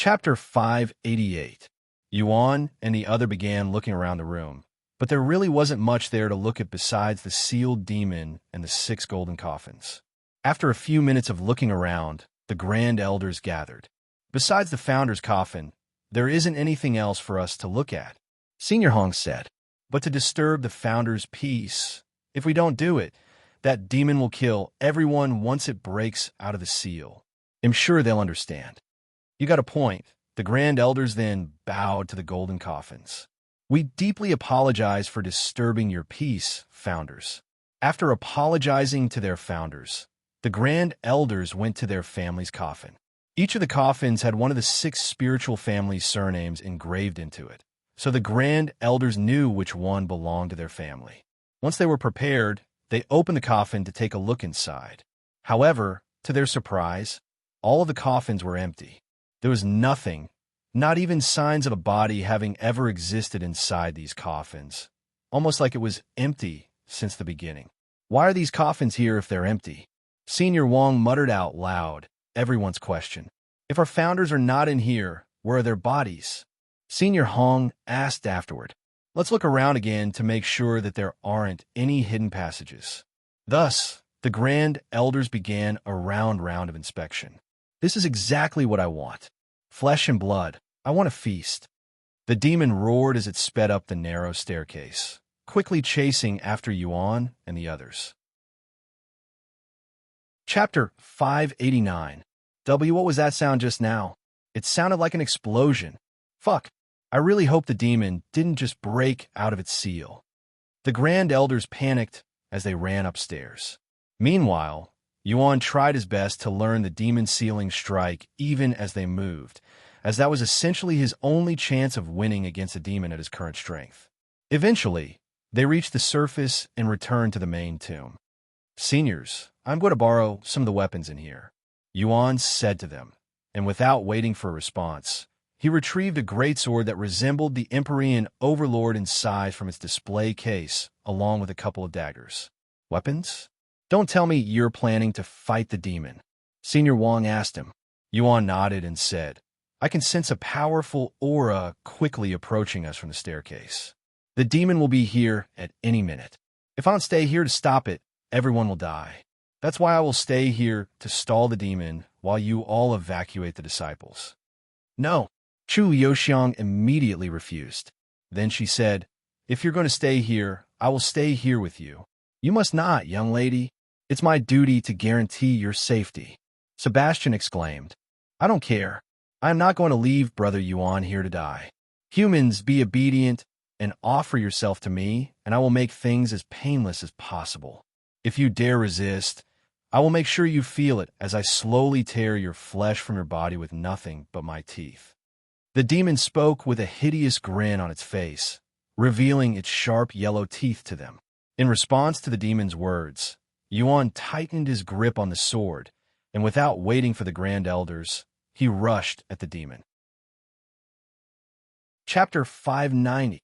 Chapter 588. Yuan and the other began looking around the room, but there really wasn't much there to look at besides the sealed demon and the 6 golden coffins. After a few minutes of looking around, the Grand Elders gathered. Besides the Founder's coffin, there isn't anything else for us to look at, Senior Hong said. But to disturb the Founder's peace, if we don't do it, that demon will kill everyone once it breaks out of the seal. I'm sure they'll understand. You got a point. The Grand Elders then bowed to the golden coffins. We deeply apologize for disturbing your peace, Founders. After apologizing to their Founders, the Grand Elders went to their family's coffin. Each of the coffins had one of the 6 spiritual families' surnames engraved into it, so the Grand Elders knew which one belonged to their family. Once they were prepared, they opened the coffin to take a look inside. However, to their surprise, all of the coffins were empty. There was nothing, not even signs of a body having ever existed inside these coffins, almost like it was empty since the beginning. Why are these coffins here if they're empty? Senior Wong muttered out loud everyone's question. If our Founders are not in here, where are their bodies? Senior Hong asked afterward. Let's look around again to make sure that there aren't any hidden passages. Thus, the Grand Elders began a round of inspection. This is exactly what I want. Flesh and blood. I want a feast. The demon roared as it sped up the narrow staircase, quickly chasing after Yuan and the others. Chapter 589. What was that sound just now? It sounded like an explosion. Fuck. I really hope the demon didn't just break out of its seal. The Grand Elders panicked as they ran upstairs. Meanwhile, Yuan tried his best to learn the demon sealing strike even as they moved, as that was essentially his only chance of winning against a demon at his current strength. Eventually, they reached the surface and returned to the main tomb. Seniors, I'm going to borrow some of the weapons in here, Yuan said to them, and without waiting for a response, he retrieved a greatsword that resembled the Empyrean Overlord in size from its display case, along with a couple of daggers. Weapons? Don't tell me you're planning to fight the demon, Senior Wong asked him. Yuan nodded and said, I can sense a powerful aura quickly approaching us from the staircase. The demon will be here at any minute. If I don't stay here to stop it, everyone will die. That's why I will stay here to stall the demon while you all evacuate the disciples. No, Chu Yoxiang immediately refused. Then she said, if you're going to stay here, I will stay here with you. You must not, young lady. It's my duty to guarantee your safety. Sebastian exclaimed. I don't care. I am not going to leave Brother Yuan here to die. Humans, be obedient and offer yourself to me, and I will make things as painless as possible. If you dare resist, I will make sure you feel it as I slowly tear your flesh from your body with nothing but my teeth. The demon spoke with a hideous grin on its face, revealing its sharp yellow teeth to them. In response to the demon's words, Yuan tightened his grip on the sword, and without waiting for the Grand Elders, he rushed at the demon. Chapter 590.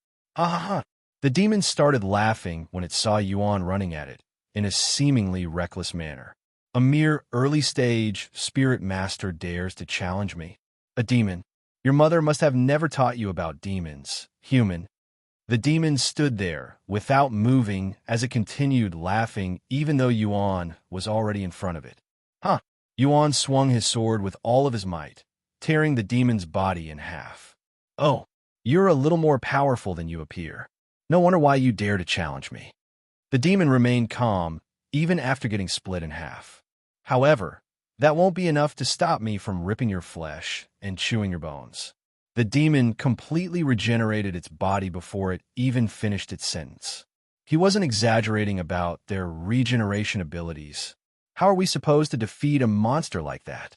The demon started laughing when it saw Yuan running at it, in a seemingly reckless manner. A mere early-stage spirit master dares to challenge me. A demon. Your mother must have never taught you about demons, human. The demon stood there, without moving, as it continued laughing even though Yuan was already in front of it. Yuan swung his sword with all of his might, tearing the demon's body in half. Oh, you're a little more powerful than you appear. No wonder why you dare to challenge me. The demon remained calm, even after getting split in half. However, that won't be enough to stop me from ripping your flesh and chewing your bones. The demon completely regenerated its body before it even finished its sentence. He wasn't exaggerating about their regeneration abilities. How are we supposed to defeat a monster like that?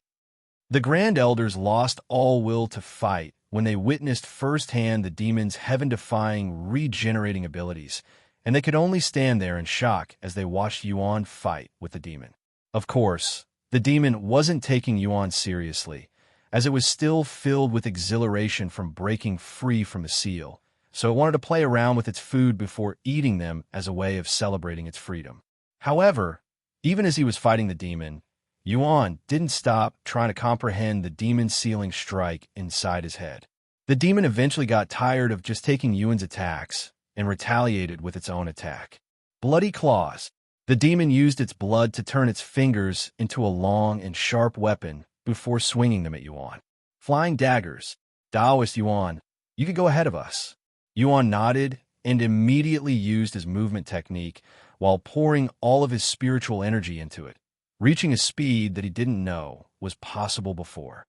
The Grand Elders lost all will to fight when they witnessed firsthand the demon's heaven-defying regenerating abilities, and they could only stand there in shock as they watched Yuan fight with the demon. Of course, the demon wasn't taking Yuan seriously, as it was still filled with exhilaration from breaking free from the seal, so it wanted to play around with its food before eating them as a way of celebrating its freedom. However, even as he was fighting the demon, Yuan didn't stop trying to comprehend the demon's sealing strike inside his head. The demon eventually got tired of just taking Yuan's attacks and retaliated with its own attack. Bloody claws. The demon used its blood to turn its fingers into a long and sharp weapon before swinging them at Yuan. Flying daggers. Taoist Yuan, you could go ahead of us. Yuan nodded and immediately used his movement technique while pouring all of his spiritual energy into it, reaching a speed that he didn't know was possible before.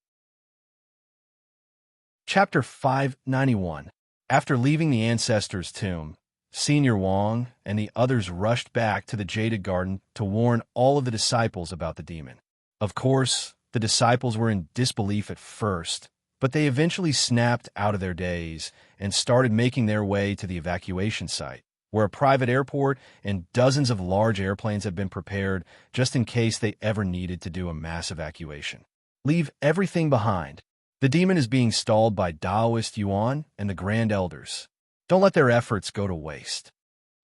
Chapter 591. After leaving the ancestor's tomb, Senior Wang and the others rushed back to the Jaded Garden to warn all of the disciples about the demon. Of course, the disciples were in disbelief at first, but they eventually snapped out of their daze and started making their way to the evacuation site, where a private airport and dozens of large airplanes had been prepared just in case they ever needed to do a mass evacuation. Leave everything behind. The demon is being stalled by Taoist Yuan and the Grand Elders. Don't let their efforts go to waste.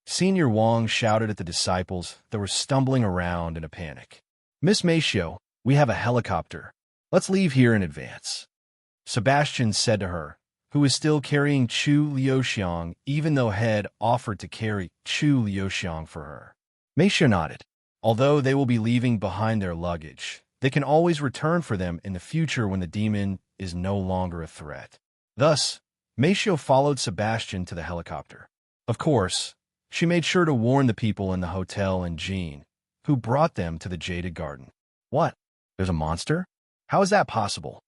Senior Wang shouted at the disciples that were stumbling around in a panic. Miss Meishio, we have a helicopter. Let's leave here in advance. Sebastian said to her, who was still carrying Chu Liuxiang even though Head offered to carry Chu Liuxiang for her. Meishio nodded. Although they will be leaving behind their luggage, they can always return for them in the future when the demon is no longer a threat. Thus, Meishio followed Sebastian to the helicopter. Of course, she made sure to warn the people in the hotel and Jean, who brought them to the Jaded Garden. What? There's a monster? How is that possible?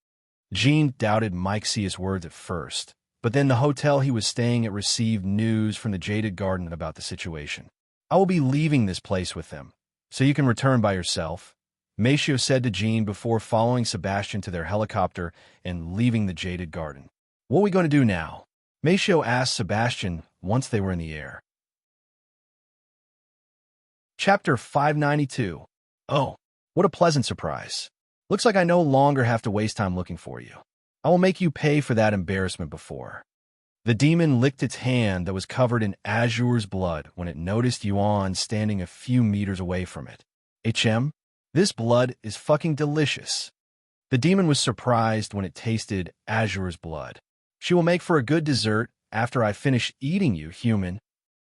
Jean doubted Meixia's words at first, but then the hotel he was staying at received news from the Jaded Garden about the situation. I will be leaving this place with them, so you can return by yourself, Meishio said to Jean before following Sebastian to their helicopter and leaving the Jaded Garden. What are we going to do now? Meishio asked Sebastian once they were in the air. Chapter 592. Oh, what a pleasant surprise. Looks like I no longer have to waste time looking for you. I will make you pay for that embarrassment before. The demon licked its hand that was covered in Azure's blood when it noticed Yuan standing a few meters away from it. This blood is fucking delicious. The demon was surprised when it tasted Azure's blood. She will make for a good dessert after I finish eating you, human.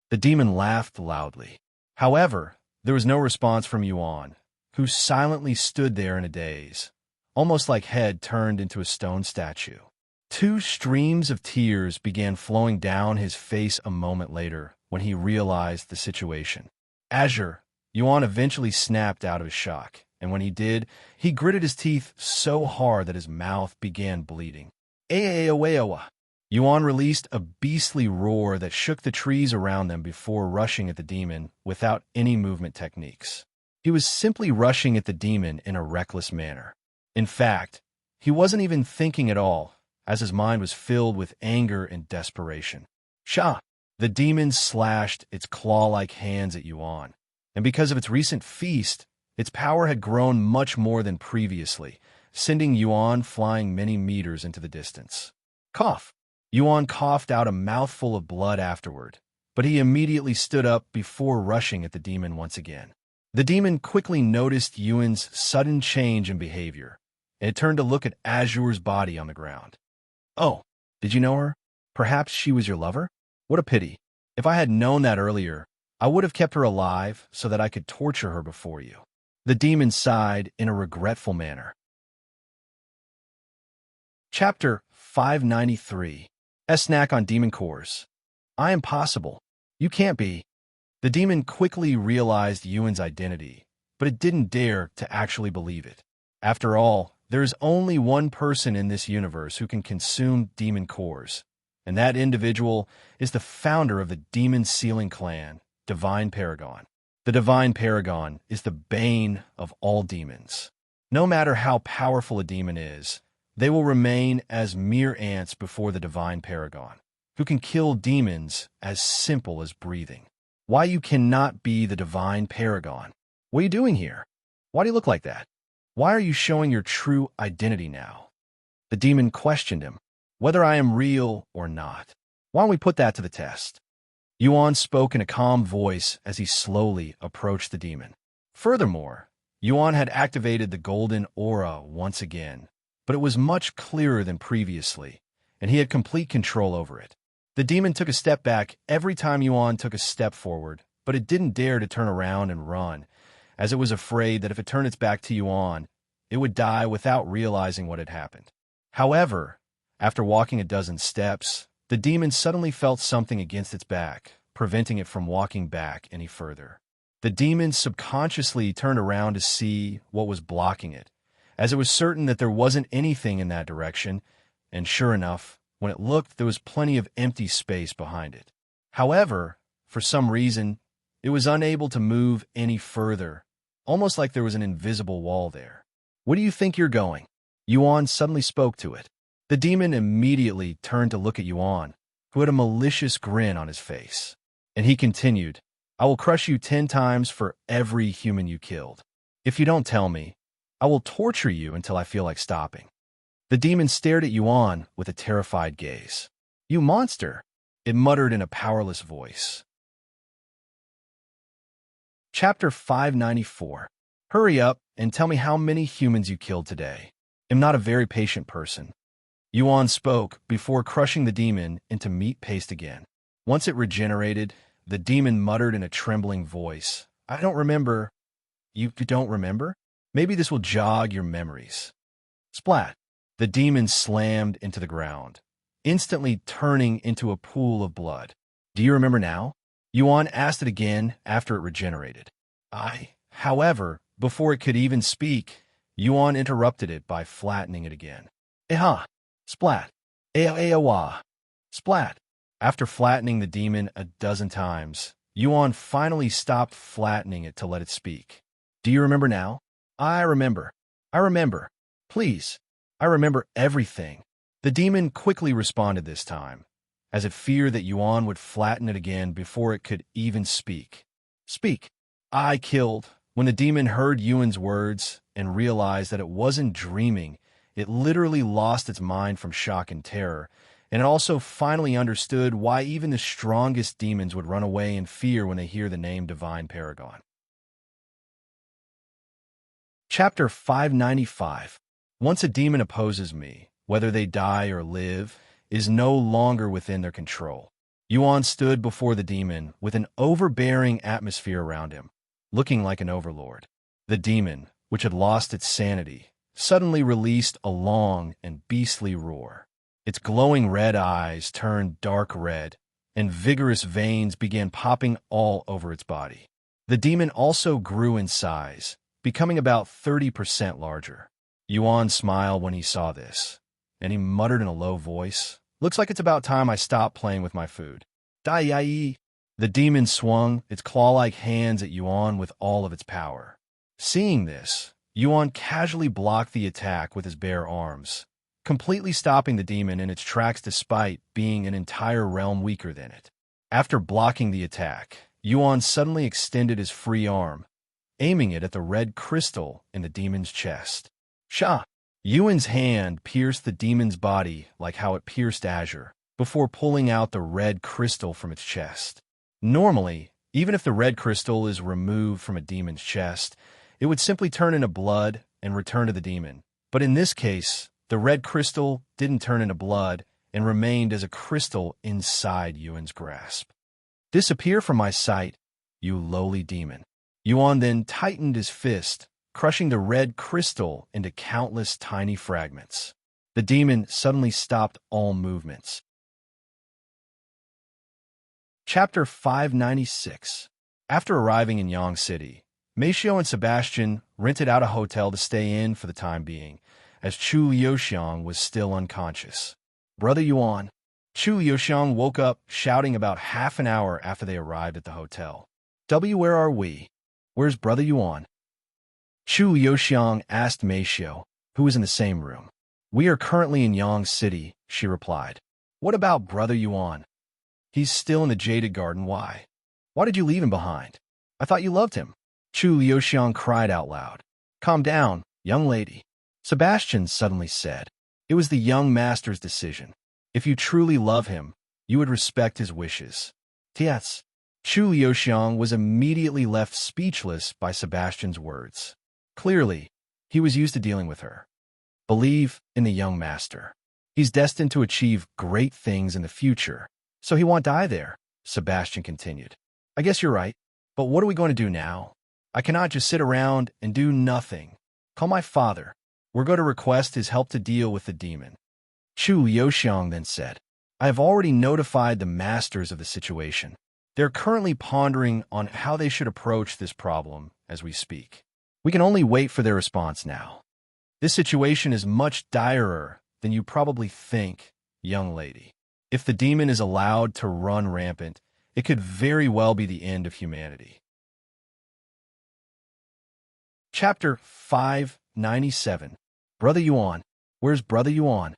The demon laughed loudly. However, there was no response from Yuan, who silently stood there in a daze, almost like Head turned into a stone statue. 2 streams of tears began flowing down his face a moment later when he realized the situation. Azure, Yuan eventually snapped out of his shock, and when he did, he gritted his teeth so hard that his mouth began bleeding. Aeawawa. Yuan released a beastly roar that shook the trees around them before rushing at the demon without any movement techniques. He was simply rushing at the demon in a reckless manner. In fact, he wasn't even thinking at all, as his mind was filled with anger and desperation. Sha! The demon slashed its claw-like hands at Yuan, and because of its recent feast, its power had grown much more than previously, sending Yuan flying many meters into the distance. Cough! Yuan coughed out a mouthful of blood afterward, but he immediately stood up before rushing at the demon once again. The demon quickly noticed Yuan's sudden change in behavior, and it turned to look at Azure's body on the ground. Oh, did you know her? Perhaps she was your lover? What a pity. If I had known that earlier, I would have kept her alive so that I could torture her before you. The demon sighed in a regretful manner. Chapter 593. Snack on Demon Cores. I am possible. You can't be. The demon quickly realized Yuan's identity, but it didn't dare to actually believe it. After all, there is only one person in this universe who can consume demon cores, and that individual is the founder of the Demon Sealing Clan, Divine Paragon. The Divine Paragon is the bane of all demons. No matter how powerful a demon is, they will remain as mere ants before the Divine Paragon, who can kill demons as simple as breathing. Why you cannot be the Divine Paragon? What are you doing here? Why do you look like that? Why are you showing your true identity now? The demon questioned him, whether I am real or not. Why don't we put that to the test? Yuan spoke in a calm voice as he slowly approached the demon. Furthermore, Yuan had activated the golden aura once again, but it was much clearer than previously, and he had complete control over it. The demon took a step back every time Yuan took a step forward, but it didn't dare to turn around and run, as it was afraid that if it turned its back to Yuan, it would die without realizing what had happened. However, after walking a dozen steps, the demon suddenly felt something against its back, preventing it from walking back any further. The demon subconsciously turned around to see what was blocking it, as it was certain that there wasn't anything in that direction, and sure enough, when it looked, there was plenty of empty space behind it. However, for some reason, it was unable to move any further, almost like there was an invisible wall there. "Where do you think you're going?" Yuan suddenly spoke to it. The demon immediately turned to look at Yuan, who had a malicious grin on his face. And he continued, "I will crush you 10 times for every human you killed. If you don't tell me, I will torture you until I feel like stopping." The demon stared at Yuan with a terrified gaze. "You monster!" it muttered in a powerless voice. Chapter 594. Hurry up and tell me how many humans you killed today. I'm not a very patient person. Yuan spoke before crushing the demon into meat paste again. Once it regenerated, the demon muttered in a trembling voice, "I don't remember." You don't remember? Maybe this will jog your memories." Splat! The demon slammed into the ground, instantly turning into a pool of blood. "Do you remember now?" Yuan asked it again after it regenerated. However, before it could even speak, Yuan interrupted it by flattening it again. "Eha! Splat! Ea-ea-wah! Splat!" After flattening the demon a dozen times, Yuan finally stopped flattening it to let it speak. "Do you remember now?" I remember. Please. I remember everything." The demon quickly responded this time, as it feared that Yuan would flatten it again before it could even speak. "Speak." "I killed." When the demon heard Yuan's words and realized that it wasn't dreaming, it literally lost its mind from shock and terror, and it also finally understood why even the strongest demons would run away in fear when they hear the name Divine Paragon. Chapter 595. Once a demon opposes me, whether they die or live, is no longer within their control. Yuan stood before the demon with an overbearing atmosphere around him, looking like an overlord. The demon, which had lost its sanity, suddenly released a long and beastly roar. Its glowing red eyes turned dark red, and vigorous veins began popping all over its body. The demon also grew in size, becoming about 30% larger. Yuan smiled when he saw this, and he muttered in a low voice, "Looks like it's about time I stop playing with my food." Dai-yi! The demon swung its claw-like hands at Yuan with all of its power. Seeing this, Yuan casually blocked the attack with his bare arms, completely stopping the demon in its tracks despite being an entire realm weaker than it. After blocking the attack, Yuan suddenly extended his free arm, aiming it at the red crystal in the demon's chest. Sha! Yuan's hand pierced the demon's body like how it pierced Azure, before pulling out the red crystal from its chest. Normally, even if the red crystal is removed from a demon's chest, it would simply turn into blood and return to the demon. But in this case, the red crystal didn't turn into blood and remained as a crystal inside Yuan's grasp. "Disappear from my sight, you lowly demon." Yuan then tightened his fist, crushing the red crystal into countless tiny fragments. The demon suddenly stopped all movements. Chapter 596. After arriving in Yang City, Meisho and Sebastian rented out a hotel to stay in for the time being, as Chu Liuxiang was still unconscious. "Brother Yuan." Chu Liuxiang woke up shouting about half an hour after they arrived at the hotel. Where are we? Where's Brother Yuan?" Chu Liuxiang asked Meisho, who was in the same room. "We are currently in Yang City," she replied. "What about Brother Yuan?" "He's still in the Jaded Garden. Why? Why did you leave him behind? I thought you loved him." Chu Liuxiang cried out loud. "Calm down, young lady," Sebastian suddenly said. "It was the young master's decision. If you truly love him, you would respect his wishes." Yes. Chu Liuxiang was immediately left speechless by Sebastian's words. Clearly, he was used to dealing with her. Believe in the young master. He's destined to achieve great things in the future, so he won't die there, Sebastian continued. I guess you're right, but what are we going to do now? I cannot just sit around and do nothing. Call my father. We're going to request his help to deal with the demon. Chu Liuxiang then said, I have already notified the masters of the situation. They're currently pondering on how they should approach this problem as we speak. We can only wait for their response now. This situation is much direr than you probably think, young lady. If the demon is allowed to run rampant, it could very well be the end of humanity. Chapter 597. Brother Yuan. Where's Brother Yuan?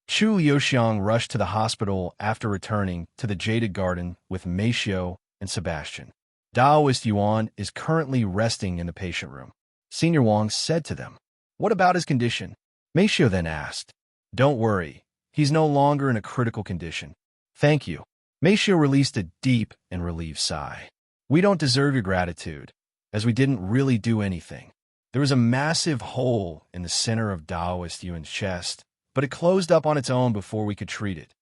Chu Liuxiang rushed to the hospital after returning to the Jaded Garden with Meishio and Sebastian. Daoist Yuan is currently resting in the patient room. Senior Wang said to them, What about his condition? Meishio then asked. Don't worry, he's no longer in a critical condition. Thank you. Meishio released a deep and relieved sigh. We don't deserve your gratitude, as we didn't really do anything. There was a massive hole in the center of Daoist Yuan's chest, but it closed up on its own before we could treat it.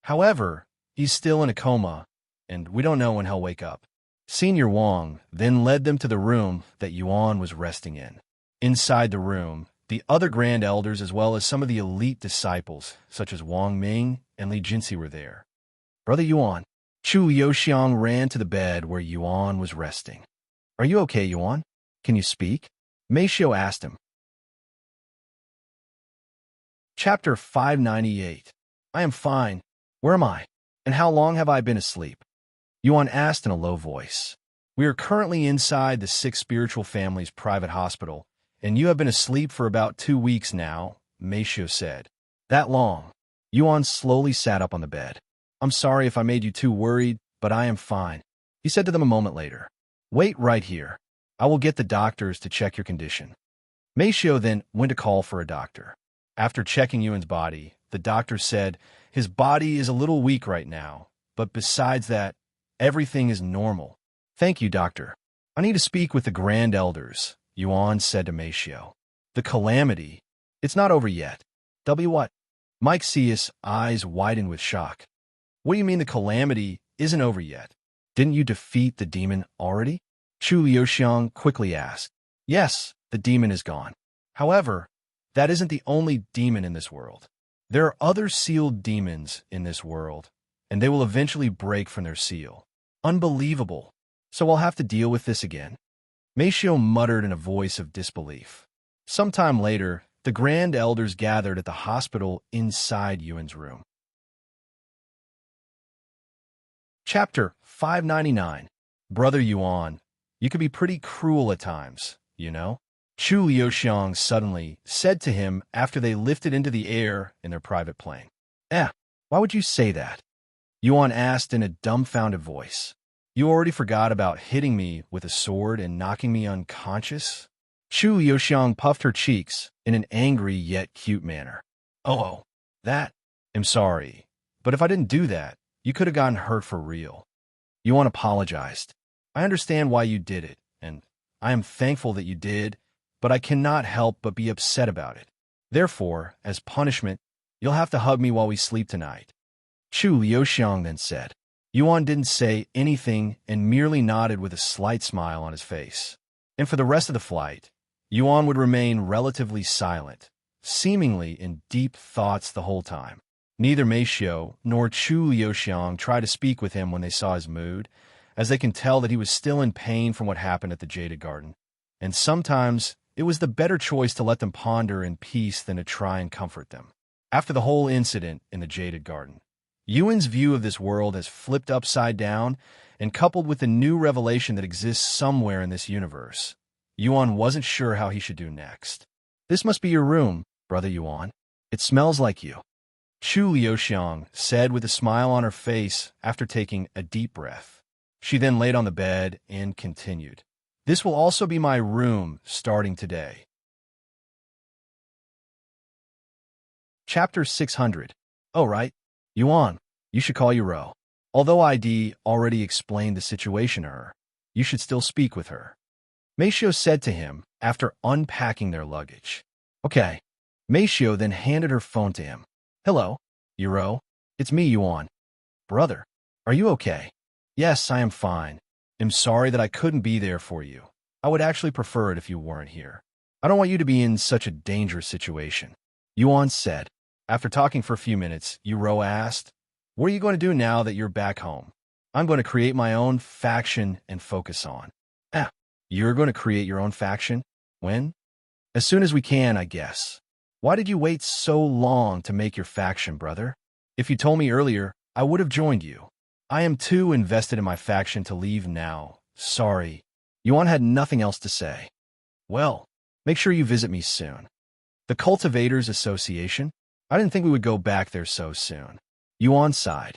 However, he's still in a coma, and we don't know when he'll wake up. Senior Wang then led them to the room that Yuan was resting in. Inside the room, the other grand elders as well as some of the elite disciples, such as Wang Ming and Li Jinsi, were there. Brother Yuan. Chu Liuxiang ran to the bed where Yuan was resting. Are you okay, Yuan? Can you speak? Meishio asked him. Chapter 598. I am fine. Where am I? And how long have I been asleep? Yuan asked in a low voice. We are currently inside the Six Spiritual Families private hospital, and you have been asleep for about 2 weeks now, Meishio said. That long? Yuan slowly sat up on the bed. I'm sorry if I made you too worried, but I am fine, he said to them a moment later. Wait right here. I will get the doctors to check your condition. Meishio then went to call for a doctor. After checking Yuan's body, the doctor said his body is a little weak right now, but besides that, everything is normal. Thank you, doctor. I need to speak with the grand elders, Yuan said to Meishio. The calamity? It's not over yet. What? Mike Sius' eyes widened with shock. What do you mean the calamity isn't over yet? Didn't you defeat the demon already? Chu Liuxiang quickly asked. Yes, the demon is gone. However, that isn't the only demon in this world. There are other sealed demons in this world, and they will eventually break from their seal. Unbelievable. So I'll have to deal with this again. Meishio muttered in a voice of disbelief. Sometime later, the grand elders gathered at the hospital inside Yuan's room. Chapter 599. Brother Yuan, you can be pretty cruel at times, you know? Chu Liuxiang suddenly said to him after they lifted into the air in their private plane. Why would you say that? Yuan asked in a dumbfounded voice. You already forgot about hitting me with a sword and knocking me unconscious? Chu Liuxiang puffed her cheeks in an angry yet cute manner. Oh, that? I'm sorry, but if I didn't do that, you could have gotten hurt for real. Yuan apologized. I understand why you did it, and I am thankful that you did, but I cannot help but be upset about it. Therefore, as punishment, you'll have to hug me while we sleep tonight. Chu Liuxiang then said. Yuan didn't say anything and merely nodded with a slight smile on his face. And for the rest of the flight, Yuan would remain relatively silent, seemingly in deep thoughts the whole time. Neither Meishio nor Chu Liuxiang tried to speak with him when they saw his mood, as they can tell that he was still in pain from what happened at the Jaded Garden. And sometimes it was the better choice to let them ponder in peace than to try and comfort them. After the whole incident in the Jaded Garden, Yuan's view of this world has flipped upside down, and coupled with the new revelation that exists somewhere in this universe, Yuan wasn't sure how he should do next. This must be your room, Brother Yuan. It smells like you. Chu Liuxiang said with a smile on her face after taking a deep breath. She then laid on the bed and continued. This will also be my room starting today. Chapter 600. Oh, right. Yuan, you should call Yuro. Although ID already explained the situation to her, you should still speak with her. Meishio said to him after unpacking their luggage. Okay. Meishio then handed her phone to him. Hello, Yuro. It's me, Yuan. Brother, are you okay? Yes, I am fine. I'm sorry that I couldn't be there for you. I would actually prefer it if you weren't here. I don't want you to be in such a dangerous situation. Yuan said. After talking for a few minutes, Yuro asked, what are you going to do now that you're back home? I'm going to create my own faction and focus on. You're going to create your own faction? When? As soon as we can, I guess. Why did you wait so long to make your faction, brother? If you told me earlier, I would have joined you. I am too invested in my faction to leave now. Sorry. Yuan had nothing else to say. Well, make sure you visit me soon. The Cultivators Association? I didn't think we would go back there so soon. Yuan sighed.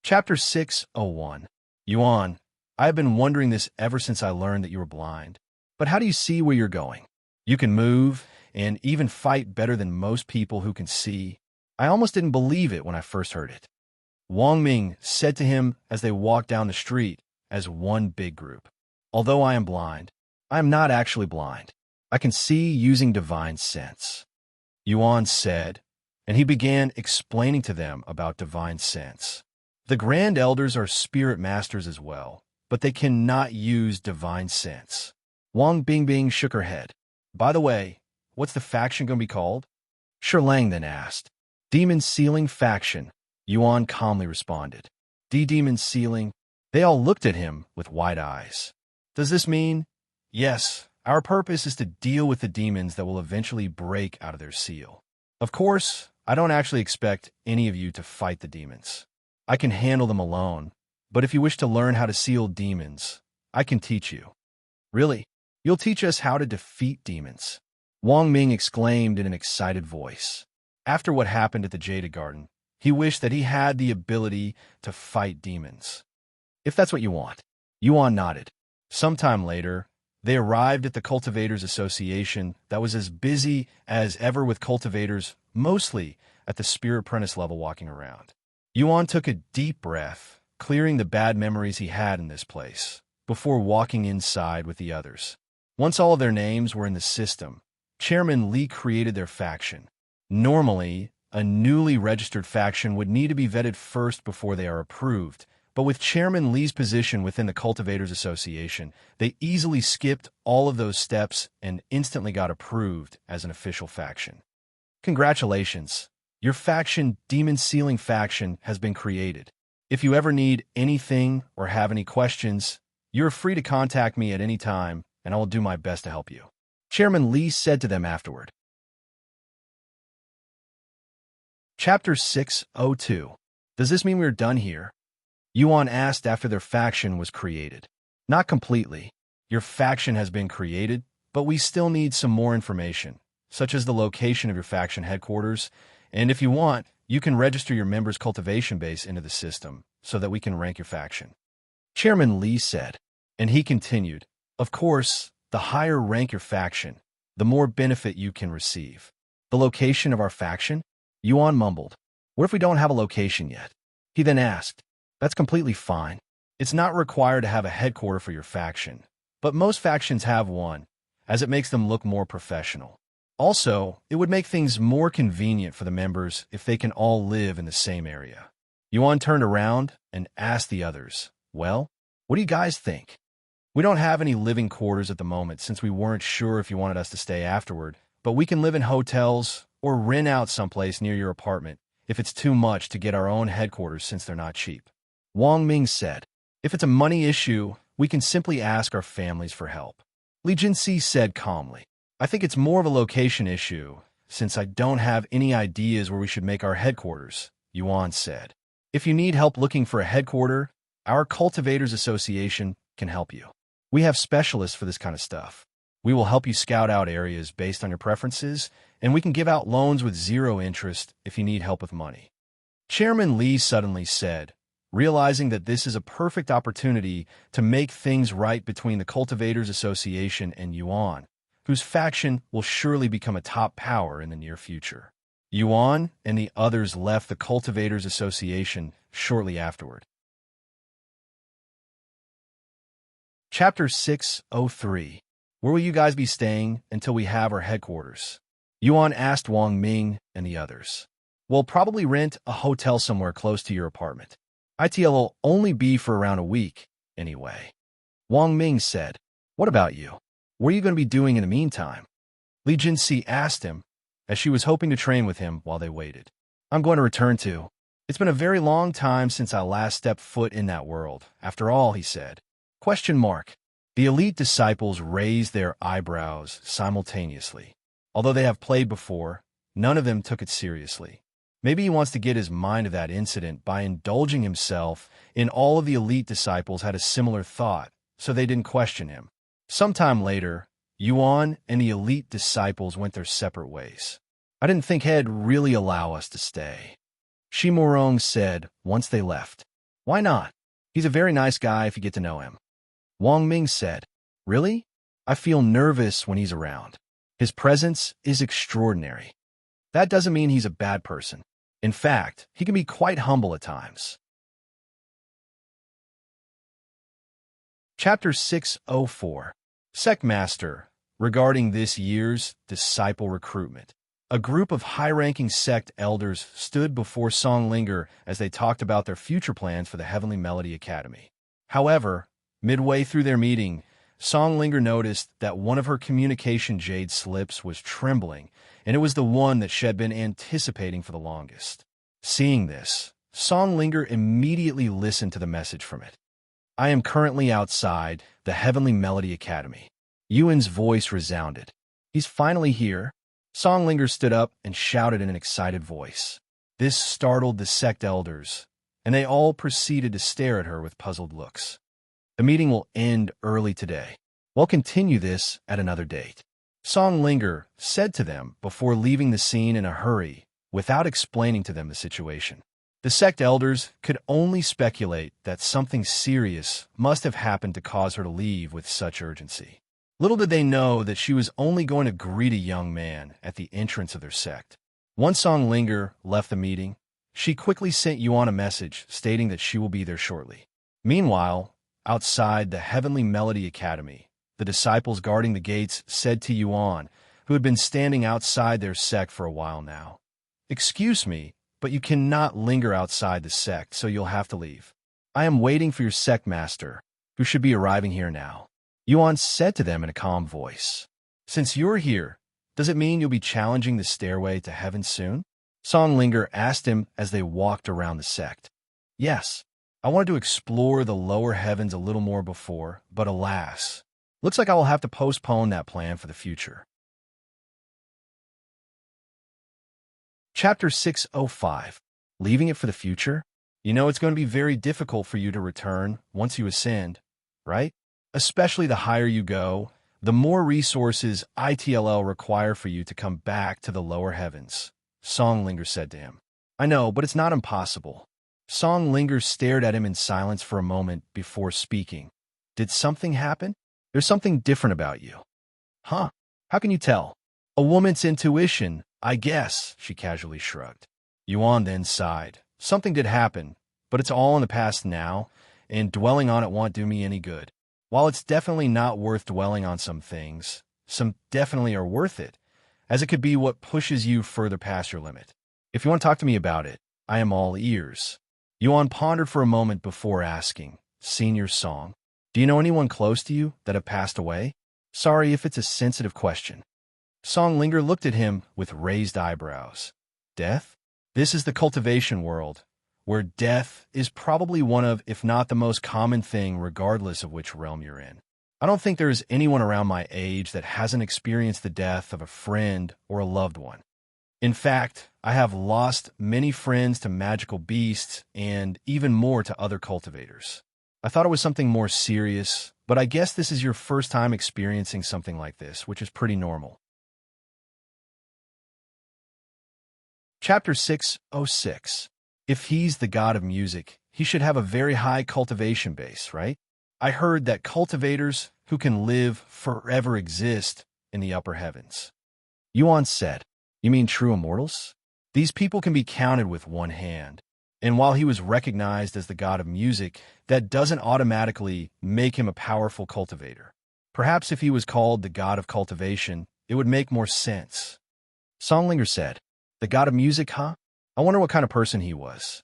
Chapter 601. Yuan, I have been wondering this ever since I learned that you were blind. But how do you see where you're going? You can move and even fight better than most people who can see. I almost didn't believe it when I first heard it. Wang Ming said to him as they walked down the street as one big group. Although I am blind, I am not actually blind. I can see using divine sense. Yuan said, and he began explaining to them about divine sense. The Grand Elders are spirit masters as well, but they cannot use divine sense. Wang Bingbing shook her head. By the way, what's the faction going to be called? Shirlang then asked. Demon Sealing Faction, Yuan calmly responded. Demon Sealing? They all looked at him with wide eyes. Does this mean? Yes, our purpose is to deal with the demons that will eventually break out of their seal. Of course, I don't actually expect any of you to fight the demons. I can handle them alone, but if you wish to learn how to seal demons, I can teach you. Really? You'll teach us how to defeat demons? Wang Ming exclaimed in an excited voice. After what happened at the Jade Garden, he wished that he had the ability to fight demons. If that's what you want. Yuan nodded. Sometime later, they arrived at the Cultivators Association that was as busy as ever with cultivators, mostly at the Spirit Apprentice level walking around. Yuan took a deep breath, clearing the bad memories he had in this place, before walking inside with the others. Once all of their names were in the system, Chairman Li created their faction. Normally, a newly registered faction would need to be vetted first before they are approved, but with Chairman Li's position within the Cultivators Association, they easily skipped all of those steps and instantly got approved as an official faction. Congratulations! Your faction, Demon Sealing Faction, has been created. If you ever need anything or have any questions, you're free to contact me at any time, and I will do my best to help you. Chairman Li said to them afterward. Chapter 602. Does this mean we're done here? Yuan asked after their faction was created. Not completely. Your faction has been created, but we still need some more information, such as the location of your faction headquarters, and if you want, you can register your members' cultivation base into the system so that we can rank your faction. Chairman Li said, and he continued, of course, the higher rank your faction, the more benefit you can receive. The location of our faction? Yuan mumbled. What if we don't have a location yet? He then asked. That's completely fine. It's not required to have a headquarter for your faction, but most factions have one, as it makes them look more professional. Also, it would make things more convenient for the members if they can all live in the same area. Yuan turned around and asked the others, well, what do you guys think? We don't have any living quarters at the moment since we weren't sure if you wanted us to stay afterward, but we can live in hotels or rent out someplace near your apartment if it's too much to get our own headquarters since they're not cheap. Wang Ming said, if it's a money issue, we can simply ask our families for help. Li Jinxi said calmly, I think it's more of a location issue, since I don't have any ideas where we should make our headquarters, Yuan said. If you need help looking for a headquarter, our Cultivators Association can help you. We have specialists for this kind of stuff. We will help you scout out areas based on your preferences, and we can give out loans with 0 interest if you need help with money. Chairman Li suddenly said, realizing that this is a perfect opportunity to make things right between the Cultivators Association and Yuan, whose faction will surely become a top power in the near future. Yuan and the others left the Cultivators Association shortly afterward. Chapter 603. Where will you guys be staying until we have our headquarters? Yuan asked Wang Ming and the others. We'll probably rent a hotel somewhere close to your apartment. ITL will only be for around a week, anyway. Wang Ming said. What about you? What are you going to be doing in the meantime? Li Jinxi asked him, as she was hoping to train with him while they waited. I'm going to return to. It's been a very long time since I last stepped foot in that world, after all, he said. Question mark. The elite disciples raised their eyebrows simultaneously. Although they have played before, none of them took it seriously. Maybe he wants to get his mind of that incident by indulging himself in all of the elite disciples had a similar thought, so they didn't question him. Sometime later, Yuan and the elite disciples went their separate ways. I didn't think he'd really allow us to stay. Shi Morong said once they left. Why not? He's a very nice guy if you get to know him. Wang Ming said, Really? I feel nervous when he's around. His presence is extraordinary. That doesn't mean he's a bad person. In fact, he can be quite humble at times. Chapter 604. Sect Master. Regarding this year's disciple recruitment, a group of high-ranking sect elders stood before Songlinger as they talked about their future plans for the Heavenly Melody Academy. However, midway through their meeting, Songlinger noticed that one of her communication jade slips was trembling, and it was the one that she had been anticipating for the longest. Seeing this, Songlinger immediately listened to the message from it. I am currently outside the Heavenly Melody Academy. Yuan's voice resounded. He's finally here. Songlinger stood up and shouted in an excited voice. This startled the sect elders, and they all proceeded to stare at her with puzzled looks. The meeting will end early today. We'll continue this at another date. Songlinger said to them before leaving the scene in a hurry, without explaining to them the situation. The sect elders could only speculate that something serious must have happened to cause her to leave with such urgency. Little did they know that she was only going to greet a young man at the entrance of their sect. Once Songlinger left the meeting, she quickly sent Yuan a message stating that she will be there shortly. Meanwhile, outside the Heavenly Melody Academy, the disciples guarding the gates said to Yuan, who had been standing outside their sect for a while now, Excuse me, but you cannot linger outside the sect, so you'll have to leave. I am waiting for your sect master, who should be arriving here now. Yuan said to them in a calm voice. Since you're here, does it mean you'll be challenging the stairway to heaven soon? Songlinger asked him as they walked around the sect. Yes, I wanted to explore the lower heavens a little more before, but alas, looks like I will have to postpone that plan for the future. Chapter 605. Leaving it for the future? You know it's going to be very difficult for you to return once you ascend, right? Especially the higher you go, the more resources ITLL require for you to come back to the lower heavens, Songlinger said to him. I know, but it's not impossible. Songlinger stared at him in silence for a moment before speaking. Did something happen? There's something different about you. Huh? How can you tell? A woman's intuition, I guess, she casually shrugged. Yuan then sighed. Something did happen, but it's all in the past now, and dwelling on it won't do me any good. While it's definitely not worth dwelling on some things, some definitely are worth it, as it could be what pushes you further past your limit. If you want to talk to me about it, I am all ears. Yuan pondered for a moment before asking, Senior Song, do you know anyone close to you that have passed away? Sorry if it's a sensitive question. Songlinger looked at him with raised eyebrows. Death? This is the cultivation world, where death is probably one of, if not the most common thing, regardless of which realm you're in. I don't think there is anyone around my age that hasn't experienced the death of a friend or a loved one. In fact, I have lost many friends to magical beasts and even more to other cultivators. I thought it was something more serious, but I guess this is your first time experiencing something like this, which is pretty normal. Chapter 606. If he's the god of music, he should have a very high cultivation base, right? I heard that cultivators who can live forever exist in the upper heavens. Yuan said, You mean true immortals? These people can be counted with one hand. And while he was recognized as the god of music, that doesn't automatically make him a powerful cultivator. Perhaps if he was called the god of cultivation, it would make more sense. Songlinger said, "The god of music, huh? I wonder what kind of person he was."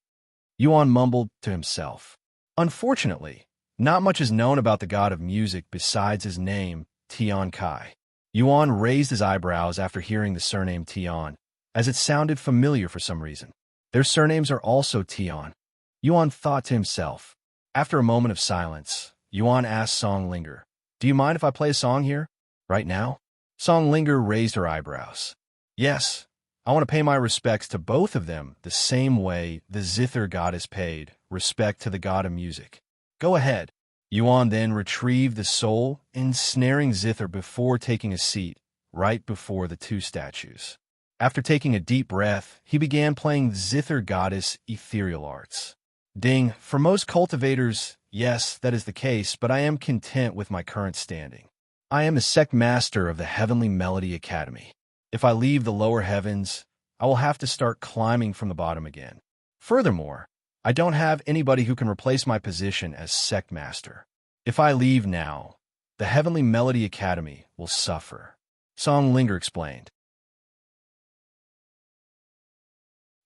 Yuan mumbled to himself. Unfortunately, not much is known about the god of music besides his name, Tian Kai. Yuan raised his eyebrows after hearing the surname Tian, as it sounded familiar for some reason. Their surnames are also Tian. Yuan thought to himself. After a moment of silence, Yuan asked Songlinger, "Do you mind if I play a song here? Right now?" Songlinger raised her eyebrows. "Yes, I want to pay my respects to both of them the same way the Zither goddess paid respect to the god of music. Go ahead." Yuan then retrieved the soul ensnaring Zither before taking a seat right before the two statues. After taking a deep breath, he began playing Zither goddess ethereal arts. Ding, for most cultivators, yes, that is the case, but I am content with my current standing. I am a sect master of the Heavenly Melody Academy. If I leave the lower heavens, I will have to start climbing from the bottom again. Furthermore, I don't have anybody who can replace my position as sect master. If I leave now, the Heavenly Melody Academy will suffer. Songlinger explained.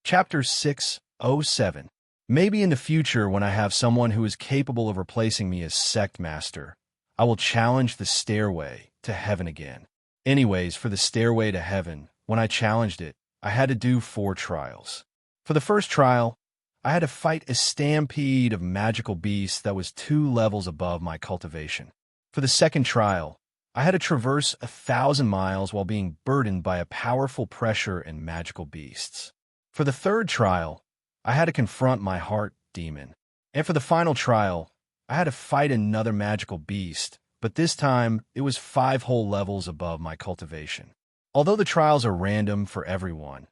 Chapter 607. Maybe in the future, when I have someone who is capable of replacing me as sect master, I will challenge the stairway to heaven again. Anyways, for the stairway to heaven, when I challenged it, I had to do 4 trials. For the first trial, I had to fight a stampede of magical beasts that was 2 levels above my cultivation. For the second trial, I had to traverse 1,000 miles while being burdened by a powerful pressure and magical beasts. For the third trial, I had to confront my heart demon. And for the final trial, I had to fight another magical beast, but this time it was 5 whole levels above my cultivation. Although the trials are random for everyone,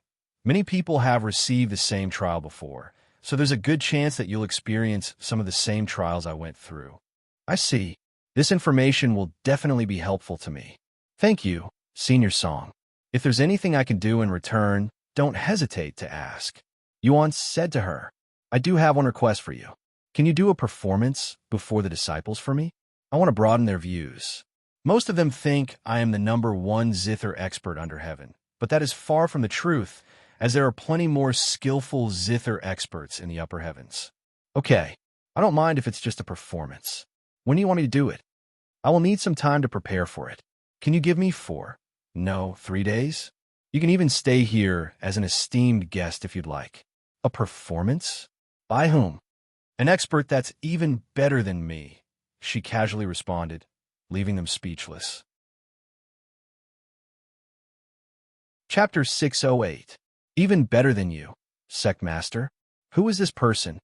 many people have received the same trial before, so there's a good chance that you'll experience some of the same trials I went through. I see. This information will definitely be helpful to me. Thank you, Senior Song. If there's anything I can do in return, don't hesitate to ask. Yuan said to her, "I do have one request for you. Can you do a performance before the disciples for me? I want to broaden their views. Most of them think I am the #1 Zither expert under heaven, but that is far from the truth, as there are plenty more skillful Zither experts in the upper heavens." "Okay, I don't mind if it's just a performance. When do you want me to do it? I will need some time to prepare for it. Can you give me 4? No, 3 days? You can even stay here as an esteemed guest if you'd like." "A performance? By whom?" "An expert that's even better than me," she casually responded, leaving them speechless. Chapter 608. Even better than you, Sect Master? Who is this person?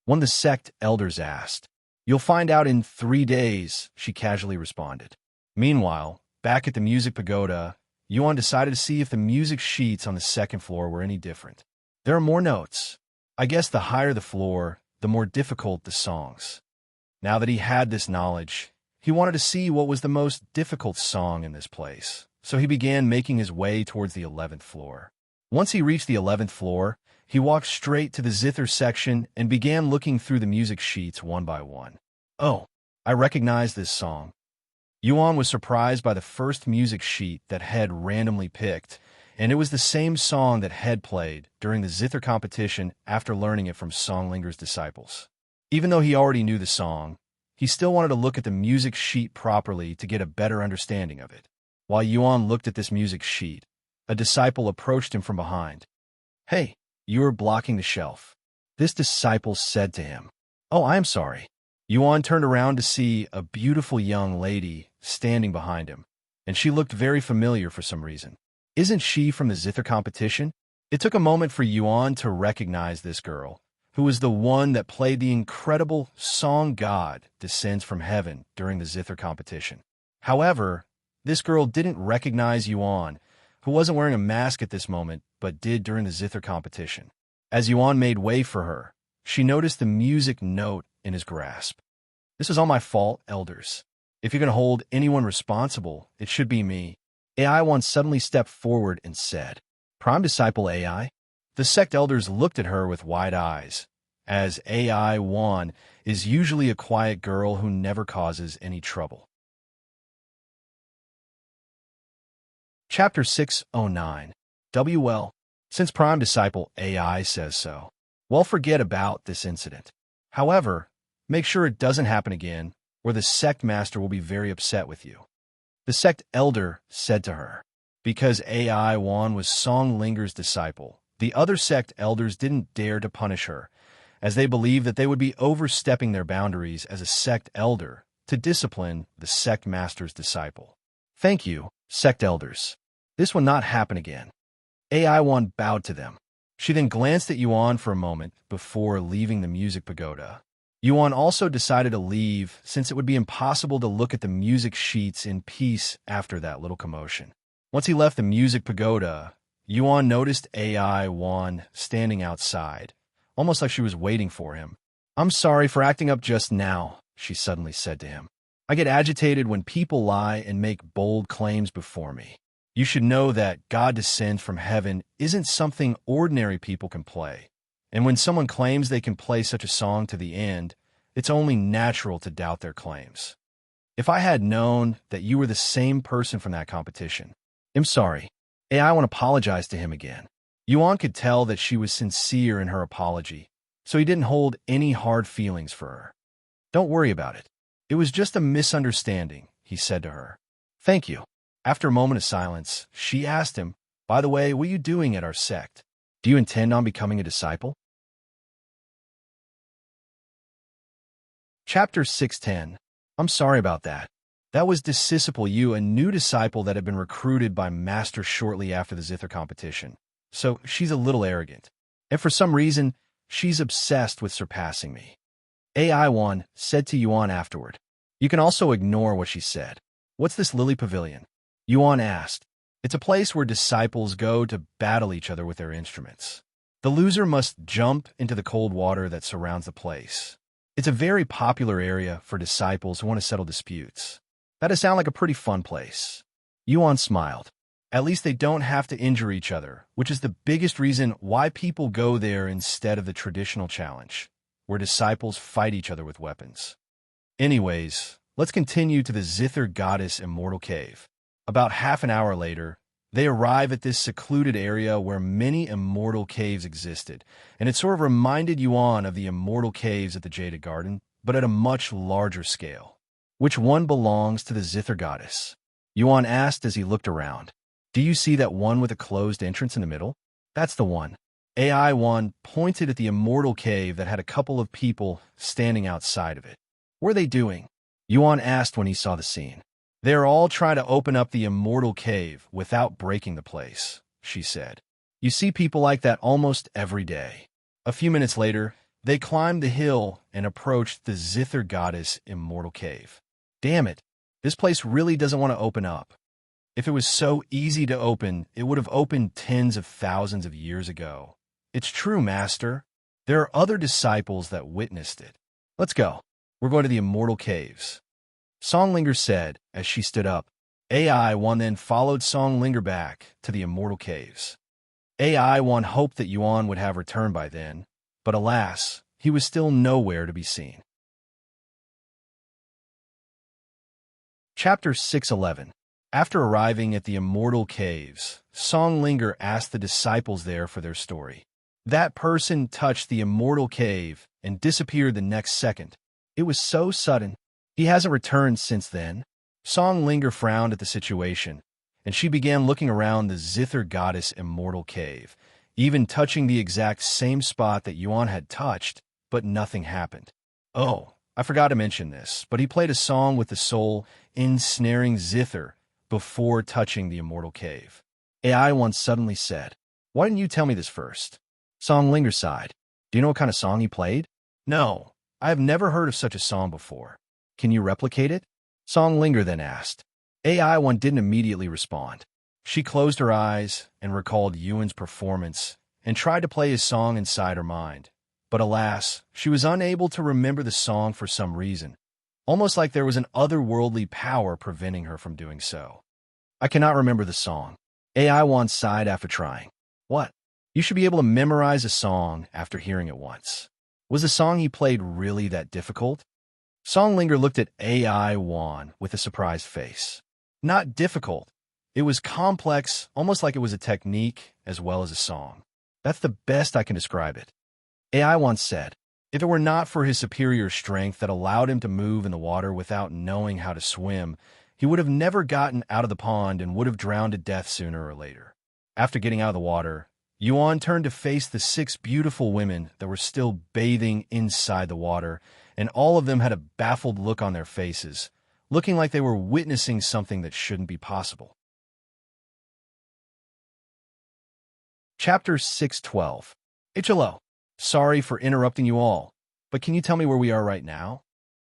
One of the sect elders asked. "You'll find out in 3 days," she casually responded. Meanwhile, back at the music pagoda, Yuan decided to see if the music sheets on the second floor were any different. There are more notes. I guess the higher the floor, the more difficult the songs. Now that he had this knowledge, he wanted to see what was the most difficult song in this place, so he began making his way towards the 11th floor. Once he reached the 11th floor, he walked straight to the Zither section and began looking through the music sheets one by one. "Oh, I recognize this song." Yuan was surprised by the first music sheet that Head randomly picked, and it was the same song that Head played during the Zither competition after learning it from Songlinger's disciples. Even though he already knew the song, he still wanted to look at the music sheet properly to get a better understanding of it. While Yuan looked at this music sheet, a disciple approached him from behind. "Hey, you are blocking the shelf." This disciple said to him. "Oh, I am sorry." Yuan turned around to see a beautiful young lady standing behind him, and she looked very familiar for some reason. Isn't she from the Zither competition? It took a moment for Yuan to recognize this girl, who was the one that played the incredible Song God Descends from Heaven during the Zither competition. However, this girl didn't recognize Yuan, who wasn't wearing a mask at this moment, but did during the Zither competition. As Yuan made way for her, she noticed the music note in his grasp. "This is all my fault, elders. If you're going to hold anyone responsible, it should be me." AI once suddenly stepped forward and said, "Prime Disciple AI?" The sect elders looked at her with wide eyes, as AI-1 is usually a quiet girl who never causes any trouble. Chapter 609. WL. Since Prime Disciple AI says so, well, forget about this incident. However, make sure it doesn't happen again, or the sect master will be very upset with you. The sect elder said to her. Because AI-1 was Songlinger's disciple, the other sect elders didn't dare to punish her, as they believed that they would be overstepping their boundaries as a sect elder to discipline the sect master's disciple. Thank you, sect elders. This will not happen again. AI-1 bowed to them. She then glanced at Yuan for a moment before leaving the music pagoda. Yuan also decided to leave since it would be impossible to look at the music sheets in peace after that little commotion. Once he left the music pagoda, Yuan noticed AI-1 standing outside, almost like she was waiting for him. "I'm sorry for acting up just now," she suddenly said to him. "I get agitated when people lie and make bold claims before me. You should know that God descends from heaven isn't something ordinary people can play. And when someone claims they can play such a song to the end, it's only natural to doubt their claims. If I had known that you were the same person from that competition, I'm sorry." AI-1 apologized to him again. Yuan could tell that she was sincere in her apology, so he didn't hold any hard feelings for her. "Don't worry about it. It was just a misunderstanding," he said to her. "Thank you." After a moment of silence, she asked him, "By the way, what are you doing at our sect? Do you intend on becoming a disciple?" Chapter 610. I'm sorry about that. That was Disciple Yu, a new disciple that had been recruited by Master shortly after the Zither competition. So she's a little arrogant. And for some reason, she's obsessed with surpassing me. AI-1 said to Yuan afterward. You can also ignore what she said. What's this Lily Pavilion? Yuan asked. It's a place where disciples go to battle each other with their instruments. The loser must jump into the cold water that surrounds the place. It's a very popular area for disciples who want to settle disputes. That does sound like a pretty fun place. Yuan smiled. At least they don't have to injure each other, which is the biggest reason why people go there instead of the traditional challenge, where disciples fight each other with weapons. Anyways, let's continue to the Zither Goddess Immortal Cave. About half an hour later, they arrive at this secluded area where many immortal caves existed, and it sort of reminded Yuan of the immortal caves at the Jaded Garden, but at a much larger scale. Which one belongs to the Zither Goddess? Yuan asked as he looked around. Do you see that one with a closed entrance in the middle? That's the one. AI-1 pointed at the immortal cave that had a couple of people standing outside of it. What are they doing? Yuan asked when he saw the scene. They're all trying to open up the immortal cave without breaking the place, she said. You see people like that almost every day. A few minutes later, they climbed the hill and approached the Zither Goddess Immortal Cave. Damn it, this place really doesn't want to open up. If it was so easy to open, it would have opened tens of thousands of years ago. It's true, Master. There are other disciples that witnessed it. Let's go. We're going to the Immortal Caves. Songlinger said as she stood up. AI-1 then followed Songlinger back to the Immortal Caves. AI-1 hoped that Yuan would have returned by then, but alas, he was still nowhere to be seen. Chapter 611. After arriving at the Immortal Caves, Songlinger asked the disciples there for their story. That person touched the Immortal Cave and disappeared the next second. It was so sudden. He hasn't returned since then. Songlinger frowned at the situation, and she began looking around the Zither Goddess Immortal Cave, even touching the exact same spot that Yuan had touched, but nothing happened. Oh, I forgot to mention this, but he played a song with the soul ensnaring Zither before touching the Immortal Cave. AI-1 suddenly said, Why didn't you tell me this first? Songlinger sighed. Do you know what kind of song he played? No, I have never heard of such a song before. Can you replicate it? Songlinger then asked. AI-1 didn't immediately respond. She closed her eyes and recalled Yuan's performance and tried to play his song inside her mind. But alas, she was unable to remember the song for some reason, almost like there was an otherworldly power preventing her from doing so. I cannot remember the song. AI-1 sighed after trying. What? You should be able to memorize a song after hearing it once. Was the song he played really that difficult? Songlinger looked at AI Wan with a surprised face. Not difficult. It was complex, almost like it was a technique as well as a song. That's the best I can describe it. AI once said, if it were not for his superior strength that allowed him to move in the water without knowing how to swim, he would have never gotten out of the pond and would have drowned to death sooner or later. After getting out of the water, Yuan turned to face the 6 beautiful women that were still bathing inside the water, and all of them had a baffled look on their faces, looking like they were witnessing something that shouldn't be possible. Chapter 612. Hello. Sorry for interrupting you all, but can you tell me where we are right now?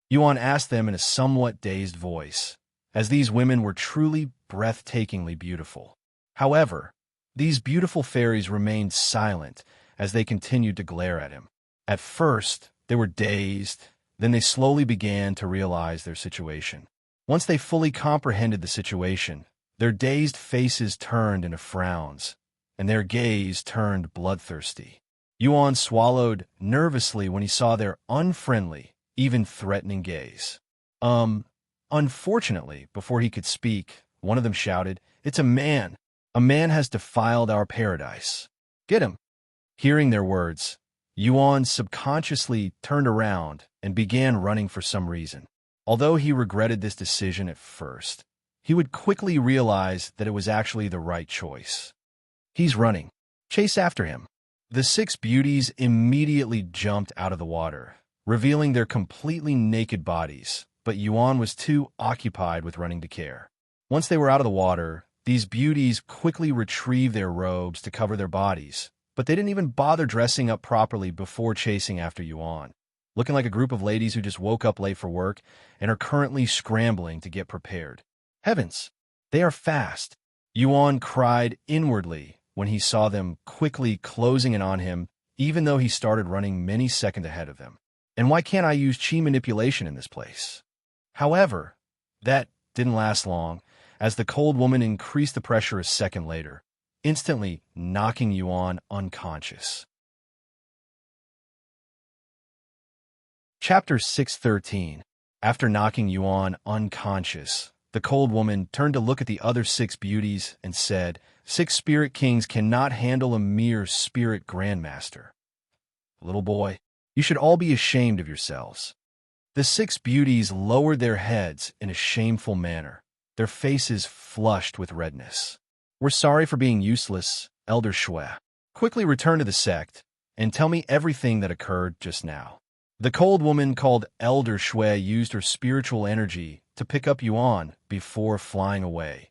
Yuan asked them in a somewhat dazed voice, as these women were truly breathtakingly beautiful. However, these beautiful fairies remained silent as they continued to glare at him. At first, they were dazed, then they slowly began to realize their situation. Once they fully comprehended the situation, their dazed faces turned into frowns, and their gaze turned bloodthirsty. Yuan swallowed nervously when he saw their unfriendly, even threatening gaze. Unfortunately, before he could speak, one of them shouted, "It's a man! A man has defiled our paradise. Get him!" Hearing their words, Yuan subconsciously turned around and began running for some reason. Although he regretted this decision at first, he would quickly realize that it was actually the right choice. He's running. Chase after him. The 6 beauties immediately jumped out of the water, revealing their completely naked bodies, but Yuan was too occupied with running to care. Once they were out of the water, these beauties quickly retrieved their robes to cover their bodies, but they didn't even bother dressing up properly before chasing after Yuan, looking like a group of ladies who just woke up late for work and are currently scrambling to get prepared. Heavens, they are fast! Yuan cried inwardly when he saw them quickly closing in on him, even though he started running many seconds ahead of them. And why can't I use chi manipulation in this place? However, that didn't last long, as the cold woman increased the pressure a second later, instantly knocking Yuan unconscious. Chapter 613. After knocking Yuan unconscious, the cold woman turned to look at the other 6 beauties and said, 6 spirit kings cannot handle a mere spirit grandmaster. Little boy, you should all be ashamed of yourselves. The 6 beauties lowered their heads in a shameful manner, their faces flushed with redness. We're sorry for being useless, Elder Shui. Quickly return to the sect and tell me everything that occurred just now. The cold woman called Elder Shui used her spiritual energy to pick up Yuan before flying away,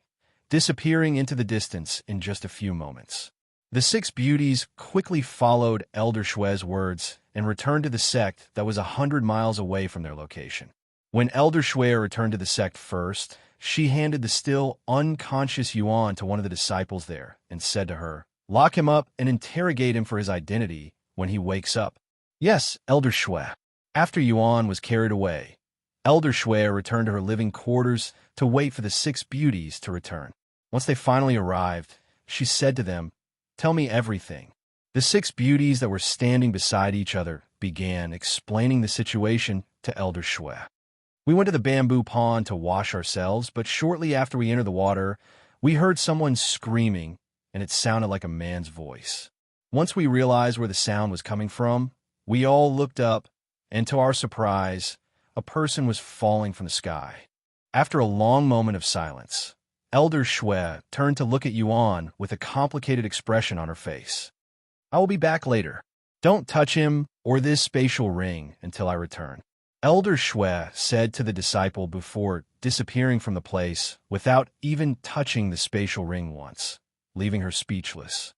disappearing into the distance in just a few moments. The 6 beauties quickly followed Elder Shui's words and returned to the sect that was 100 miles away from their location. When Elder Shui returned to the sect first, she handed the still unconscious Yuan to one of the disciples there and said to her, "Lock him up and interrogate him for his identity when he wakes up." "Yes, Elder Shui." After Yuan was carried away, Elder Shui returned to her living quarters to wait for the 6 beauties to return. Once they finally arrived, she said to them, "Tell me everything." The 6 beauties that were standing beside each other began explaining the situation to Elder Shui. "We went to the bamboo pond to wash ourselves, but shortly after we entered the water, we heard someone screaming, and it sounded like a man's voice. Once we realized where the sound was coming from, we all looked up, and to our surprise, a person was falling from the sky." After a long moment of silence, Elder Shui turned to look at Yuan with a complicated expression on her face. "I will be back later. Don't touch him or this spatial ring until I return," Elder Shui said to the disciple before disappearing from the place without even touching the spatial ring once, leaving her speechless.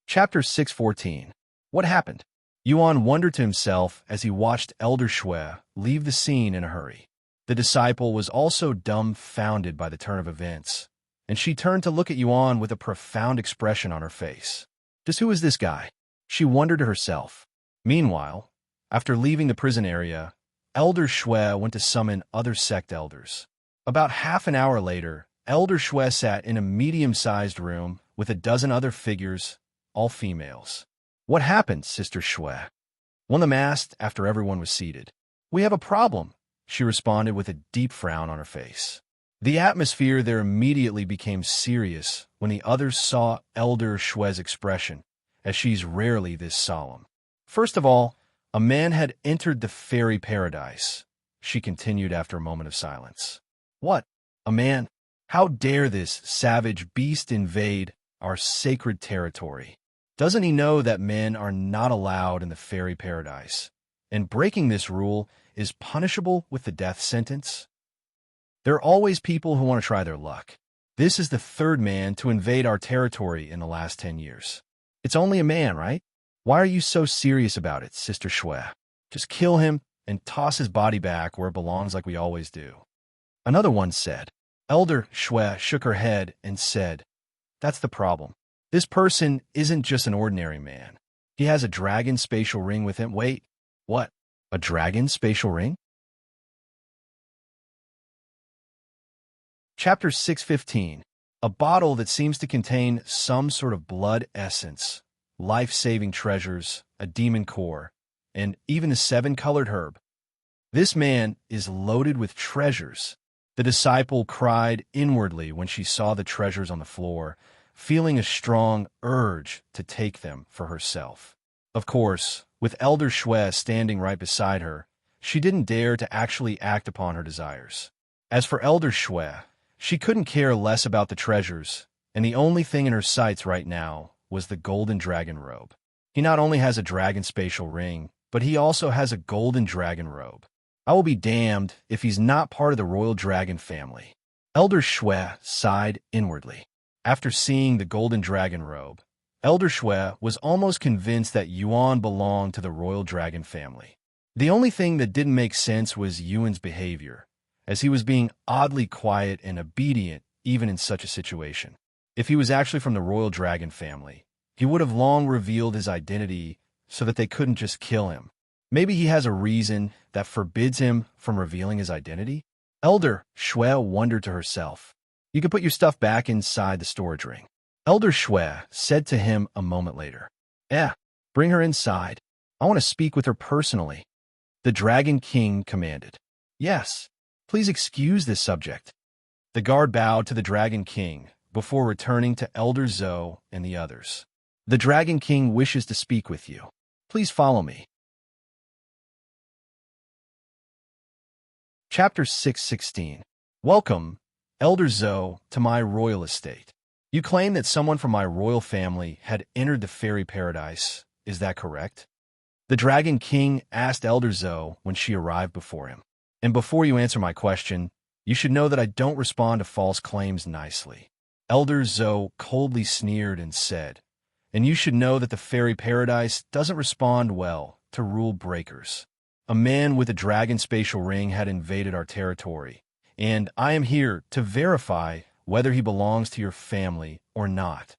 Chapter 614. What happened? Yuan wondered to himself as he watched Elder Shui leave the scene in a hurry. The disciple was also dumbfounded by the turn of events, and she turned to look at Yuan with a profound expression on her face. Just who is this guy? She wondered to herself. Meanwhile, after leaving the prison area, Elder Shui went to summon other sect elders. About half an hour later, Elder Shui sat in a medium-sized room with a dozen other figures all females. What happened, Sister Shui? One of them asked after everyone was seated. We have a problem, she responded with a deep frown on her face. The atmosphere there immediately became serious when the others saw Elder Shui's expression, as she's rarely this solemn. First of all, a man had entered the fairy paradise, she continued after a moment of silence. What? A man? How dare this savage beast invade our sacred territory? Doesn't he know that men are not allowed in the fairy paradise, and breaking this rule is punishable with the death sentence? There are always people who want to try their luck. This is the third man to invade our territory in the last 10 years. It's only a man, right? Why are you so serious about it, Sister Shui? Just kill him and toss his body back where it belongs like we always do. Another one said. Elder Shui shook her head and said, That's the problem. This person isn't just an ordinary man. He has a dragon spatial ring with him. Wait, what? A dragon spatial ring? Chapter 615. A bottle that seems to contain some sort of blood essence, life-saving treasures, a demon core, and even a 7-colored herb. This man is loaded with treasures. The disciple cried inwardly when she saw the treasures on the floor, feeling a strong urge to take them for herself. Of course, with Elder Shui standing right beside her, she didn't dare to actually act upon her desires. As for Elder Shui, she couldn't care less about the treasures, and the only thing in her sights right now was the golden dragon robe. He not only has a dragon spatial ring, but he also has a golden dragon robe. I will be damned if he's not part of the royal dragon family. Elder Shui sighed inwardly. After seeing the golden dragon robe, Elder Shui was almost convinced that Yuan belonged to the royal dragon family. The only thing that didn't make sense was Yuan's behavior, as he was being oddly quiet and obedient even in such a situation. If he was actually from the royal dragon family, he would have long revealed his identity so that they couldn't just kill him. Maybe he has a reason that forbids him from revealing his identity? Elder Shui wondered to herself. You can put your stuff back inside the storage ring. Elder Shui said to him a moment later. Bring her inside. I want to speak with her personally. The Dragon King commanded. Yes, please excuse this subject. The guard bowed to the Dragon King before returning to Elder Zhou and the others. The Dragon King wishes to speak with you. Please follow me. Chapter 616. Welcome, Elder Zhou, to my royal estate. You claim that someone from my royal family had entered the fairy paradise. Is that correct? The Dragon King asked Elder Zhou when she arrived before him. And before you answer my question, you should know that I don't respond to false claims nicely. Elder Zhou coldly sneered and said, And you should know that the fairy paradise doesn't respond well to rule breakers. A man with a dragon spatial ring had invaded our territory, and I am here to verify whether he belongs to your family or not.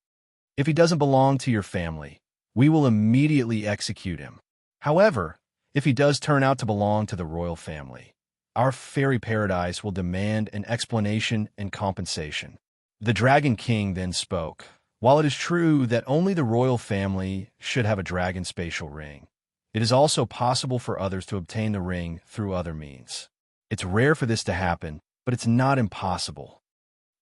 If he doesn't belong to your family, we will immediately execute him. However, if he does turn out to belong to the royal family, our fairy paradise will demand an explanation and compensation. The Dragon King then spoke. While it is true that only the royal family should have a dragon spatial ring, it is also possible for others to obtain the ring through other means. It's rare for this to happen, but it's not impossible.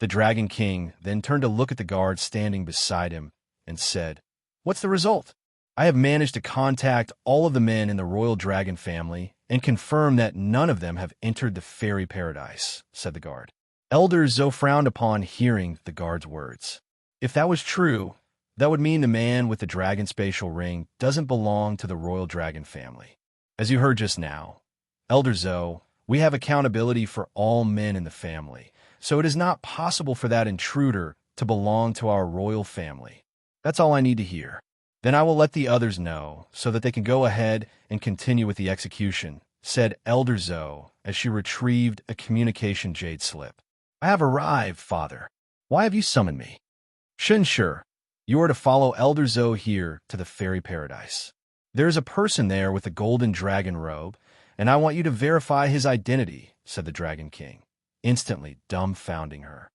The Dragon King then turned to look at the guard standing beside him and said, What's the result? I have managed to contact all of the men in the royal dragon family and confirm that none of them have entered the fairy paradise, said the guard. Elder Zhou frowned upon hearing the guard's words. If that was true, that would mean the man with the dragon spatial ring doesn't belong to the royal dragon family. As you heard just now, Elder Zhou, we have accountability for all men in the family, so it is not possible for that intruder to belong to our royal family. That's all I need to hear. Then I will let the others know so that they can go ahead and continue with the execution, said Elder Zhou as she retrieved a communication jade slip. I have arrived, Father. Why have you summoned me? Sure. You are to follow Elder Zhou here to the fairy paradise. There is a person there with a golden dragon robe, and I want you to verify his identity, said the Dragon King, instantly dumbfounding her.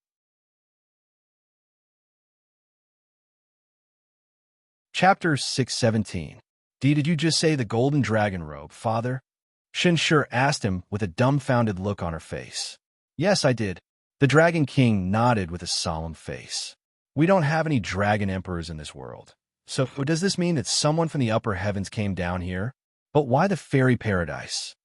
Chapter 617. Did you just say the golden dragon robe, father? Shinshur asked him with a dumbfounded look on her face. Yes, I did. The Dragon King nodded with a solemn face. We don't have any dragon emperors in this world. So does this mean that someone from the upper heavens came down here? But why the fairy paradise?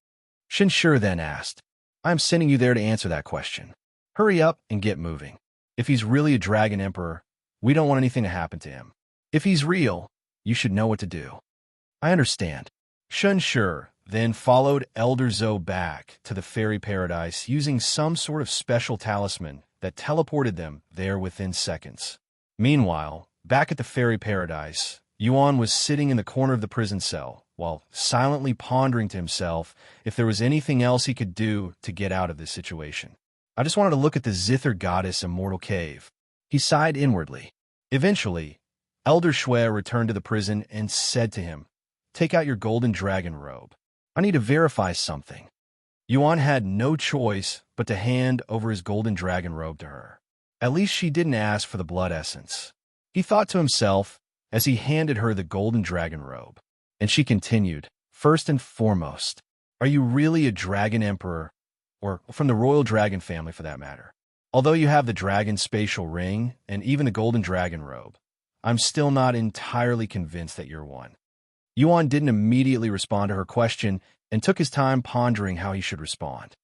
Shinshur then asked. I'm sending you there to answer that question. Hurry up and get moving. If he's really a dragon emperor, we don't want anything to happen to him. If he's real, you should know what to do. I understand. Shinshur then followed Elder Zhou back to the fairy paradise using some sort of special talisman that teleported them there within seconds. Meanwhile, back at the fairy paradise, Yuan was sitting in the corner of the prison cell while silently pondering to himself if there was anything else he could do to get out of this situation. I just wanted to look at the Zither Goddess Immortal Cave. He sighed inwardly. Eventually, Elder Shui returned to the prison and said to him, Take out your golden dragon robe. I need to verify something. Yuan had no choice but to hand over his golden dragon robe to her. At least she didn't ask for the blood essence. He thought to himself as he handed her the golden dragon robe. And she continued, First and foremost, are you really a dragon emperor, or from the royal dragon family for that matter? Although you have the dragon spatial ring and even the golden dragon robe, I'm still not entirely convinced that you're one. Yuan didn't immediately respond to her question and took his time pondering how he should respond.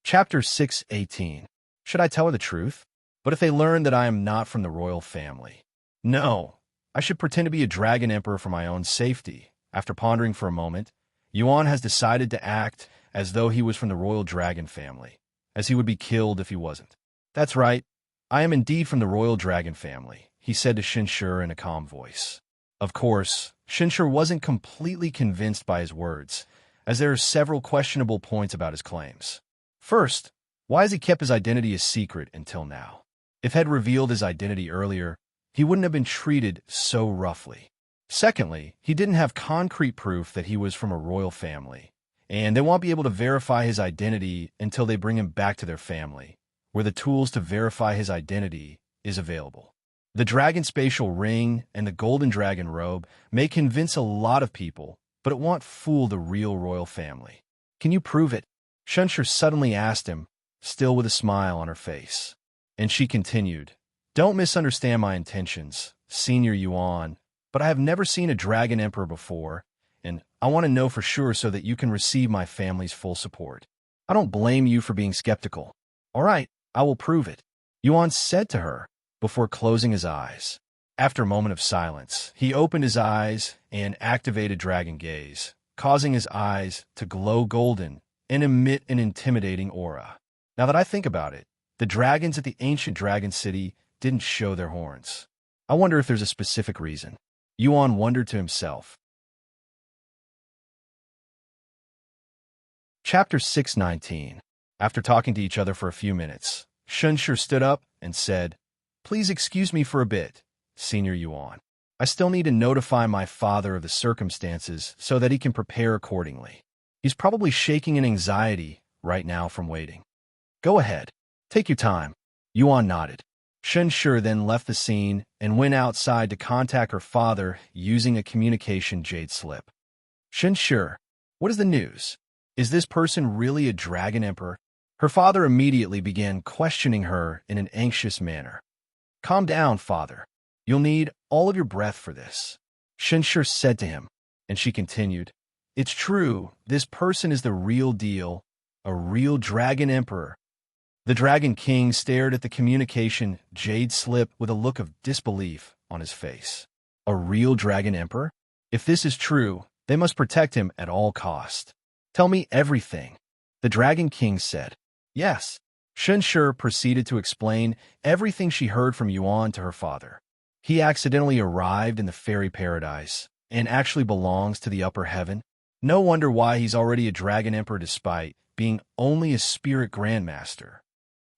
Chapter 618. Should I tell her the truth? But if they learn that I am not from the royal family? No, I should pretend to be a dragon emperor for my own safety. After pondering for a moment, Yuan has decided to act as though he was from the royal dragon family, as he would be killed if he wasn't. That's right, I am indeed from the royal dragon family, he said to Shinshur in a calm voice. Of course, Shinshur wasn't completely convinced by his words, as there are several questionable points about his claims. First, why has he kept his identity a secret until now? If he had revealed his identity earlier, he wouldn't have been treated so roughly. Secondly, he didn't have concrete proof that he was from a royal family, and they won't be able to verify his identity until they bring him back to their family, where the tools to verify his identity is available. The dragon spatial ring and the golden dragon robe may convince a lot of people, but it won't fool the real royal family. Can you prove it? Shinshur suddenly asked him, still with a smile on her face. And she continued, Don't misunderstand my intentions, Senior Yuan, but I have never seen a dragon emperor before, and I want to know for sure so that you can receive my family's full support. I don't blame you for being skeptical. All right, I will prove it, Yuan said to her, before closing his eyes. After a moment of silence, he opened his eyes and activated Dragon Gaze, causing his eyes to glow golden and emit an intimidating aura. Now that I think about it, the dragons at the ancient dragon city didn't show their horns. I wonder if there's a specific reason. Yuan wondered to himself. Chapter 619. After talking to each other for a few minutes, Shinshur stood up and said, Please excuse me for a bit, Senior Yuan. I still need to notify my father of the circumstances so that he can prepare accordingly. He's probably shaking in anxiety right now from waiting. Go ahead. Take your time. Yuan nodded. Shinshur then left the scene and went outside to contact her father using a communication jade slip. Shinshur, what is the news? Is this person really a dragon emperor? Her father immediately began questioning her in an anxious manner. Calm down, father. You'll need all of your breath for this, Shinshur said to him, and she continued, It's true, this person is the real deal, a real dragon emperor. The Dragon King stared at the communication jade slip with a look of disbelief on his face. A real dragon emperor? If this is true, they must protect him at all cost. Tell me everything, the Dragon King said. Yes. Shinshur proceeded to explain everything she heard from Yuan to her father. He accidentally arrived in the fairy paradise and actually belongs to the upper heaven. No wonder why he's already a dragon emperor despite being only a spirit grandmaster.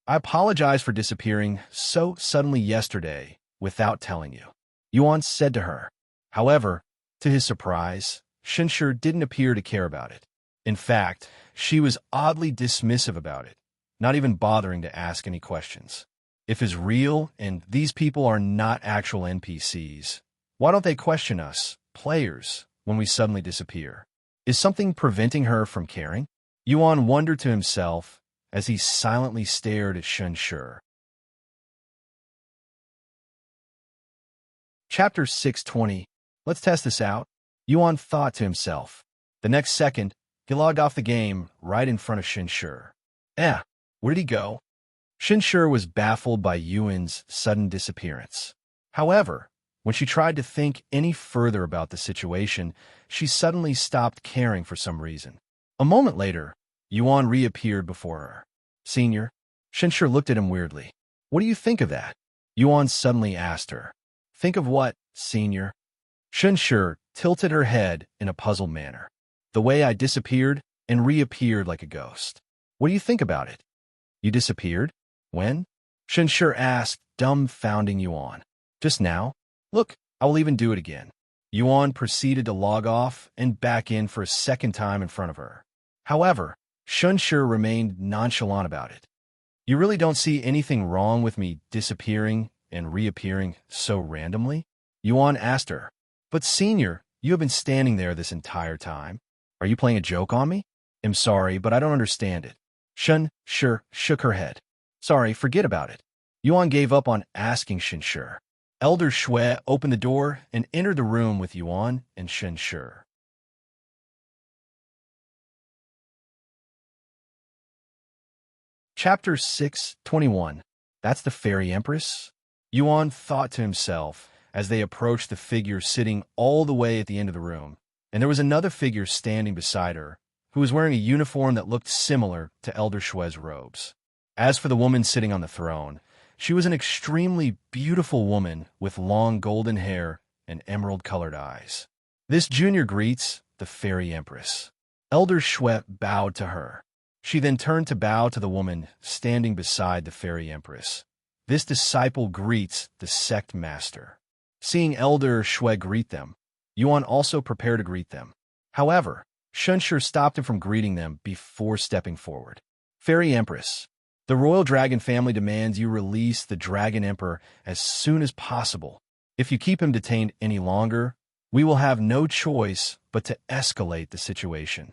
I apologize for disappearing so suddenly yesterday without telling you, Yuan said to her. However, to his surprise, Shinshur didn't appear to care about it. In fact, she was oddly dismissive about it, not even bothering to ask any questions. If it's real and these people are not actual NPCs, why don't they question us, players, when we suddenly disappear? Is something preventing her from caring? Yuan wondered to himself as he silently stared at Shunshi. Chapter 620. Let's test this out. Yuan thought to himself. The next second, he logged off the game right in front of Shunshi. Where did he go? Shunshi was baffled by Yuan's sudden disappearance. However, when she tried to think any further about the situation, she suddenly stopped caring for some reason. A moment later, Yuan reappeared before her. Senior? Shunshi looked at him weirdly. What do you think of that? Yuan suddenly asked her. Think of what, Senior? Shunshi tilted her head in a puzzled manner. The way I disappeared and reappeared like a ghost. What do you think about it? You disappeared? When? Shunshi asked, dumbfounding Yuan. Just now? Look, I will even do it again. Yuan proceeded to log off and back in for a second time in front of her. However, Shunshi remained nonchalant about it. You really don't see anything wrong with me disappearing and reappearing so randomly? Yuan asked her. But Senior, you have been standing there this entire time. Are you playing a joke on me? I'm sorry, but I don't understand it. Shunshi shook her head. Sorry, forget about it. Yuan gave up on asking Shunshi. Elder Shui opened the door and entered the room with Yuan and Shunshi. Chapter 621. That's the Fairy Empress? Yuan thought to himself as they approached the figure sitting all the way at the end of the room, and there was another figure standing beside her, who was wearing a uniform that looked similar to Elder Shui's robes. As for the woman sitting on the throne, she was an extremely beautiful woman with long golden hair and emerald-colored eyes. This junior greets the Fairy Empress. Elder Shui bowed to her. She then turned to bow to the woman standing beside the Fairy Empress. This disciple greets the sect master. Seeing Elder Shui greet them, Yuan also prepared to greet them. However, Shunshi stopped him from greeting them before stepping forward. Fairy Empress, the royal dragon family demands you release the Dragon Emperor as soon as possible. If you keep him detained any longer, we will have no choice but to escalate the situation.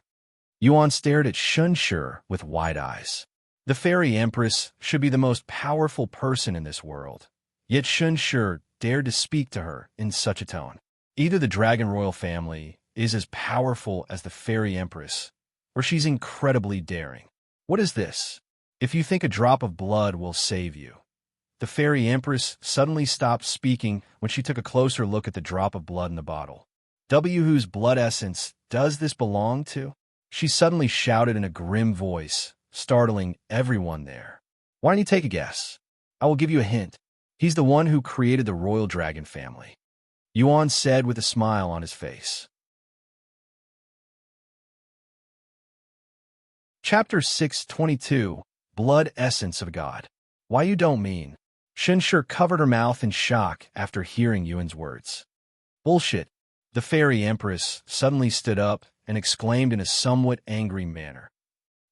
Yuan stared at Shunshi with wide eyes. The Fairy Empress should be the most powerful person in this world, yet Shunshi dared to speak to her in such a tone. Either the Dragon Royal family is as powerful as the Fairy Empress, or she's incredibly daring. What is this? If you think a drop of blood will save you. The Fairy Empress suddenly stopped speaking when she took a closer look at the drop of blood in the bottle. Whose blood essence does this belong to? She suddenly shouted in a grim voice, startling everyone there. Why don't you take a guess? I will give you a hint. He's the one who created the royal dragon family. Yuan said with a smile on his face. Chapter 622. Blood Essence of God. Why you don't mean? Shunshi covered her mouth in shock after hearing Yuan's words. Bullshit. The Fairy Empress suddenly stood up and exclaimed in a somewhat angry manner.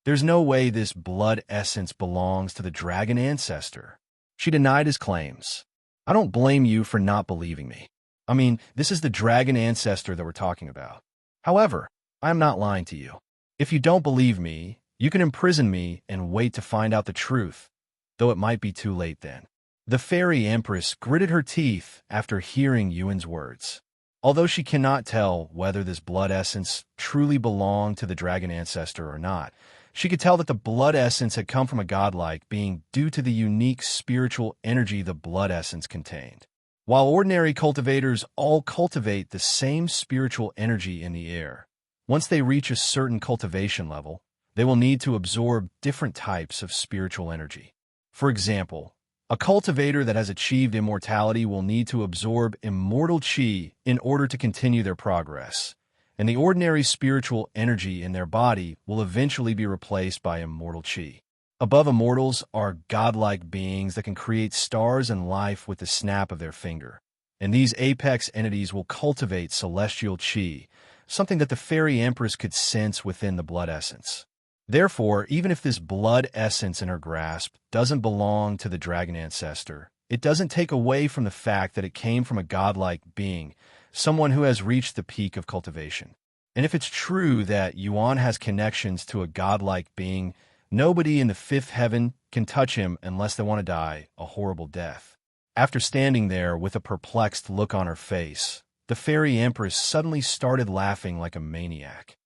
There's no way this blood essence belongs to the dragon ancestor. She denied his claims. I don't blame you for not believing me. I mean, this is the dragon ancestor that we're talking about. However, I am not lying to you. If you don't believe me, you can imprison me and wait to find out the truth, though it might be too late then. The Fairy Empress gritted her teeth after hearing Yuan's words. Although she cannot tell whether this blood essence truly belonged to the dragon ancestor or not, she could tell that the blood essence had come from a godlike being due to the unique spiritual energy the blood essence contained. While ordinary cultivators all cultivate the same spiritual energy in the air, once they reach a certain cultivation level, they will need to absorb different types of spiritual energy. For example, a cultivator that has achieved immortality will need to absorb immortal chi in order to continue their progress, and the ordinary spiritual energy in their body will eventually be replaced by immortal chi. Above immortals are godlike beings that can create stars and life with the snap of their finger, and these apex entities will cultivate celestial chi, something that the Fairy Empress could sense within the blood essence. Therefore, even if this blood essence in her grasp doesn't belong to the dragon ancestor, it doesn't take away from the fact that it came from a godlike being, someone who has reached the peak of cultivation. And if it's true that Yuan has connections to a godlike being, nobody in the fifth heaven can touch him unless they want to die a horrible death. After standing there with a perplexed look on her face, the fairy empress suddenly started laughing like a maniac.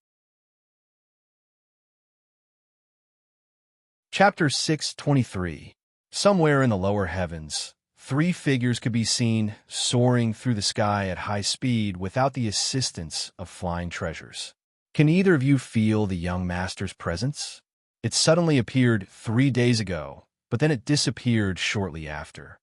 Chapter 623. Somewhere in the lower heavens, 3 figures could be seen soaring through the sky at high speed without the assistance of flying treasures. Can either of you feel the young master's presence? It suddenly appeared 3 days ago, but then it disappeared shortly after.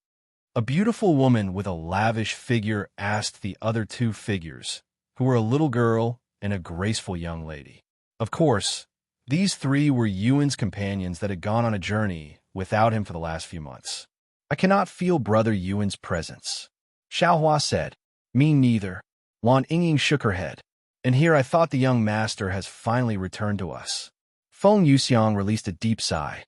A beautiful woman with a lavish figure asked the other 2 figures, who were a little girl and a graceful young lady. Of course, these 3 were Yuan's companions that had gone on a journey without him for the last few months. I cannot feel Brother Yuan's presence. Xiaohua said. Me neither. Lan Yingying shook her head. And here I thought the young master has finally returned to us. Feng Yuxiang released a deep sigh.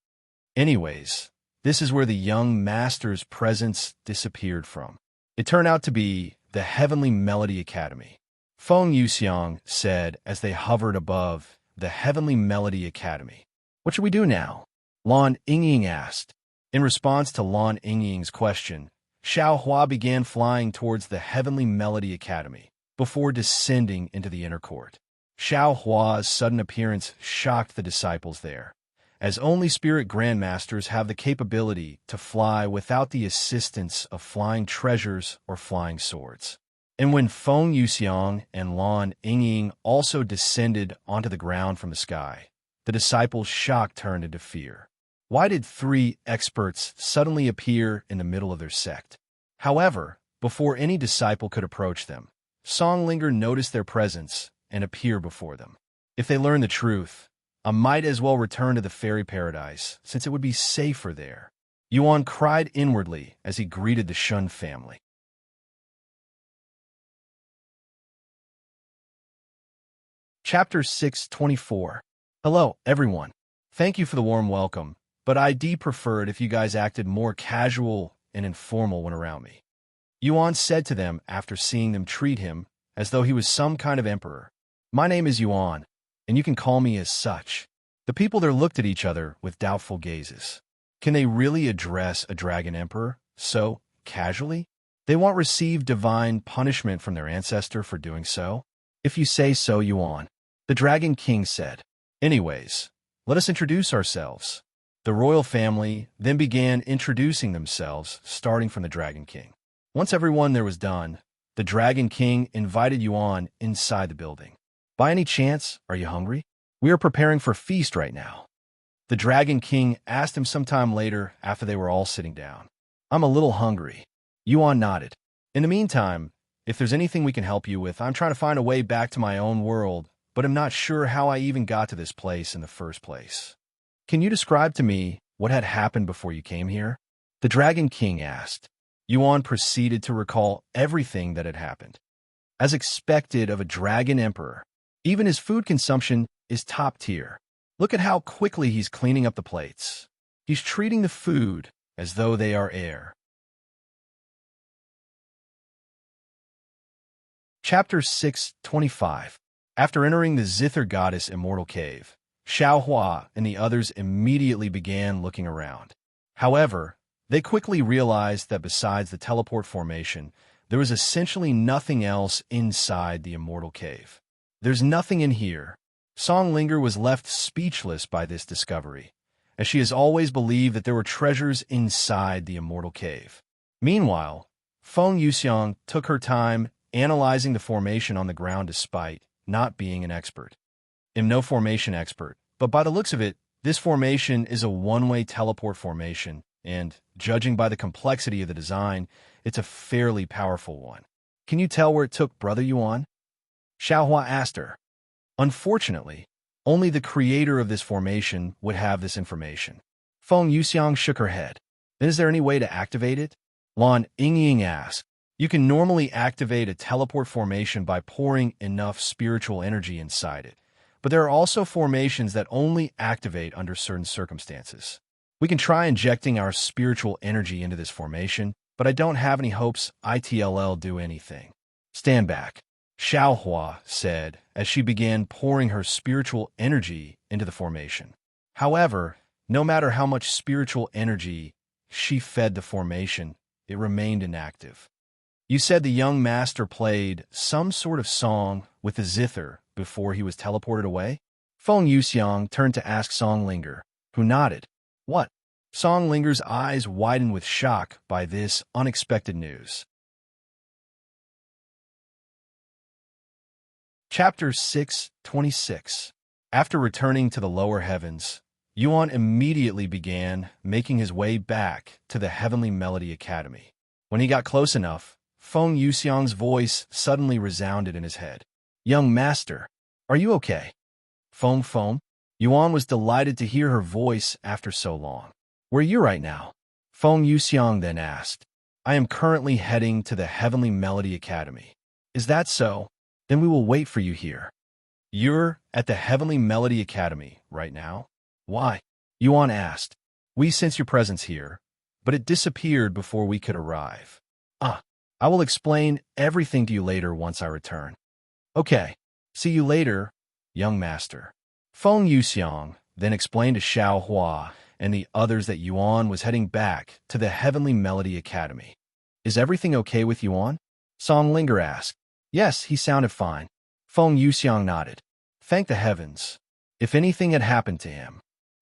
Anyways, this is where the young master's presence disappeared from. It turned out to be the Heavenly Melody Academy. Feng Yuxiang said as they hovered above the Heavenly Melody Academy. What should we do now? Lan Yingying asked. In response to Lan Yingying's question, Xiaohua began flying towards the Heavenly Melody Academy before descending into the inner court. Xiaohua's sudden appearance shocked the disciples there, as only spirit grandmasters have the capability to fly without the assistance of flying treasures or flying swords. And when Feng Yuxiang and Lan Yingying also descended onto the ground from the sky, the disciples' shock turned into fear. Why did 3 experts suddenly appear in the middle of their sect? However, before any disciple could approach them, Songlinger noticed their presence and appear before them. If they learn the truth, I might as well return to the fairy paradise, since it would be safer there. Yuan cried inwardly as he greeted the Shun family. Chapter 624. Hello, everyone. Thank you for the warm welcome, but I'd prefer it if you guys acted more casual and informal when around me. Yuan said to them after seeing them treat him as though he was some kind of emperor. My name is Yuan, and you can call me as such. The people there looked at each other with doubtful gazes. Can they really address a dragon emperor so casually? They won't receive divine punishment from their ancestor for doing so? If you say so, Yuan, the Dragon King said. Anyways, let us introduce ourselves. The royal family then began introducing themselves, starting from the Dragon King. Once everyone there was done, the Dragon King invited Yuan inside the building. By any chance, are you hungry? We are preparing for a feast right now. The Dragon King asked him sometime later after they were all sitting down. I'm a little hungry. Yuan nodded. In the meantime, if there's anything we can help you with, I'm trying to find a way back to my own world, but I'm not sure how I even got to this place in the first place. Can you describe to me what had happened before you came here? The Dragon King asked. Yuan proceeded to recall everything that had happened. As expected of a dragon emperor, even his food consumption is top tier. Look at how quickly he's cleaning up the plates. He's treating the food as though they are air. Chapter 625. After entering the Zither Goddess Immortal Cave, Xiaohua and the others immediately began looking around. However, they quickly realized that besides the teleport formation, there was essentially nothing else inside the Immortal Cave. There's nothing in here. Songlinger was left speechless by this discovery, as she has always believed that there were treasures inside the Immortal Cave. Meanwhile, Feng Yuxiang took her time analyzing the formation on the ground despite not being an expert. I'm no formation expert, but by the looks of it, this formation is a one-way teleport formation, and, judging by the complexity of the design, it's a fairly powerful one. Can you tell where it took Brother Yuan? Xiaohua asked her. Unfortunately, only the creator of this formation would have this information. Feng Yuxiang shook her head. Then is there any way to activate it? Lan Yingying asked. You can normally activate a teleport formation by pouring enough spiritual energy inside it, but there are also formations that only activate under certain circumstances. We can try injecting our spiritual energy into this formation, but I don't have any hopes it'll do anything. Stand back, Xiaohua said as she began pouring her spiritual energy into the formation. However, no matter how much spiritual energy she fed the formation, it remained inactive. You said the young master played some sort of song with the zither before he was teleported away? Feng Yuxiang turned to ask Song Linger, who nodded. What? Song Linger's eyes widened with shock by this unexpected news. Chapter 6:26. After returning to the lower heavens, Yuan immediately began making his way back to the Heavenly Melody Academy. When he got close enough, Feng Yuxiang's voice suddenly resounded in his head. Young master, are you okay? Feng. Yuan was delighted to hear her voice after so long. Where are you right now? Feng Yuxiang then asked. I am currently heading to the Heavenly Melody Academy. Is that so? Then we will wait for you here. You're at the Heavenly Melody Academy right now? Why? Yuan asked. We sense your presence here, but it disappeared before we could arrive. I will explain everything to you later once I return. Okay, see you later, young master. Feng Yuxiang then explained to Xiaohua and the others that Yuan was heading back to the Heavenly Melody Academy. Is everything okay with Yuan? Song Linger asked. Yes, he sounded fine. Feng Yuxiang nodded. Thank the heavens. If anything had happened to him.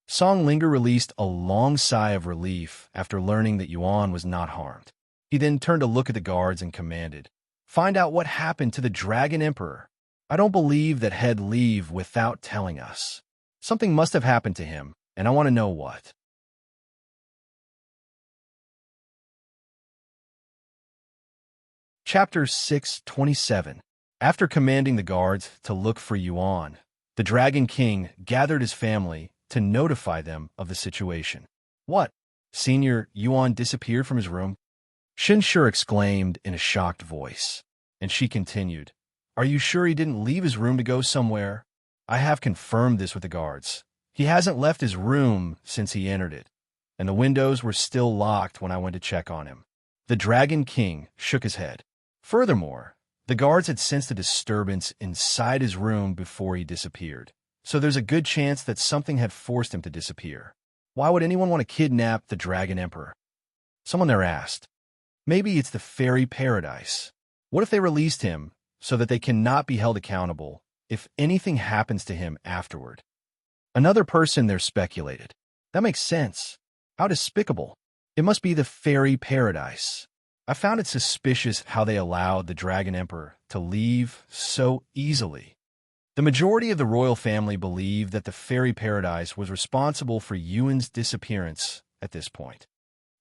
Song Linger released a long sigh of relief after learning that Yuan was not harmed. He then turned to look at the guards and commanded, Find out what happened to the Dragon Emperor. I don't believe that he'd leave without telling us. Something must have happened to him, and I want to know what. Chapter 6:27. After commanding the guards to look for Yuan, the Dragon King gathered his family to notify them of the situation. What? Senior Yuan disappeared from his room? Shinshur exclaimed in a shocked voice, and she continued, Are you sure he didn't leave his room to go somewhere? I have confirmed this with the guards. He hasn't left his room since he entered it, and the windows were still locked when I went to check on him. The Dragon King shook his head. Furthermore, the guards had sensed a disturbance inside his room before he disappeared, so there's a good chance that something had forced him to disappear. Why would anyone want to kidnap the Dragon Emperor? Someone there asked. Maybe it's the fairy paradise. What if they released him so that they cannot be held accountable if anything happens to him afterward? Another person there speculated. That makes sense. How despicable. It must be the fairy paradise. I found it suspicious how they allowed the Dragon Emperor to leave so easily. The majority of the royal family believed that the fairy paradise was responsible for Yuan's disappearance at this point.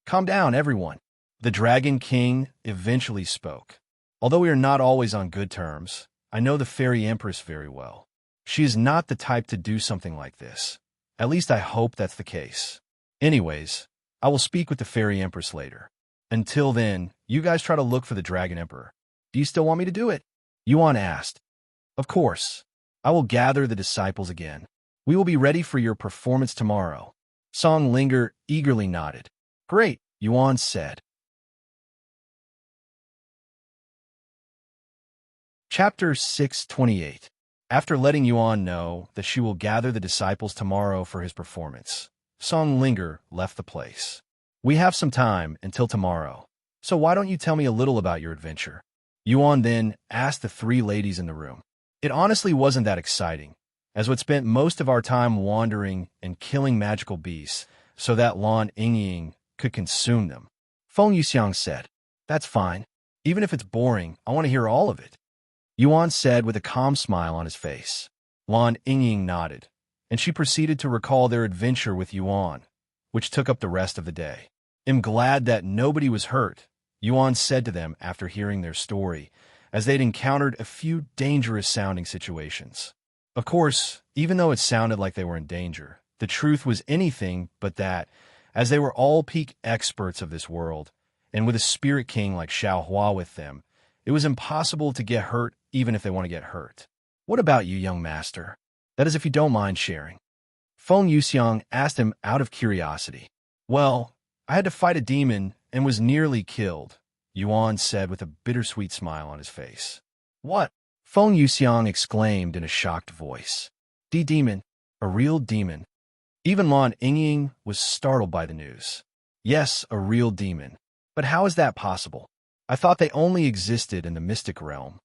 Calm down, everyone. The Dragon King eventually spoke. Although we are not always on good terms, I know the Fairy Empress very well. She is not the type to do something like this. At least I hope that's the case. Anyways, I will speak with the Fairy Empress later. Until then, you guys try to look for the Dragon Emperor. Do you still want me to do it? Yuan asked. Of course. I will gather the disciples again. We will be ready for your performance tomorrow. Song Linger eagerly nodded. Great, Yuan said. Chapter 6:28. After letting Yuan know that she will gather the disciples tomorrow for his performance, Song Linger left the place. We have some time until tomorrow, so why don't you tell me a little about your adventure? Yuan then asked the three ladies in the room. It honestly wasn't that exciting, as we'd spent most of our time wandering and killing magical beasts so that Lan Yingying could consume them. Feng Yuxiang said, That's fine. Even if it's boring, I want to hear all of it. Yuan said with a calm smile on his face. Lan Yingying nodded, and she proceeded to recall their adventure with Yuan, which took up the rest of the day. I'm glad that nobody was hurt, Yuan said to them after hearing their story, as they'd encountered a few dangerous-sounding situations. Of course, even though it sounded like they were in danger, the truth was anything but that, as they were all peak experts of this world, and with a spirit king like Xiaohua with them, it was impossible to get hurt even if they want to get hurt. What about you, young master? That is if you don't mind sharing. Feng Yuxiang asked him out of curiosity. Well, I had to fight a demon and was nearly killed, Yuan said with a bittersweet smile on his face. What? Feng Yuxiang exclaimed in a shocked voice. Demon? A real demon? Even Lan Yingying was startled by the news. Yes, a real demon. But how is that possible? I thought they only existed in the mystic realm.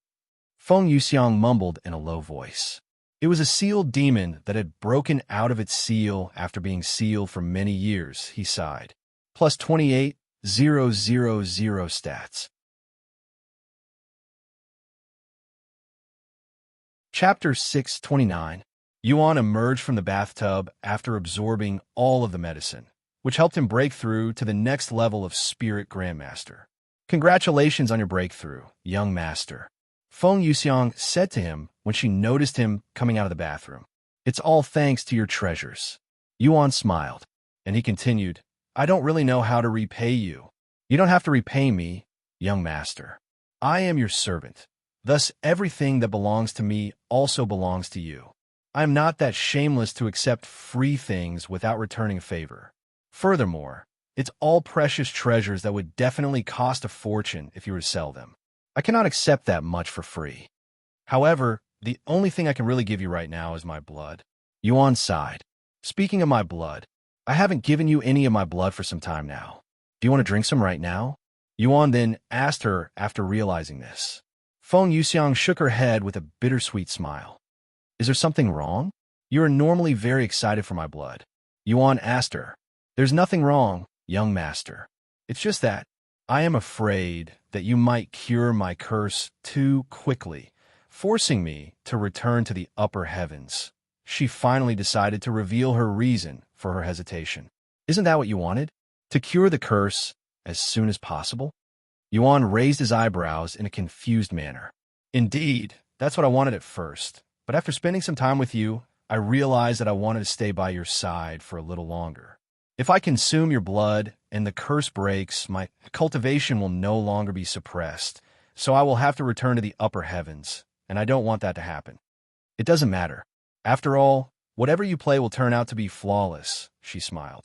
Feng Yuxiang mumbled in a low voice. It was a sealed demon that had broken out of its seal after being sealed for many years, he sighed. Plus 28,000 stats. Chapter 629. Yuan emerged from the bathtub after absorbing all of the medicine, which helped him break through to the next level of Spirit Grandmaster. Congratulations on your breakthrough, young master, Feng Yuxiang said to him when she noticed him coming out of the bathroom. It's all thanks to your treasures. Yuan smiled, and he continued, I don't really know how to repay you. You don't have to repay me, young master. I am your servant. Thus, everything that belongs to me also belongs to you. I am not that shameless to accept free things without returning a favor. Furthermore, it's all precious treasures that would definitely cost a fortune if you were to sell them. I cannot accept that much for free. However, the only thing I can really give you right now is my blood. Yuan sighed. Speaking of my blood, I haven't given you any of my blood for some time now. Do you want to drink some right now? Yuan then asked her after realizing this. Feng Yuxiang shook her head with a bittersweet smile. Is there something wrong? You are normally very excited for my blood. Yuan asked her. There's nothing wrong, young master. It's just that I am afraid that you might cure my curse too quickly, forcing me to return to the upper heavens. She finally decided to reveal her reason for her hesitation. Isn't that what you wanted? To cure the curse as soon as possible? Yuan raised his eyebrows in a confused manner. Indeed, that's what I wanted at first. But after spending some time with you, I realized that I wanted to stay by your side for a little longer. If I consume your blood and the curse breaks, my cultivation will no longer be suppressed, so I will have to return to the upper heavens, and I don't want that to happen. It doesn't matter. After all, whatever you play will turn out to be flawless, she smiled.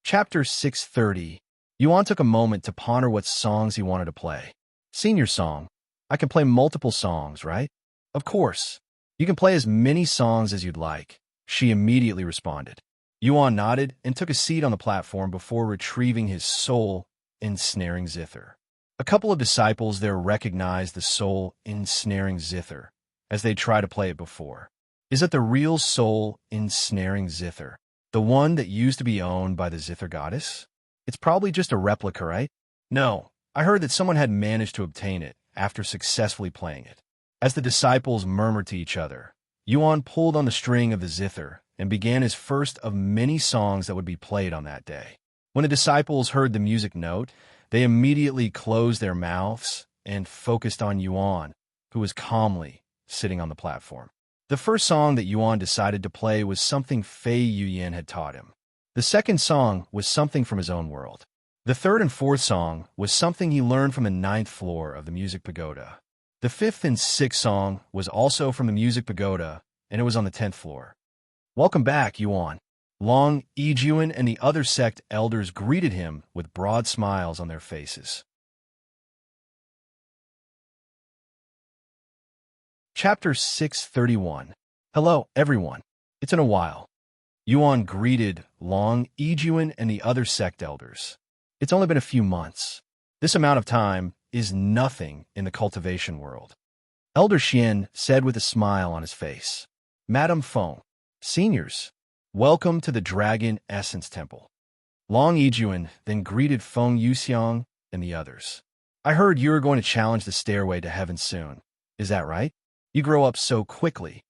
Chapter 630. Yuan took a moment to ponder what songs he wanted to play. Senior song. I can play multiple songs, right? Of course. You can play as many songs as you'd like, she immediately responded. Yuan nodded and took a seat on the platform before retrieving his soul-ensnaring zither. A couple of disciples there recognized the soul-ensnaring zither as they tried to play it before. Is it the real soul-ensnaring zither, the one that used to be owned by the zither goddess? It's probably just a replica, right? No, I heard that someone had managed to obtain it after successfully playing it. As the disciples murmured to each other, Yuan pulled on the string of the zither and began his first of many songs that would be played on that day. When the disciples heard the music note, they immediately closed their mouths and focused on Yuan, who was calmly sitting on the platform. The first song that Yuan decided to play was something Fei Yuyan had taught him. The second song was something from his own world. The third and fourth song was something he learned from the 9th floor of the Music Pagoda. The 5th and 6th song was also from the Music Pagoda, and it was on the 10th floor. Welcome back, Yuan. Long Yijuan and the other sect elders greeted him with broad smiles on their faces. Chapter 631. Hello, everyone. It's been a while. Yuan greeted Long Yijuan and the other sect elders. It's only been a few months. This amount of time is nothing in the cultivation world. Elder Xian said with a smile on his face. Madam Feng, seniors, welcome to the Dragon Essence Temple. Long Yijuan then greeted Feng Yuxiang and the others. I heard you are going to challenge the stairway to heaven soon. Is that right? You grow up so quickly.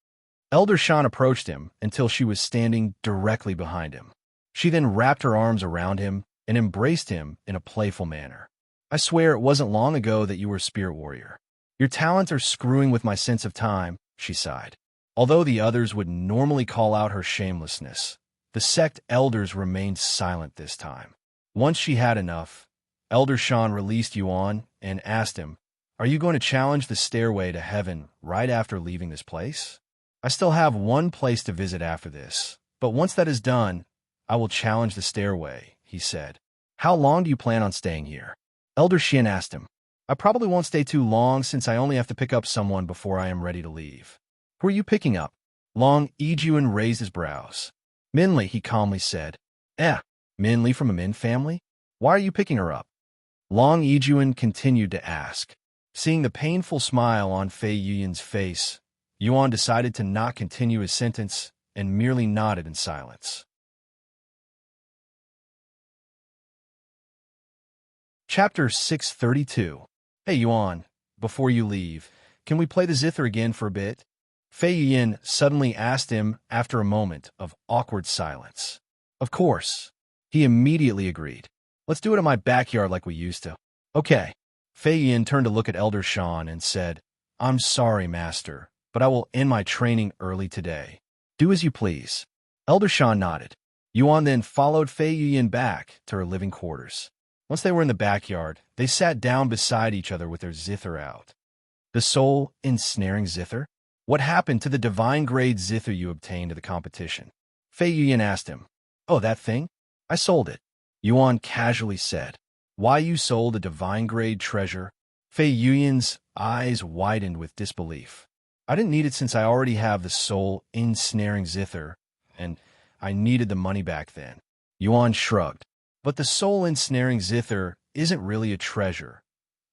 Elder Shan approached him until she was standing directly behind him. She then wrapped her arms around him and embraced him in a playful manner. I swear it wasn't long ago that you were a spirit warrior. Your talents are screwing with my sense of time, she sighed. Although the others would normally call out her shamelessness, the sect elders remained silent this time. Once she had enough, Elder Shan released Yuan and asked him, Are you going to challenge the stairway to heaven right after leaving this place? I still have one place to visit after this, but once that is done, I will challenge the stairway, he said. How long do you plan on staying here? Elder Shin asked him. I probably won't stay too long since I only have to pick up someone before I am ready to leave. Who are you picking up? Long Ijuan raised his brows. Minli, he calmly said. Minli from a Min family? Why are you picking her up? Long Ijuan continued to ask. Seeing the painful smile on Fei Yuyan's face, Yuan decided to not continue his sentence and merely nodded in silence. Chapter 632. Hey Yuan, before you leave, can we play the zither again for a bit? Fei Yuyan suddenly asked him after a moment of awkward silence. Of course. He immediately agreed. Let's do it in my backyard like we used to. Okay. Fei Yuyan turned to look at Elder Shan and said, I'm sorry, Master, but I will end my training early today. Do as you please. Elder Shan nodded. Yuan then followed Fei Yuyan back to her living quarters. Once they were in the backyard, they sat down beside each other with their zither out. The soul ensnaring zither? What happened to the divine grade zither you obtained at the competition? Fei Yuyan asked him. Oh, that thing? I sold it. Yuan casually said. Why you sold a divine grade treasure? Fei Yuyan's eyes widened with disbelief. I didn't need it since I already have the soul ensnaring zither, and I needed the money back then. Yuan shrugged. But the soul ensnaring zither isn't really a treasure.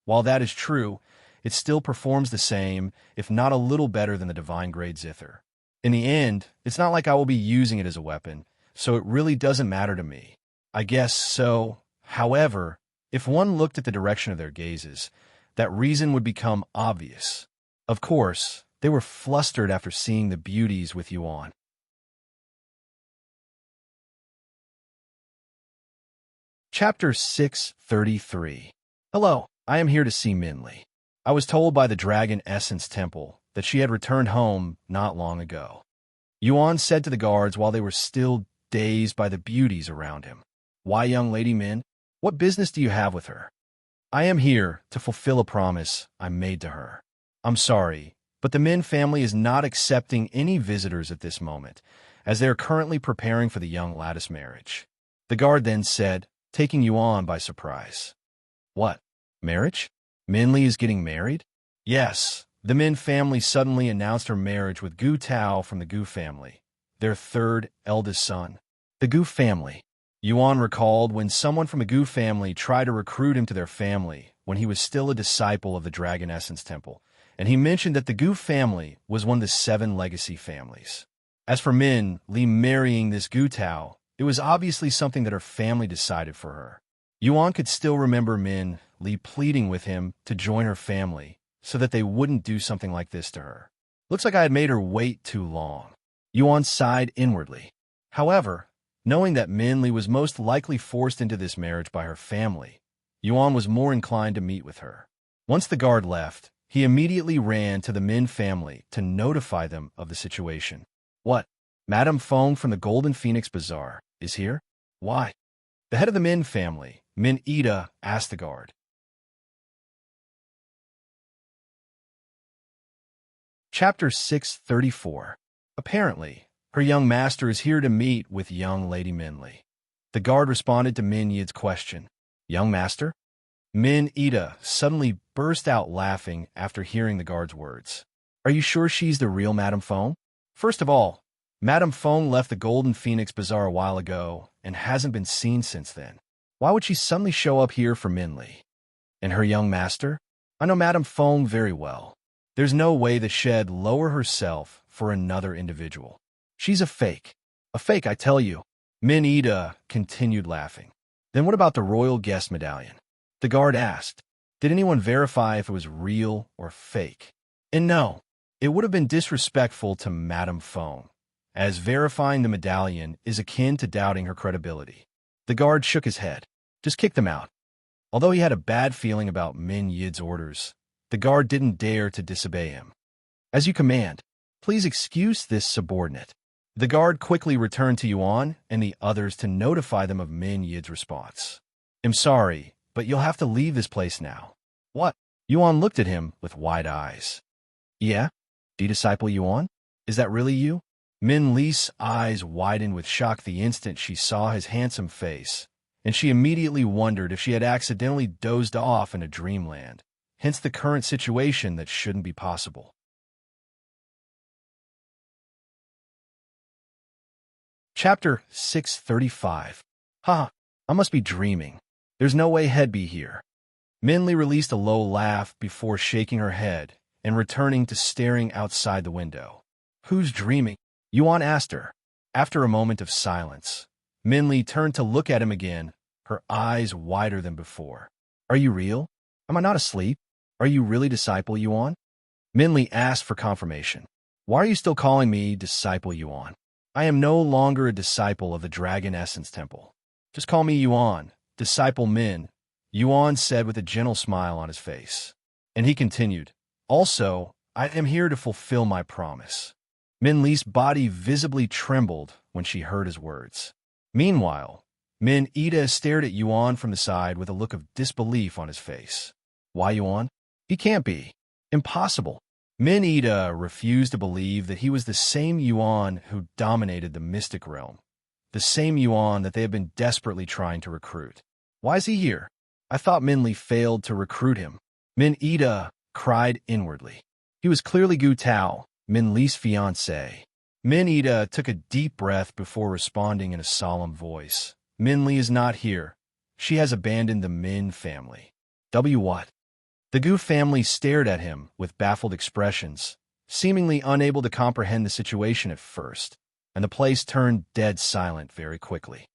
While that is true, it still performs the same, if not a little better than the divine grade zither. In the end, it's not like I will be using it as a weapon, so it really doesn't matter to me. I guess so. However, if one looked at the direction of their gazes, that reason would become obvious. Of course, they were flustered after seeing the beauties with Yuan. Chapter 633. Hello, I am here to see Minli. I was told by the Dragon Essence Temple that she had returned home not long ago. Yuan said to the guards while they were still dazed by the beauties around him. Why, young Lady Min? What business do you have with her? I am here to fulfill a promise I made to her. I'm sorry, but the Min family is not accepting any visitors at this moment, as they are currently preparing for the young lattice marriage. The guard then said, taking Yuan by surprise. What? Marriage? Minli is getting married? Yes, the Min family suddenly announced her marriage with Gu Tao from the Gu family, their third eldest son. The Gu family. Yuan recalled when someone from a Gu family tried to recruit him to their family when he was still a disciple of the Dragon Essence Temple, and he mentioned that the Gu family was one of the 7 legacy families. As for Min Li marrying this Gu Tao, it was obviously something that her family decided for her. Yuan could still remember Min Li pleading with him to join her family so that they wouldn't do something like this to her. Looks like I had made her wait too long. Yuan sighed inwardly. However, knowing that Min Li was most likely forced into this marriage by her family, Yuan was more inclined to meet with her. Once the guard left, he immediately ran to the Min family to notify them of the situation. What? Madame Feng from the Golden Phoenix Bazaar is here? Why? The head of the Min family, Min Ida, asked the guard. Chapter 634. Apparently, her young master is here to meet with young Lady Minli. The guard responded to Min Yid's question. Young master? Min Ida suddenly burst out laughing after hearing the guard's words. Are you sure she's the real Madame Feng? First of all, Madame Feng left the Golden Phoenix Bazaar a while ago and hasn't been seen since then. Why would she suddenly show up here for Minli? And her young master? I know Madame Feng very well. There's no way the shed lower herself for another individual. She's a fake. A fake, I tell you. Min Ida continued laughing. Then what about the royal guest medallion? The guard asked. Did anyone verify if it was real or fake? And no, it would have been disrespectful to Madame Feng, as verifying the medallion is akin to doubting her credibility. The guard shook his head. Just kick them out. Although he had a bad feeling about Min Yid's orders, the guard didn't dare to disobey him. As you command, please excuse this subordinate. The guard quickly returned to Yuan and the others to notify them of Min Yid's response. I'm sorry, but you'll have to leave this place now. What? Yuan looked at him with wide eyes. Yeah? Do you disciple Yuan? Is that really you? Min Li's eyes widened with shock the instant she saw his handsome face, and she immediately wondered if she had accidentally dozed off in a dreamland, hence the current situation that shouldn't be possible. Chapter 635. Ha! I must be dreaming. There's no way he'd be here. Min Li released a low laugh before shaking her head and returning to staring outside the window. Who's dreaming? Yuan asked her. After a moment of silence, Min Li turned to look at him again, her eyes wider than before. Are you real? Am I not asleep? Are you really Disciple Yuan? Min Li asked for confirmation. Why are you still calling me Disciple Yuan? I am no longer a disciple of the Dragon Essence Temple. Just call me Yuan, Disciple Min, Yuan said with a gentle smile on his face. And he continued, also, I am here to fulfill my promise. Min Li's body visibly trembled when she heard his words. Meanwhile, Min Ida stared at Yuan from the side with a look of disbelief on his face. Why Yuan? He can't be. Impossible. Min Ida refused to believe that he was the same Yuan who dominated the mystic realm, the same Yuan that they had been desperately trying to recruit. Why is he here? I thought Min Li failed to recruit him. Min Ida cried inwardly. He was clearly Gu Tao, Min Li's fiancé. Min Ida took a deep breath before responding in a solemn voice. Min Li is not here. She has abandoned the Min family. What? The Gu family stared at him with baffled expressions, seemingly unable to comprehend the situation at first, and the place turned dead silent very quickly.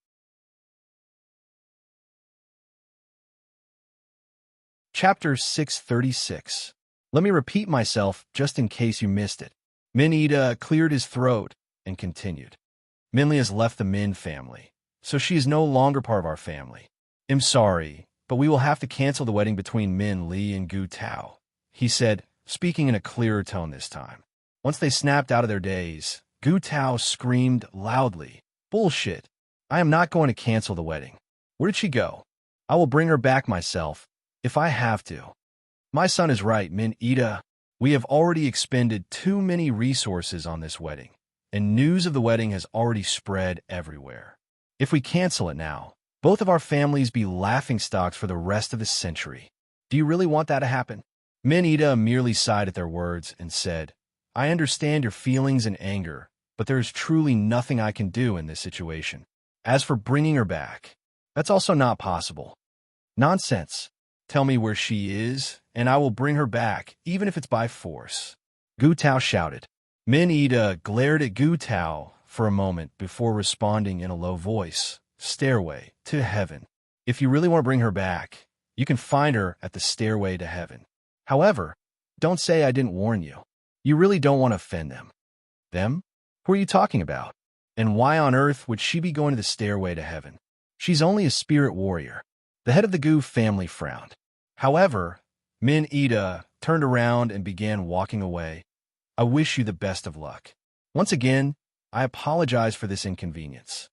Chapter 636. Let me repeat myself just in case you missed it. Min Ida cleared his throat and continued. Min Li has left the Min family, so she is no longer part of our family. I'm sorry, but we will have to cancel the wedding between Min Li and Gu Tao, he said, speaking in a clearer tone this time. Once they snapped out of their daze, Gu Tao screamed loudly, Bullshit! I am not going to cancel the wedding. Where did she go? I will bring her back myself, if I have to. My son is right, Min Ida. We have already expended too many resources on this wedding, and news of the wedding has already spread everywhere. If we cancel it now, both of our families be laughingstocks for the rest of the century. Do you really want that to happen? Min Ida merely sighed at their words and said, I understand your feelings and anger, but there is truly nothing I can do in this situation. As for bringing her back, that's also not possible. Nonsense. Tell me where she is, and I will bring her back, even if it's by force. Gu Tao shouted. Min Ida glared at Gu Tao for a moment before responding in a low voice. Stairway to heaven. If you really want to bring her back, you can find her at the stairway to heaven. However, don't say I didn't warn you. You really don't want to offend them. Them? Who are you talking about? And why on earth would she be going to the stairway to heaven? She's only a spirit warrior. The head of the Gu family frowned. However, Min Ida turned around and began walking away. I wish you the best of luck. Once again, I apologize for this inconvenience.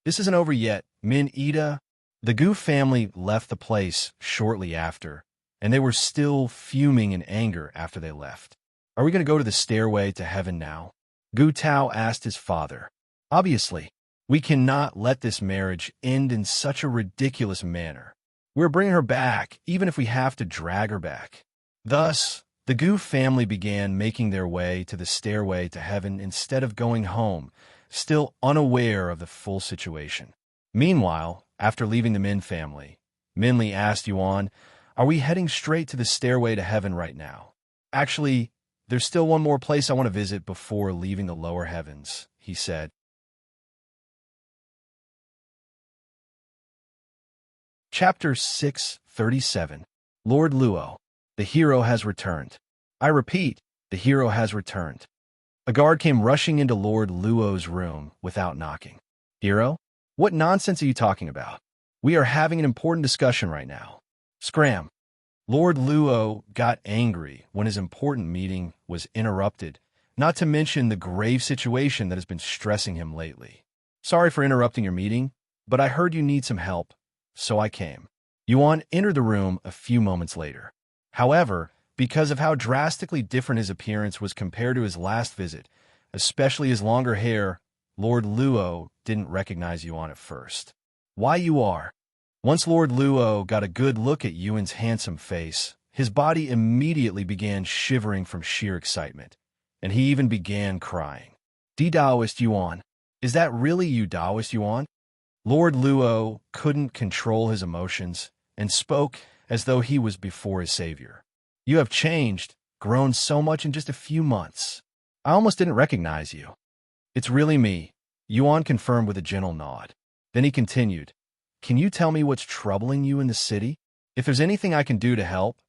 This isn't over yet, Min Ida. The Gu family left the place shortly after, and they were still fuming in anger after they left. Are we going to go to the stairway to heaven now? Gu Tao asked his father. Obviously, we cannot let this marriage end in such a ridiculous manner. We're bringing her back, even if we have to drag her back. Thus, the Gu family began making their way to the stairway to heaven instead of going home, still unaware of the full situation. Meanwhile, after leaving the Min family, Min Li asked Yuan, are we heading straight to the stairway to heaven right now? Actually, there's still one more place I want to visit before leaving the lower heavens, he said. Chapter 637. Lord Luo. The hero has returned. I repeat, the hero has returned. A guard came rushing into Lord Luo's room without knocking. Hero? What nonsense are you talking about? We are having an important discussion right now. Scram. Lord Luo got angry when his important meeting was interrupted, not to mention the grave situation that has been stressing him lately. Sorry for interrupting your meeting, but I heard you need some help, so I came. Yuan entered the room a few moments later. However, because of how drastically different his appearance was compared to his last visit, especially his longer hair, Lord Luo didn't recognize Yuan at first. Why you are? Once Lord Luo got a good look at Yuan's handsome face, his body immediately began shivering from sheer excitement, and he even began crying. "Di Daoist Yuan, is that really you, Daoist Yuan?" Lord Luo couldn't control his emotions and spoke as though he was before his savior. "You have changed, grown so much in just a few months. I almost didn't recognize you." "It's really me," Yuan confirmed with a gentle nod. Then he continued, "Can you tell me what's troubling you in the city? If there's anything I can do to help,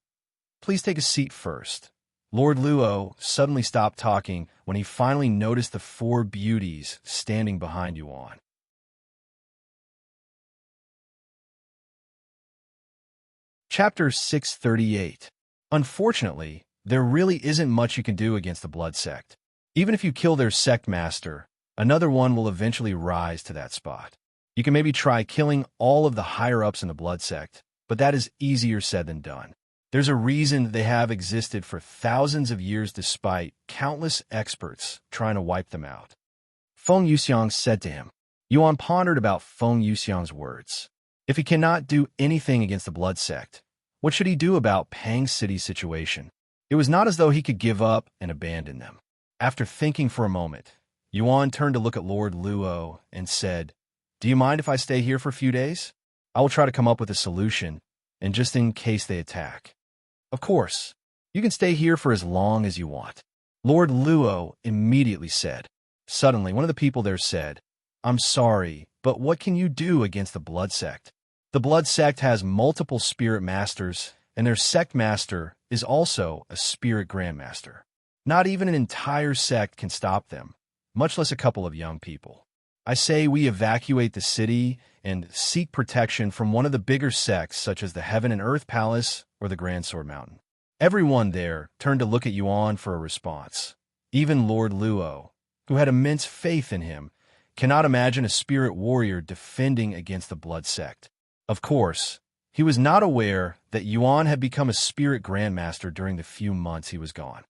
please take a seat first." Lord Luo suddenly stopped talking when he finally noticed the four beauties standing behind Yuan. Chapter 638. Unfortunately, there really isn't much you can do against the Blood Sect. Even if you kill their sect master, another one will eventually rise to that spot. You can maybe try killing all of the higher-ups in the Blood Sect, but that is easier said than done. There's a reason they have existed for thousands of years despite countless experts trying to wipe them out. Feng Yuxiang said to him. Yuan pondered about Feng Yuxiang's words. If he cannot do anything against the Blood Sect, what should he do about Pang City's situation? It was not as though he could give up and abandon them. After thinking for a moment, Yuan turned to look at Lord Luo and said, "Do you mind if I stay here for a few days? I will try to come up with a solution, and just in case they attack." "Of course, you can stay here for as long as you want," Lord Luo immediately said. Suddenly, one of the people there said, "I'm sorry, but what can you do against the Blood Sect? The Blood Sect has multiple spirit masters, and their sect master is also a spirit grandmaster. Not even an entire sect can stop them, much less a couple of young people. I say we evacuate the city and seek protection from one of the bigger sects such as the Heaven and Earth Palace or the Grand Sword Mountain." Everyone there turned to look at Yuan for a response. Even Lord Luo, who had immense faith in him, cannot imagine a spirit warrior defending against the Blood Sect. Of course, he was not aware that Yuan had become a spirit grandmaster during the few months he was gone.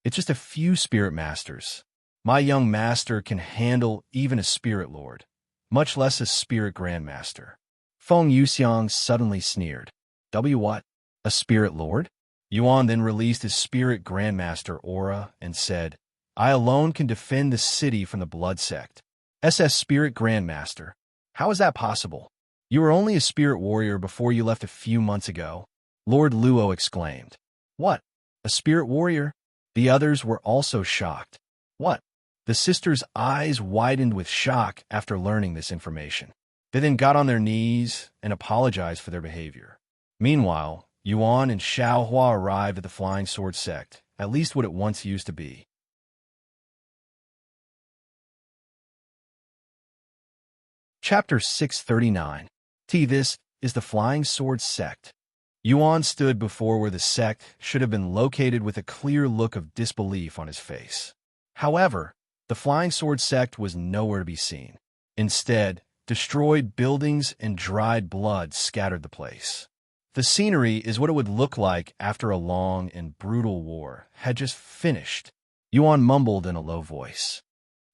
"It's just a few spirit masters. My young master can handle even a spirit lord, much less a spirit grandmaster." Feng Yuxiang suddenly sneered. What? A spirit lord?" Yuan then released his spirit grandmaster aura and said, "I alone can defend the city from the Blood Sect." SS Spirit Grandmaster. How is that possible? You were only a spirit warrior before you left a few months ago, Lord Luo exclaimed. "What? A spirit warrior?" The others were also shocked. "What?" The sisters' eyes widened with shock after learning this information. They then got on their knees and apologized for their behavior. Meanwhile, Yuan and Xiaohua arrived at the Flying Sword Sect, at least what it once used to be. Chapter 639. This is the Flying Sword Sect. Yuan stood before where the sect should have been located with a clear look of disbelief on his face. However, the Flying Sword Sect was nowhere to be seen. Instead, destroyed buildings and dried blood scattered the place. The scenery is what it would look like after a long and brutal war had just finished. Yuan mumbled in a low voice.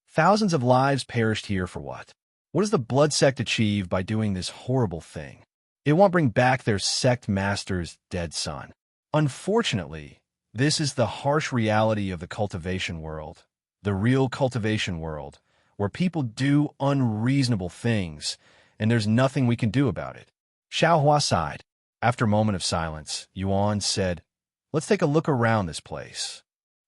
Thousands of lives perished here for what? What does the Blood Sect achieve by doing this horrible thing? It won't bring back their sect master's dead son. Unfortunately, this is the harsh reality of the cultivation world, the real cultivation world, where people do unreasonable things, and there's nothing we can do about it. Xiaohua sighed. After a moment of silence, Yuan said, "Let's take a look around this place."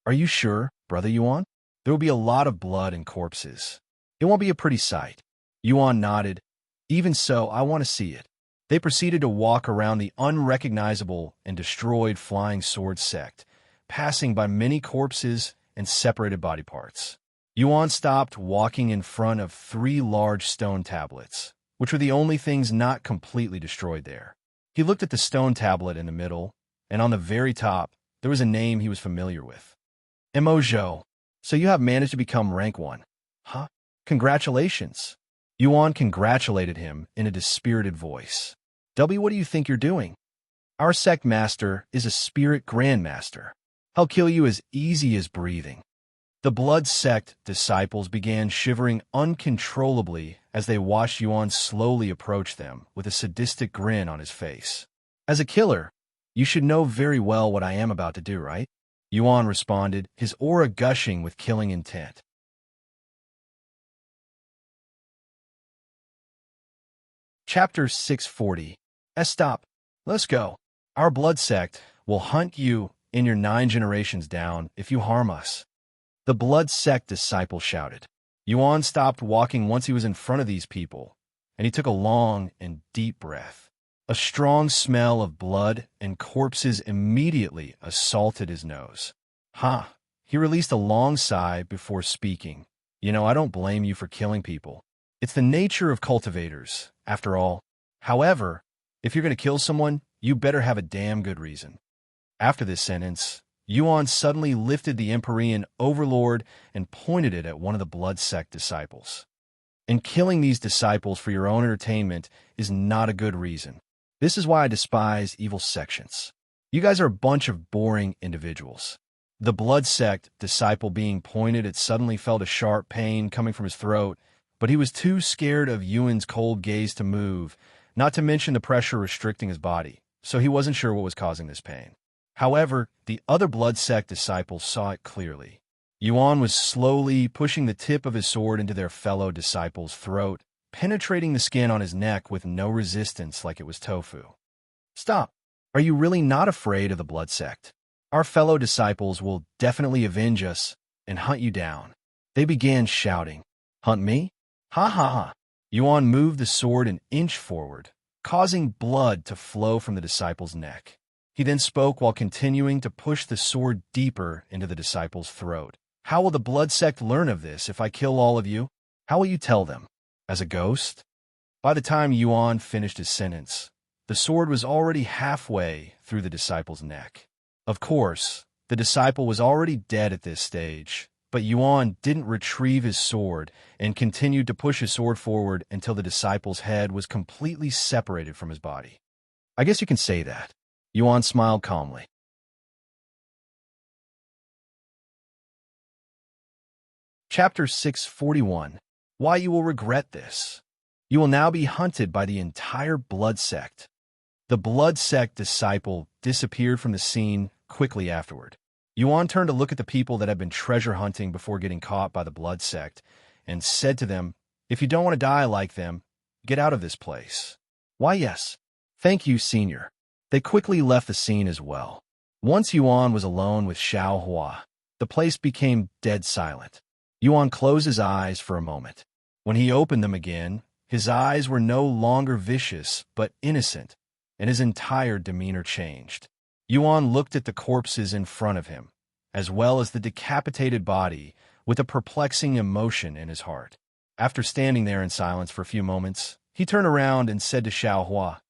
"Are you sure, Brother Yuan? There will be a lot of blood and corpses. It won't be a pretty sight." Yuan nodded. "Even so, I want to see it." They proceeded to walk around the unrecognizable and destroyed Flying Sword Sect, passing by many corpses and separated body parts. Yuan stopped walking in front of 3 large stone tablets, which were the only things not completely destroyed there. He looked at the stone tablet in the middle, and on the very top, there was a name he was familiar with. Mo Zhou. So you have managed to become rank 1. Huh? Congratulations. Yuan congratulated him in a dispirited voice. What do you think you're doing? Our sect master is a spirit grandmaster. He'll kill you as easy as breathing. The blood sect disciples began shivering uncontrollably as they watched Yuan slowly approach them with a sadistic grin on his face. As a killer, you should know very well what I am about to do, right? Yuan responded, his aura gushing with killing intent. Chapter 640. Stop. Let's go. Our blood sect will hunt you and your 9 generations down if you harm us. The blood sect disciple shouted. Yuan stopped walking once he was in front of these people, and he took a long and deep breath. A strong smell of blood and corpses immediately assaulted his nose. He released a long sigh before speaking. I don't blame you for killing people. It's the nature of cultivators, after all. However, if you're going to kill someone, you better have a damn good reason. After this sentence, Yuan suddenly lifted the Empyrean Overlord and pointed it at one of the blood sect disciples. And killing these disciples for your own entertainment is not a good reason. This is why I despise evil sections. You guys are a bunch of boring individuals. The blood sect disciple being pointed at suddenly felt a sharp pain coming from his throat, but he was too scared of Yuan's cold gaze to move, not to mention the pressure restricting his body, so he wasn't sure what was causing this pain. However, the other blood sect disciples saw it clearly. Yuan was slowly pushing the tip of his sword into their fellow disciple's throat, penetrating the skin on his neck with no resistance like it was tofu. Stop. Are you really not afraid of the blood sect? Our fellow disciples will definitely avenge us and hunt you down. They began shouting. Hunt me? Ha ha ha. Yuan moved the sword an inch forward, causing blood to flow from the disciple's neck. He then spoke while continuing to push the sword deeper into the disciple's throat. How will the blood sect learn of this if I kill all of you? How will you tell them? As a ghost? By the time Yuan finished his sentence, the sword was already halfway through the disciple's neck. Of course, the disciple was already dead at this stage, but Yuan didn't retrieve his sword and continued to push his sword forward until the disciple's head was completely separated from his body. I guess you can say that. Yuan smiled calmly. Chapter 641. Why you will regret this. You will now be hunted by the entire blood sect. The blood sect disciple disappeared from the scene quickly afterward. Yuan turned to look at the people that had been treasure hunting before getting caught by the blood sect and said to them, if you don't want to die like them, get out of this place. Why, yes. Thank you, Senior. They quickly left the scene as well. Once Yuan was alone with Xiao Hua, the place became dead silent. Yuan closed his eyes for a moment. When he opened them again, his eyes were no longer vicious but innocent, and his entire demeanor changed. Yuan looked at the corpses in front of him, as well as the decapitated body, with a perplexing emotion in his heart. After standing there in silence for a few moments, he turned around and said to Xiao Hua,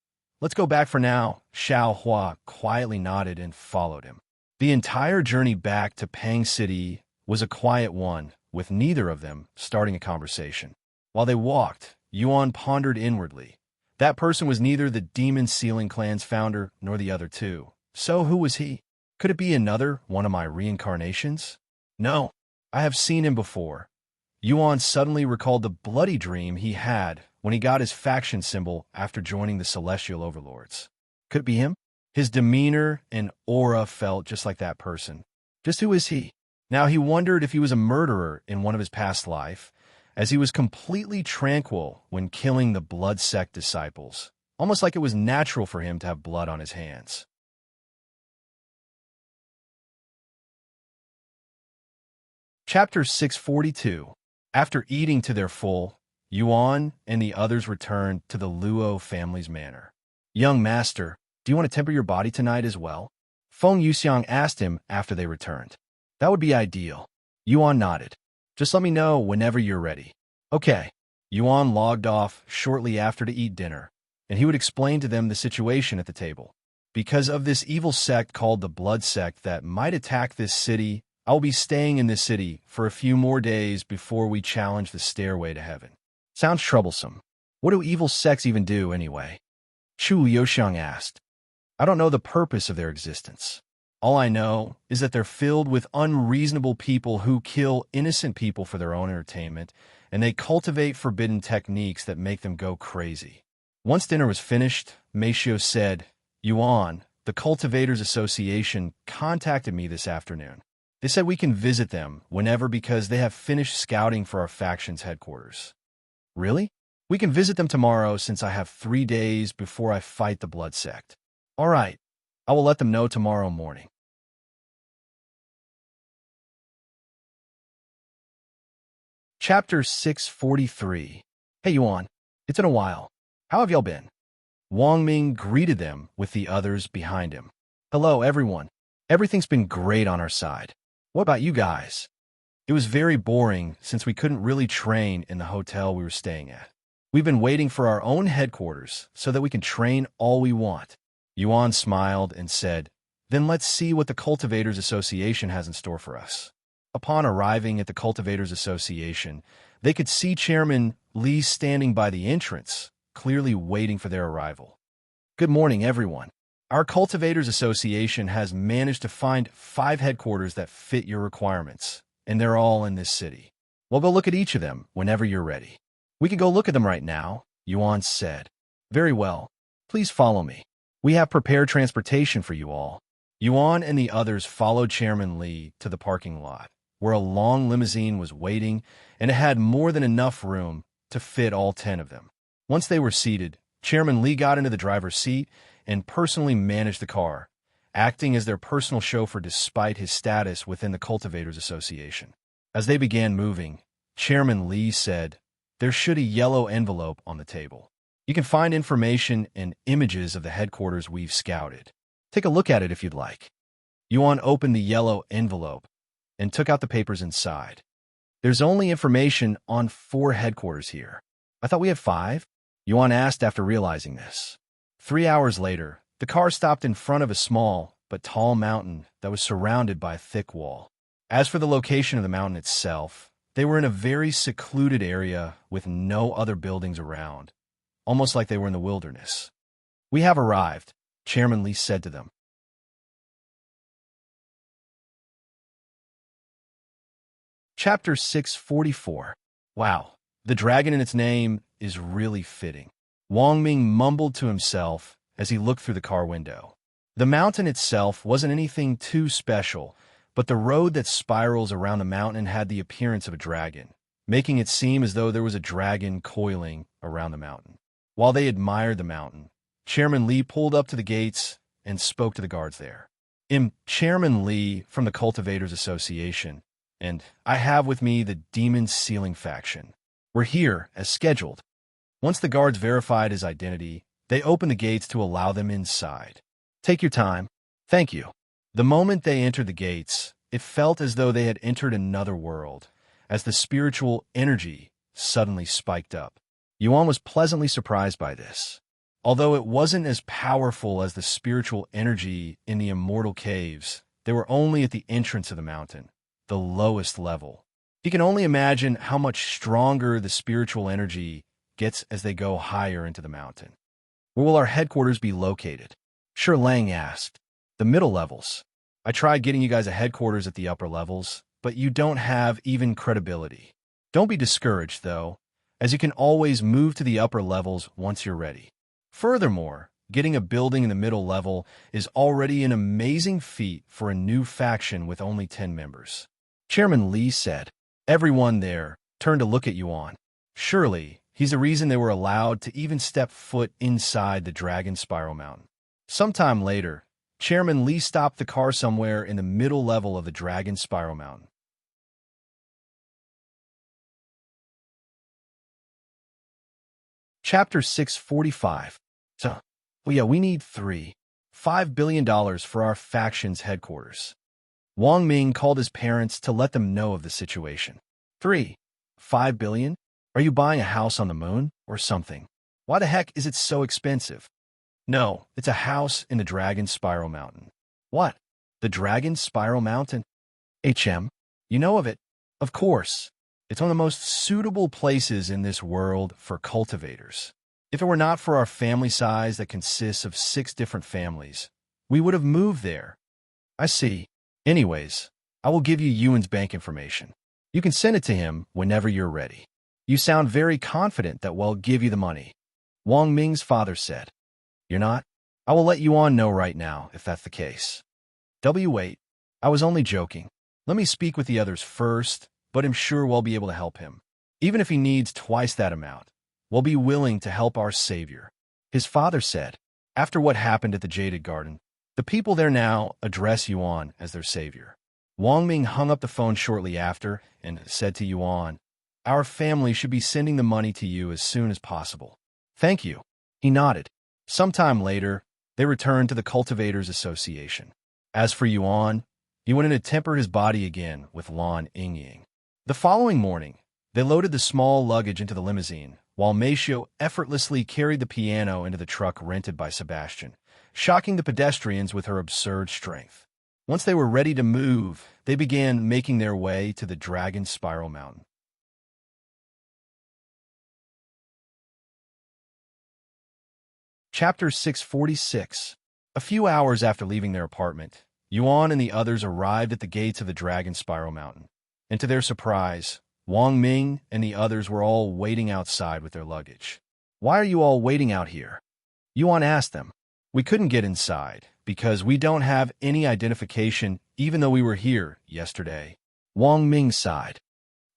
let's go back for now. Xiao Hua quietly nodded and followed him. The entire journey back to Pang City was a quiet one, with neither of them starting a conversation. While they walked, Yuan pondered inwardly. That person was neither the Demon Sealing Clan's founder nor the other two. So who was he? Could it be another one of my reincarnations? No, I have seen him before. Yuan suddenly recalled the bloody dream he had when he got his faction symbol after joining the Celestial Overlords. Could it be him? His demeanor and aura felt just like that person. Just who is he? Now he wondered if he was a murderer in one of his past life, as he was completely tranquil when killing the blood sect disciples, almost like it was natural for him to have blood on his hands. Chapter 642. After eating to their full, Yuan and the others returned to the Luo family's manor. Young master, do you want to temper your body tonight as well? Feng Yuxiang asked him after they returned. That would be ideal. Yuan nodded. Just let me know whenever you're ready. Okay. Yuan logged off shortly after to eat dinner, and he would explain to them the situation at the table. Because of this evil sect called the Blood Sect that might attack this city, I'll be staying in this city for a few more days before we challenge the stairway to heaven. Sounds troublesome. What do evil sects even do anyway? Chu Liuxiang asked. I don't know the purpose of their existence. All I know is that they're filled with unreasonable people who kill innocent people for their own entertainment, and they cultivate forbidden techniques that make them go crazy. Once dinner was finished, Maceo said, Yuan, the Cultivators Association contacted me this afternoon. They said we can visit them whenever because they have finished scouting for our faction's headquarters. Really? We can visit them tomorrow since I have 3 days before I fight the Blood Sect. All right. I will let them know tomorrow morning. Chapter 643. Hey, Yuan. It's been a while. How have y'all been? Wang Ming greeted them with the others behind him. Hello, everyone. Everything's been great on our side. What about you guys? It was very boring since we couldn't really train in the hotel we were staying at. We've been waiting for our own headquarters so that we can train all we want. Yuan smiled and said, Then let's see what the Cultivators Association has in store for us. Upon arriving at the Cultivators Association, they could see Chairman Li standing by the entrance, clearly waiting for their arrival. Good morning, everyone. Our Cultivators Association has managed to find 5 headquarters that fit your requirements, and they're all in this city. We'll go look at each of them whenever you're ready. We can go look at them right now, Yuan said. Very well. Please follow me. We have prepared transportation for you all. Yuan and the others followed Chairman Li to the parking lot, where a long limousine was waiting, and it had more than enough room to fit all 10 of them. Once they were seated, Chairman Li got into the driver's seat and personally managed the car, acting as their personal chauffeur despite his status within the Cultivators Association. As they began moving, Chairman Li said, There should a yellow envelope on the table. You can find information and images of the headquarters we've scouted. Take a look at it if you'd like. Yuan opened the yellow envelope and took out the papers inside. There's only information on 4 headquarters here. I thought we had 5? Yuan asked after realizing this. 3 hours later, the car stopped in front of a small but tall mountain that was surrounded by a thick wall. As for the location of the mountain itself, they were in a very secluded area with no other buildings around, almost like they were in the wilderness. We have arrived, Chairman Li said to them. Chapter 644. Wow, the dragon in its name is really fitting. Wang Ming mumbled to himself as he looked through the car window. The mountain itself wasn't anything too special, but the road that spirals around the mountain had the appearance of a dragon, making it seem as though there was a dragon coiling around the mountain. While they admired the mountain, Chairman Li pulled up to the gates and spoke to the guards there. I'm Chairman Li from the Cultivators Association, and I have with me the Demon Sealing faction. We're here as scheduled. Once the guards verified his identity, they opened the gates to allow them inside. Take your time. Thank you. The moment they entered the gates, it felt as though they had entered another world, as the spiritual energy suddenly spiked up. Yuan was pleasantly surprised by this. Although it wasn't as powerful as the spiritual energy in the immortal caves, they were only at the entrance of the mountain, the lowest level. You can only imagine how much stronger the spiritual energy gets as they go higher into the mountain. Where will our headquarters be located? Sure, Lang asked. The middle levels. I tried getting you guys a headquarters at the upper levels, but you don't have even credibility. Don't be discouraged, though, as you can always move to the upper levels once you're ready. Furthermore, getting a building in the middle level is already an amazing feat for a new faction with only 10 members. Chairman Li said. Everyone there turned to look at Yuan. Surely, he's the reason they were allowed to even step foot inside the Dragon Spiral Mountain. Sometime later, Chairman Li stopped the car somewhere in the middle level of the Dragon Spiral Mountain. Chapter 645. We need $5 billion for our faction's headquarters. Wang Ming called his parents to let them know of the situation. $5 billion? Are you buying a house on the moon or something? Why the heck is it so expensive? No, it's a house in the Dragon Spiral Mountain. What? The Dragon Spiral Mountain? You know of it? Of course. It's one of the most suitable places in this world for cultivators. If it were not for our family size that consists of 6 different families, we would have moved there. I see. Anyways, I will give you Yuan's bank information. You can send it to him whenever you're ready. You sound very confident that we'll give you the money, Wang Ming's father said. You're not? I will let Yuan know right now if that's the case. Wait. I was only joking. Let me speak with the others first, but I'm sure we'll be able to help him. Even if he needs twice that amount, we'll be willing to help our savior, his father said. After what happened at the Jaded Garden, the people there now address Yuan as their savior. Wang Ming hung up the phone shortly after and said to Yuan, Our family should be sending the money to you as soon as possible. Thank you. He nodded. Sometime later, they returned to the Cultivators Association. As for Yuan, he went in to temper his body again with Lan Yingying. The following morning, they loaded the small luggage into the limousine, while Meisho effortlessly carried the piano into the truck rented by Sebastian, shocking the pedestrians with her absurd strength. Once they were ready to move, they began making their way to the Dragon Spiral Mountain. Chapter 646. A few hours after leaving their apartment, Yuan and the others arrived at the gates of the Dragon Spiral Mountain, and to their surprise, Wang Ming and the others were all waiting outside with their luggage. Why are you all waiting out here? Yuan asked them. We couldn't get inside because we don't have any identification even though we were here yesterday. Wang Ming sighed.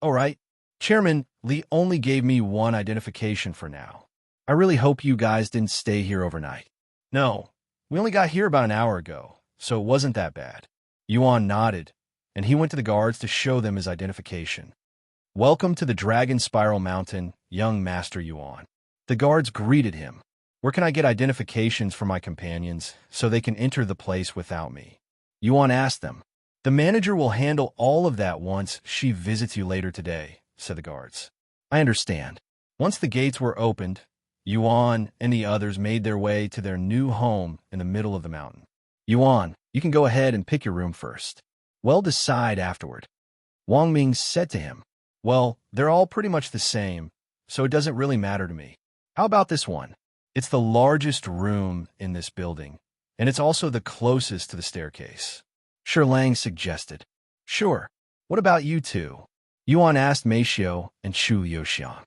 All right, Chairman Li only gave me one identification for now. I really hope you guys didn't stay here overnight. No, we only got here about an hour ago, so it wasn't that bad. Yuan nodded, and he went to the guards to show them his identification. Welcome to the Dragon Spiral Mountain, young Master Yuan. The guards greeted him. Where can I get identifications for my companions so they can enter the place without me? Yuan asked them. The manager will handle all of that once she visits you later today, said the guards. I understand. Once the gates were opened, Yuan and the others made their way to their new home in the middle of the mountain. Yuan, you can go ahead and pick your room first. We'll decide afterward. Wang Ming said to him. Well, they're all pretty much the same, so it doesn't really matter to me. How about this one? It's the largest room in this building, and it's also the closest to the staircase. Lang suggested. Sure. What about you two? Yuan asked Meisho and Chu Liuxiang.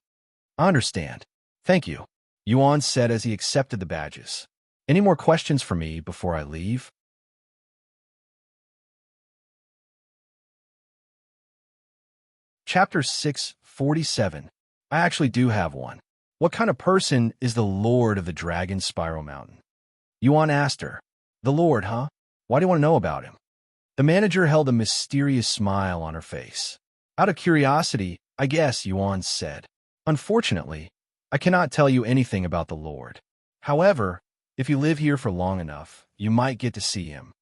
I understand. Thank you, Yuan said as he accepted the badges. Any more questions for me before I leave? Chapter 647. I actually do have one. What kind of person is the Lord of the Dragon Spiral Mountain? Yuan asked her. The Lord, huh? Why do you want to know about him? The manager held a mysterious smile on her face. Out of curiosity, I guess, Yuan said. Unfortunately, I cannot tell you anything about the Lord. However, if you live here for long enough, you might get to see him.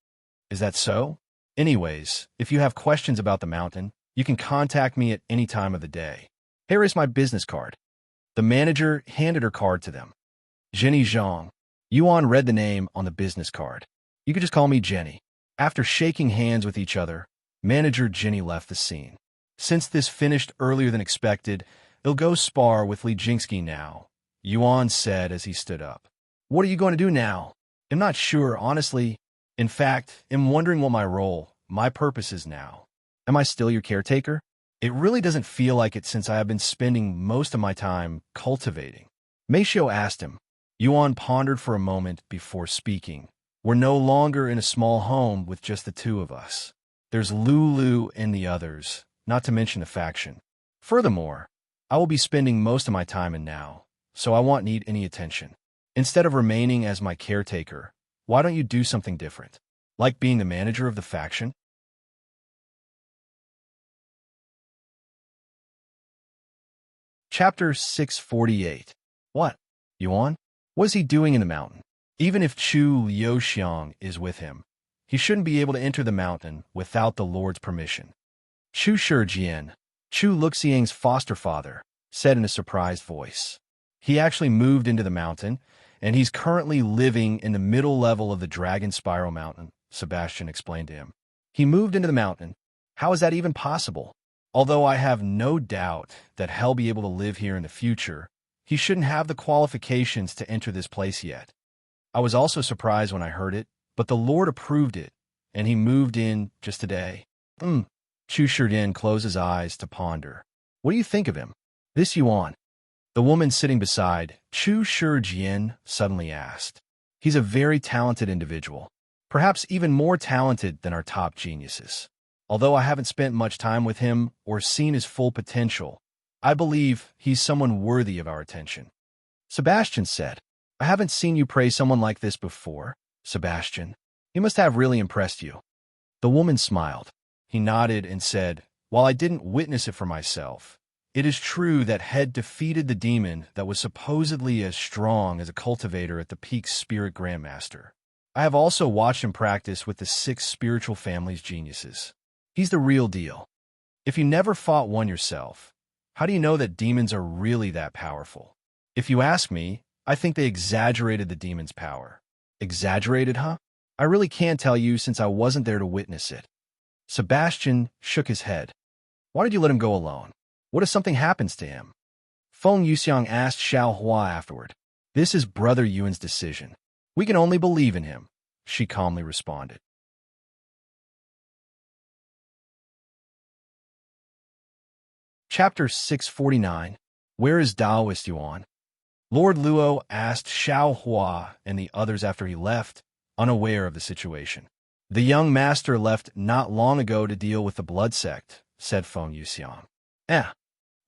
Is that so? Anyways, if you have questions about the mountain, you can contact me at any time of the day. Here is my business card. The manager handed her card to them. Jenny Zhang. Yuan read the name on the business card. You could just call me Jenny. After shaking hands with each other, manager Jenny left the scene. Since this finished earlier than expected, they'll go spar with Li Jingsky now, Yuan said as he stood up. What are you going to do now? I'm not sure, honestly. In fact, I'm wondering what my purpose is now. Am I still your caretaker? It really doesn't feel like it since I have been spending most of my time cultivating. Meisho asked him. Yuan pondered for a moment before speaking. We're no longer in a small home with just the two of us. There's Lulu and the others, not to mention the faction. Furthermore, I will be spending most of my time in now, so I won't need any attention. Instead of remaining as my caretaker, why don't you do something different? Like being the manager of the faction? Chapter 648. What? Yuan? What is he doing in the mountain? Even if Chu Liuxiang is with him, he shouldn't be able to enter the mountain without the Lord's permission. Chu Shijian, Chu Luxiang's foster father, said in a surprised voice. He actually moved into the mountain, and he's currently living in the middle level of the Dragon Spiral Mountain, Sebastian explained to him. He moved into the mountain. How is that even possible? Although I have no doubt that he'll be able to live here in the future, He shouldn't have the qualifications to enter this place yet. I was also surprised when I heard it, but the Lord approved it, and he moved in just today. Chu Sherdin closed his eyes to ponder. What do you think of him? This Yuan. The woman sitting beside Chu Sherdin suddenly asked. He's a very talented individual, perhaps even more talented than our top geniuses. Although I haven't spent much time with him or seen his full potential, I believe he's someone worthy of our attention. Sebastian said, I haven't seen you praise someone like this before, Sebastian. He must have really impressed you. The woman smiled. He nodded and said, While I didn't witness it for myself, it is true that Head defeated the demon that was supposedly as strong as a cultivator at the peak spirit grandmaster. I have also watched him practice with the 6 spiritual family's geniuses. He's the real deal. If you never fought one yourself, how do you know that demons are really that powerful? If you ask me, I think they exaggerated the demon's power. Exaggerated, huh? I really can't tell you since I wasn't there to witness it. Sebastian shook his head. Why did you let him go alone? What if something happens to him? Feng Yuxiang asked Xiao Hua afterward. This is Brother Yuan's decision. We can only believe in him, she calmly responded. Chapter 649. Where is Taoist Yuan? Lord Luo asked Xiao Hua and the others after he left, unaware of the situation. The young master left not long ago to deal with the blood sect, said Feng Yuxiang.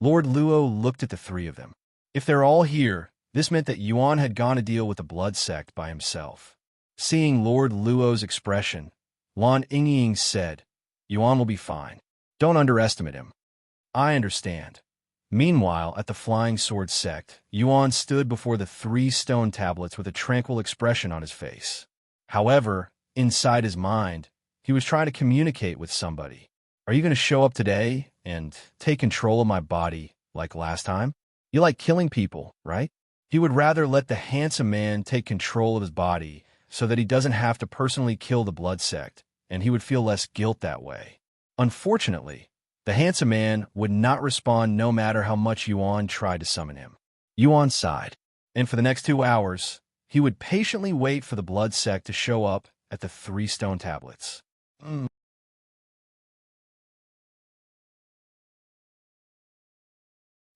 Lord Luo looked at the 3 of them. If they're all here, this meant that Yuan had gone to deal with the blood sect by himself. Seeing Lord Luo's expression, Lan Yingying said, Yuan will be fine. Don't underestimate him. I understand. Meanwhile, at the Flying Sword sect, Yuan stood before the 3 stone tablets with a tranquil expression on his face. However, inside his mind, he was trying to communicate with somebody. Are you going to show up today and take control of my body like last time? You like killing people, right? He would rather let the handsome man take control of his body so that he doesn't have to personally kill the blood sect, and he would feel less guilt that way. Unfortunately, the handsome man would not respond no matter how much Yuan tried to summon him. Yuan sighed, and for the next 2 hours, he would patiently wait for the blood sect to show up at the 3 stone tablets.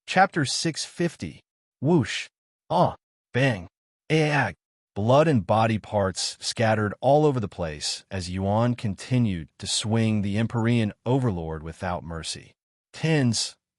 Chapter 650. Whoosh. Bang. Ag. Blood and body parts scattered all over the place as Yuan continued to swing the Empyrean overlord without mercy.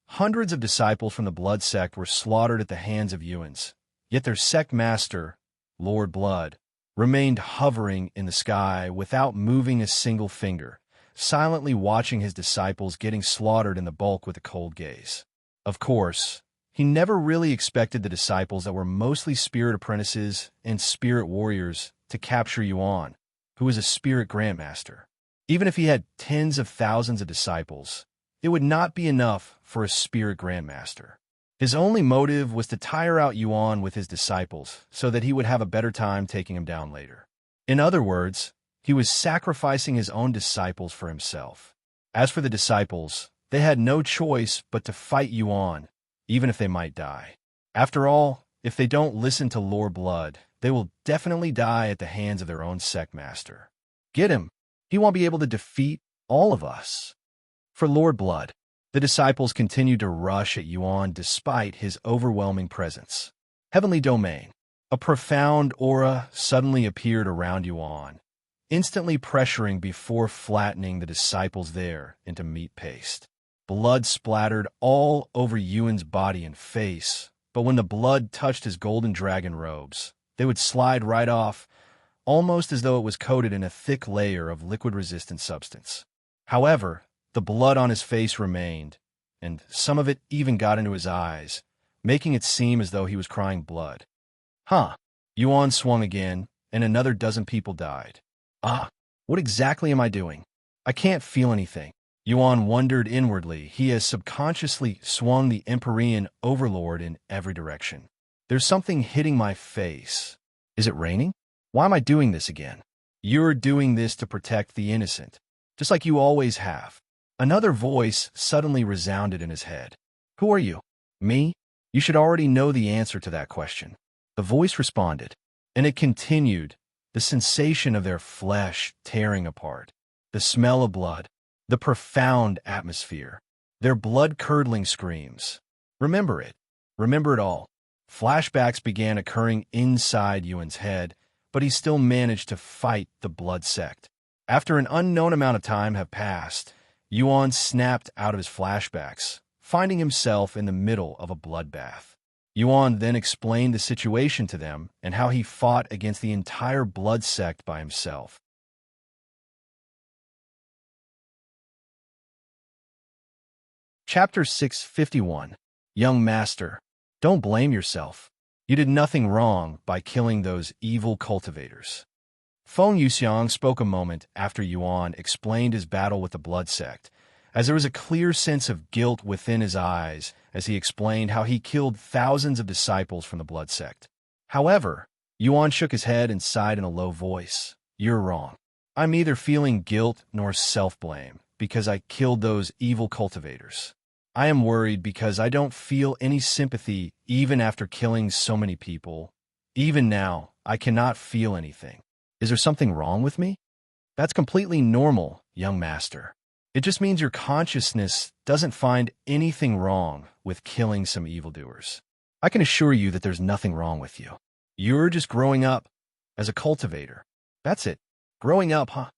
Hundreds of disciples from the blood sect were slaughtered at the hands of Yuans, yet their sect master, Lord Blood, remained hovering in the sky without moving a single finger, silently watching his disciples getting slaughtered in the bulk with a cold gaze. Of course, he never really expected the disciples that were mostly spirit apprentices and spirit warriors to capture Yuan, who was a spirit grandmaster. Even if he had tens of thousands of disciples, it would not be enough for a spirit grandmaster. His only motive was to tire out Yuan with his disciples so that he would have a better time taking him down later. In other words, he was sacrificing his own disciples for himself. As for the disciples, they had no choice but to fight Yuan, even if they might die. After all, if they don't listen to Lord Blood, they will definitely die at the hands of their own sect master. Get him. He won't be able to defeat all of us. For Lord Blood, the disciples continued to rush at Yuan despite his overwhelming presence. Heavenly Domain. A profound aura suddenly appeared around Yuan, instantly pressuring before flattening the disciples there into meat paste. Blood splattered all over Yuan's body and face, but when the blood touched his golden dragon robes, they would slide right off, almost as though it was coated in a thick layer of liquid-resistant substance. However, the blood on his face remained, and some of it even got into his eyes, making it seem as though he was crying blood. Yuan swung again, and another dozen people died. What exactly am I doing? I can't feel anything. Yuan wondered inwardly. He has subconsciously swung the Empyrean overlord in every direction. There's something hitting my face. Is it raining? Why am I doing this again? You're doing this to protect the innocent, just like you always have. Another voice suddenly resounded in his head. Who are you? Me? You should already know the answer to that question. The voice responded, and it continued, the sensation of their flesh tearing apart, the smell of blood, the profound atmosphere, their blood-curdling screams. Remember it. Remember it all. Flashbacks began occurring inside Yuan's head, but he still managed to fight the blood sect. After an unknown amount of time had passed, Yuan snapped out of his flashbacks, finding himself in the middle of a bloodbath. Yuan then explained the situation to them and how he fought against the entire blood sect by himself. Chapter 651. Young Master, don't blame yourself. You did nothing wrong by killing those evil cultivators. Feng Yuxiang spoke a moment after Yuan explained his battle with the blood sect, as there was a clear sense of guilt within his eyes as he explained how he killed thousands of disciples from the blood sect. However, Yuan shook his head and sighed in a low voice. You're wrong. I'm neither feeling guilt nor self-blame because I killed those evil cultivators. I am worried because I don't feel any sympathy even after killing so many people. Even now, I cannot feel anything. Is there something wrong with me? That's completely normal, young master. It just means your consciousness doesn't find anything wrong with killing some evildoers. I can assure you that there's nothing wrong with you. You're just growing up as a cultivator. That's it. Growing up, huh?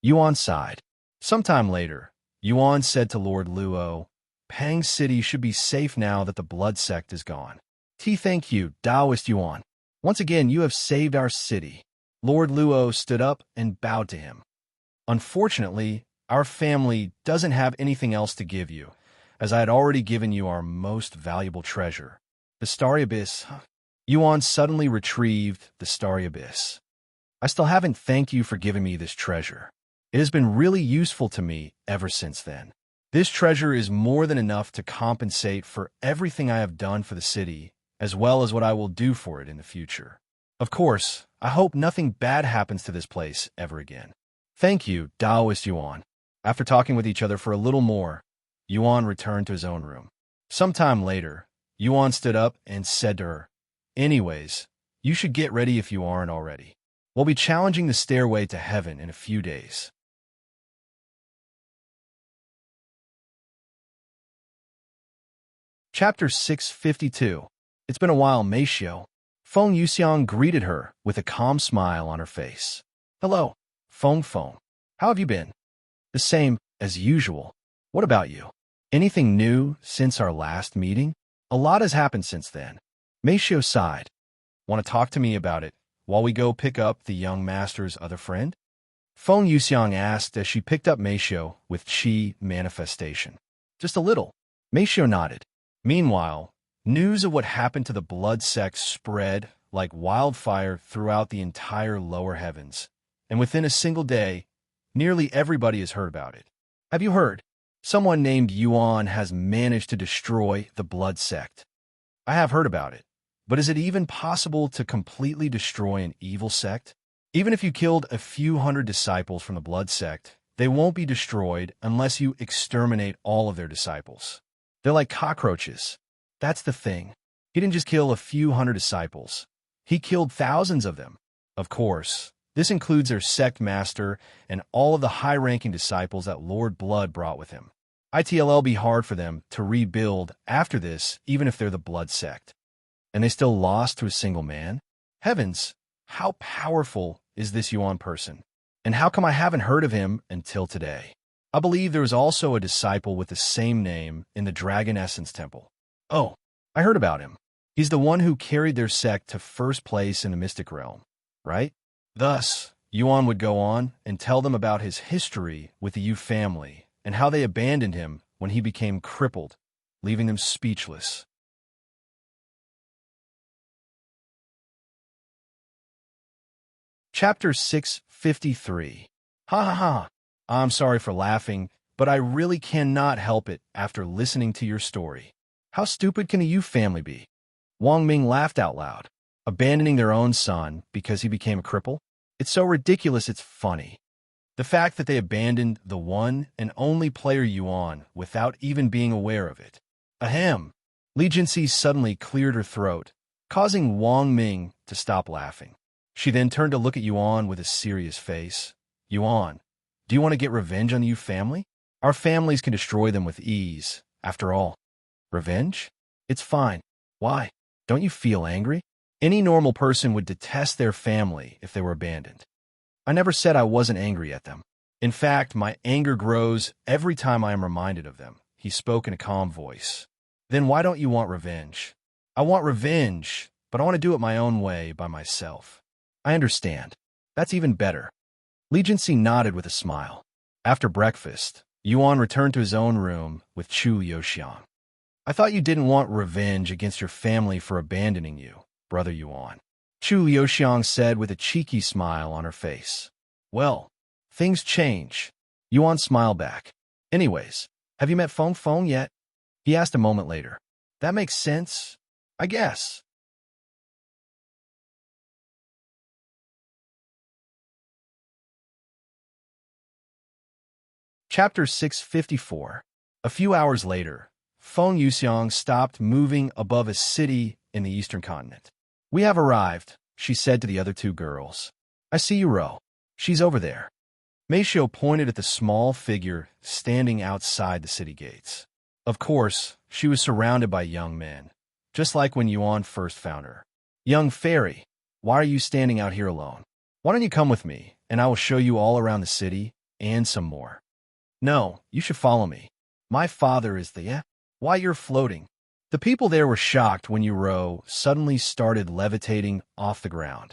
Yuan sighed. Sometime later, Yuan said to Lord Luo, Pang City should be safe now that the blood sect is gone. Thank you, Taoist Yuan. Once again, you have saved our city. Lord Luo stood up and bowed to him. Unfortunately, our family doesn't have anything else to give you, as I had already given you our most valuable treasure, the Starry Abyss. Yuan suddenly retrieved the Starry Abyss. I still haven't thanked you for giving me this treasure. It has been really useful to me ever since then. This treasure is more than enough to compensate for everything I have done for the city, as well as what I will do for it in the future. Of course, I hope nothing bad happens to this place ever again. Thank you, Taoist Yuan. After talking with each other for a little more, Yuan returned to his own room. Sometime later, Yuan stood up and said to her, Anyways, you should get ready if you aren't already. We'll be challenging the stairway to heaven in a few days. Chapter 652. It's been a while, Meishio. Feng Yuxiang greeted her with a calm smile on her face. Hello, Feng. How have you been? The same as usual. What about you? Anything new since our last meeting? A lot has happened since then. Meishio sighed. Want to talk to me about it while we go pick up the young master's other friend? Feng Yuxiang asked as she picked up Meishio with Qi manifestation. Just a little. Meishio nodded. Meanwhile, news of what happened to the blood sect spread like wildfire throughout the entire lower heavens, and within a single day, nearly everybody has heard about it. Have you heard? Someone named Yuan has managed to destroy the blood sect. I have heard about it, but is it even possible to completely destroy an evil sect? Even if you killed a few hundred disciples from the blood sect, they won't be destroyed unless you exterminate all of their disciples. They're like cockroaches. That's the thing. He didn't just kill a few hundred disciples. He killed thousands of them. Of course, this includes their sect master and all of the high-ranking disciples that Lord Blood brought with him. It'll be hard for them to rebuild after this, even if they're the blood sect. And they still lost to a single man? Heavens, how powerful is this Yuan person? And how come I haven't heard of him until today? I believe there was also a disciple with the same name in the Dragon Essence Temple. Oh, I heard about him. He's the one who carried their sect to first place in the mystic realm, right? Thus, Yuan would go on and tell them about his history with the Yu family and how they abandoned him when he became crippled, leaving them speechless. Chapter 653. Ha ha ha. I'm sorry for laughing, but I really cannot help it after listening to your story. How stupid can the Yu family be? Wang Ming laughed out loud. Abandoning their own son because he became a cripple? It's so ridiculous it's funny. The fact that they abandoned the one and only player Yuan without even being aware of it. Ahem. Li Jinxi suddenly cleared her throat, causing Wang Ming to stop laughing. She then turned to look at Yuan with a serious face. Yuan, do you want to get revenge on the Yu family? Our families can destroy them with ease, after all. Revenge? It's fine. Why? Don't you feel angry? Any normal person would detest their family if they were abandoned. I never said I wasn't angry at them. In fact, my anger grows every time I am reminded of them. He spoke in a calm voice. Then why don't you want revenge? I want revenge, but I want to do it my own way, by myself. I understand. That's even better. Li Jinxi nodded with a smile. After breakfast, Yuan returned to his own room with Chu Liuxiang. I thought you didn't want revenge against your family for abandoning you, Brother Yuan. Chu Liuxiang said with a cheeky smile on her face. Well, things change. Yuan smiled back. Anyways, have you met Feng Feng yet? He asked a moment later. That makes sense, I guess. Chapter 654. A few hours later, Feng Yuxiang stopped moving above a city in the eastern continent. We have arrived, she said to the other two girls. I see you, Ro. She's over there. Mei Xiu pointed at the small figure standing outside the city gates. Of course, she was surrounded by young men, just like when Yuan first found her. Young fairy, why are you standing out here alone? Why don't you come with me, and I will show you all around the city, and some more. No, you should follow me. My father is the Why you're floating. The people there were shocked when Ro suddenly started levitating off the ground.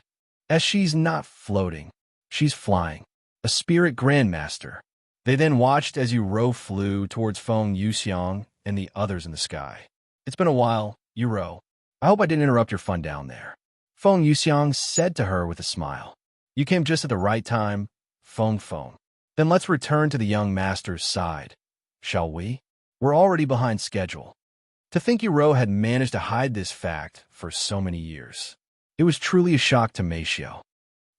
As she's not floating, she's flying. A spirit grandmaster. They then watched as Ro flew towards Feng Yuxiang and the others in the sky. It's been a while, Ro. I hope I didn't interrupt your fun down there. Feng Yuxiang said to her with a smile. You came just at the right time, Feng Feng. Then let's return to the young master's side, shall we? We're already behind schedule. To think Ro had managed to hide this fact for so many years. It was truly a shock to Mei Xiu.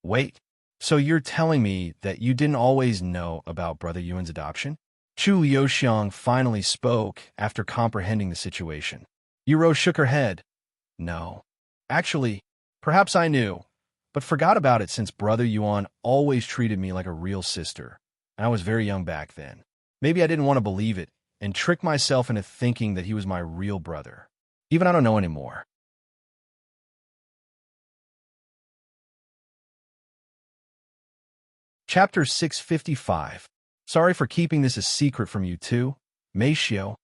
Wait, so you're telling me that you didn't always know about Brother Yuan's adoption? Chu Liuxiang finally spoke after comprehending the situation. Ro shook her head. No. Actually, perhaps I knew, but forgot about it since Brother Yuan always treated me like a real sister. I was very young back then. Maybe I didn't want to believe it and trick myself into thinking that he was my real brother. Even I don't know anymore. Chapter 655. Sorry for keeping this a secret from you too, Mei Xiu.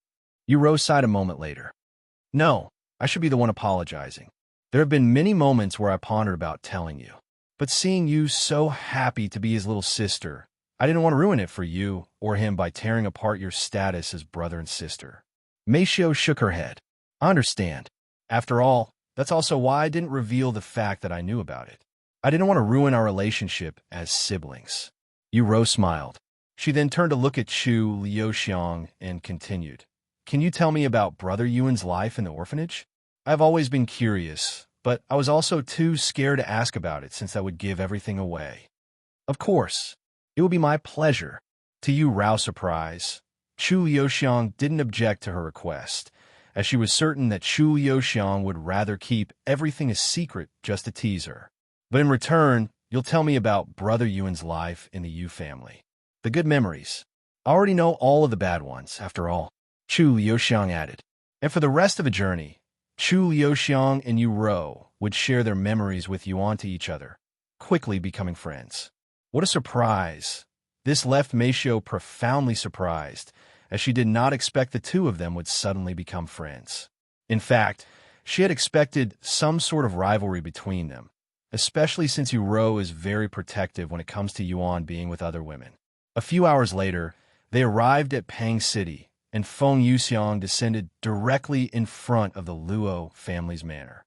Ro sighed a moment later. No, I should be the one apologizing. There have been many moments where I pondered about telling you. But seeing you so happy to be his little sister, I didn't want to ruin it for you or him by tearing apart your status as brother and sister. Mei Xiu shook her head. I understand. After all, that's also why I didn't reveal the fact that I knew about it. I didn't want to ruin our relationship as siblings. Ro smiled. She then turned to look at Chu Liuxiang and continued. Can you tell me about Brother Yuan's life in the orphanage? I've always been curious, but I was also too scared to ask about it since that would give everything away. Of course. It would be my pleasure. To Rao's surprise, Chu Liuxiang didn't object to her request, as she was certain that Chu Liuxiang would rather keep everything a secret just to tease her. But in return, you'll tell me about Brother Yuan's life in the Yu family. The good memories. I already know all of the bad ones, after all, Chu Liuxiang added. And for the rest of the journey, Chu Liuxiang and Ro would share their memories with Yuan to each other, quickly becoming friends. What a surprise! This left Mei Xiu profoundly surprised, as she did not expect the two of them would suddenly become friends. In fact, she had expected some sort of rivalry between them, especially since Ro is very protective when it comes to Yuan being with other women. A few hours later, they arrived at Pang City, and Feng Yuxiang descended directly in front of the Luo family's manor.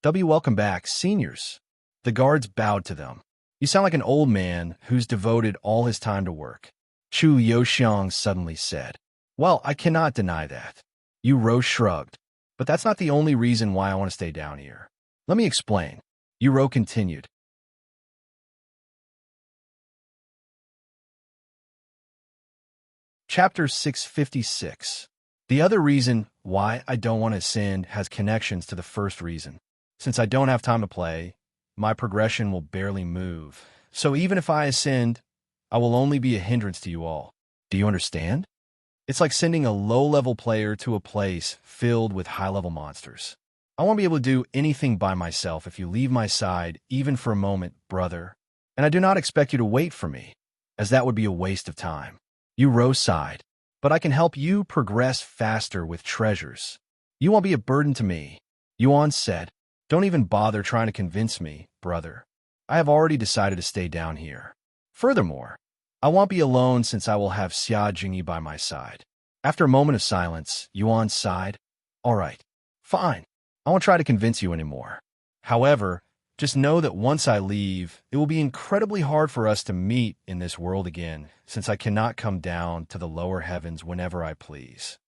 Welcome back, seniors. The guards bowed to them. You sound like an old man who's devoted all his time to work, Chu Liuxiang suddenly said. Well, I cannot deny that. Ro shrugged. But that's not the only reason why I want to stay down here. Let me explain. Ro continued. Chapter 656. The other reason why I don't want to ascend has connections to the first reason. Since I don't have time to play, my progression will barely move. So even if I ascend, I will only be a hindrance to you all. Do you understand? It's like sending a low-level player to a place filled with high-level monsters. I won't be able to do anything by myself if you leave my side, even for a moment, brother. And I do not expect you to wait for me, as that would be a waste of time. Uro sighed. But I can help you progress faster with treasures. You won't be a burden to me. Yuan said. Don't even bother trying to convince me, brother. I have already decided to stay down here. Furthermore, I won't be alone since I will have Xia Jingyi by my side. After a moment of silence, Yuan sighed. All right, fine. I won't try to convince you anymore. However, just know that once I leave, it will be incredibly hard for us to meet in this world again, since I cannot come down to the lower heavens whenever I please.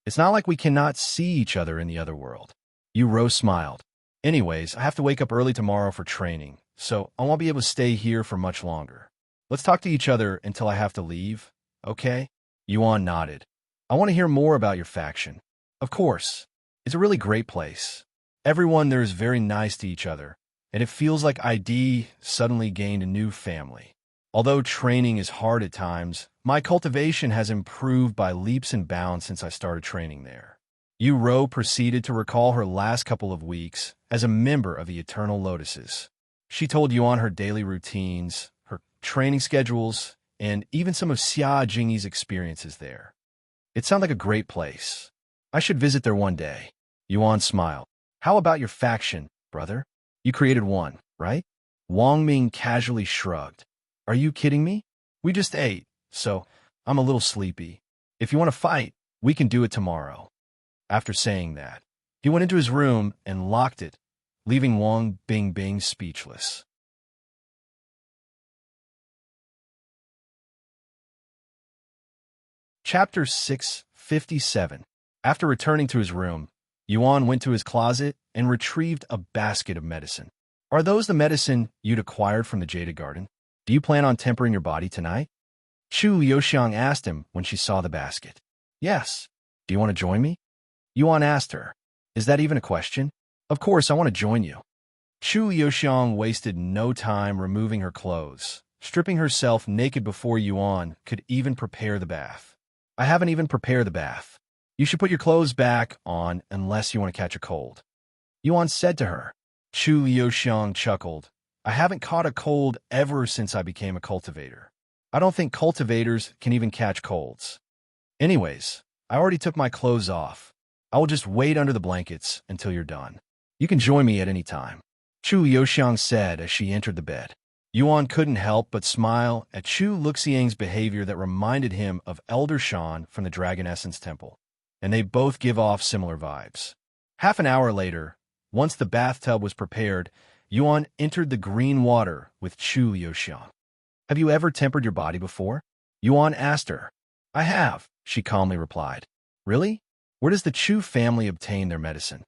It's not like we cannot see each other in the other world. Uro smiled. Anyways, I have to wake up early tomorrow for training, so I won't be able to stay here for much longer. Let's talk to each other until I have to leave, okay? Yuan nodded. I want to hear more about your faction. Of course. It's a really great place. Everyone there is very nice to each other, and it feels like ID suddenly gained a new family. Although training is hard at times, my cultivation has improved by leaps and bounds since I started training there. Uro proceeded to recall her last couple of weeks as a member of the Eternal Lotuses. She told Yuan her daily routines, her training schedules, and even some of Xia Jingyi's experiences there. It sounded like a great place. I should visit there one day. Yuan smiled. How about your faction, brother? You created one, right? Wang Ming casually shrugged. Are you kidding me? We just ate, so I'm a little sleepy. If you want to fight, we can do it tomorrow. After saying that, he went into his room and locked it, leaving Wang Bingbing speechless. Chapter 657. After returning to his room, Yuan went to his closet and retrieved a basket of medicine. Are those the medicine you'd acquired from the Jaded Garden? Do you plan on tempering your body tonight? Chu Liuxiang asked him when she saw the basket. Yes. Do you want to join me? Yuan asked her. Is that even a question? Of course, I want to join you. Chu Liuxiang wasted no time removing her clothes, stripping herself naked before Yuan could even prepare the bath. I haven't even prepared the bath. You should put your clothes back on unless you want to catch a cold. Yuan said to her. Chu Liuxiang chuckled. I haven't caught a cold ever since I became a cultivator. I don't think cultivators can even catch colds. Anyways, I already took my clothes off. I will just wait under the blankets until you're done. You can join me at any time. Chu Liuxiang said as she entered the bed. Yuan couldn't help but smile at Chu Luxiang's behavior that reminded him of Elder Shan from the Dragon Essence Temple, and they both give off similar vibes. Half an hour later, once the bathtub was prepared, Yuan entered the green water with Chu Liuxiang. Have you ever tempered your body before? Yuan asked her. I have, she calmly replied. Really? Where does the Chu family obtain their medicine?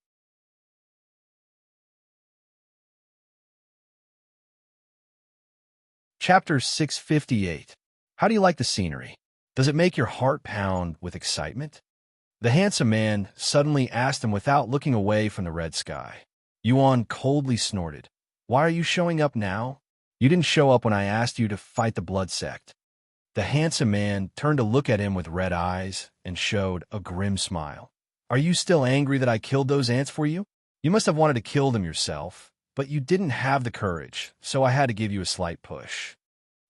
Chapter 658. How do you like the scenery? Does it make your heart pound with excitement? The handsome man suddenly asked him without looking away from the red sky. Yuan coldly snorted. Why are you showing up now? You didn't show up when I asked you to fight the blood sect. The handsome man turned to look at him with red eyes and showed a grim smile. Are you still angry that I killed those ants for you? You must have wanted to kill them yourself, but you didn't have the courage, so I had to give you a slight push.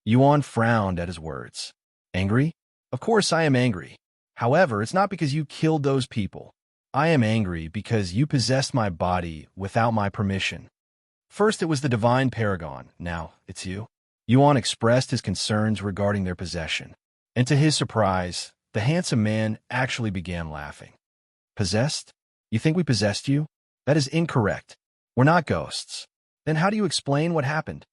Yuan frowned at his words. Angry? Of course I am angry. However, it's not because you killed those people. I am angry because you possessed my body without my permission. First it was the divine paragon, now it's you. Yuan expressed his concerns regarding their possession, and to his surprise, the handsome man actually began laughing. Possessed? You think we possessed you? That is incorrect. We're not ghosts. Then how do you explain what happened?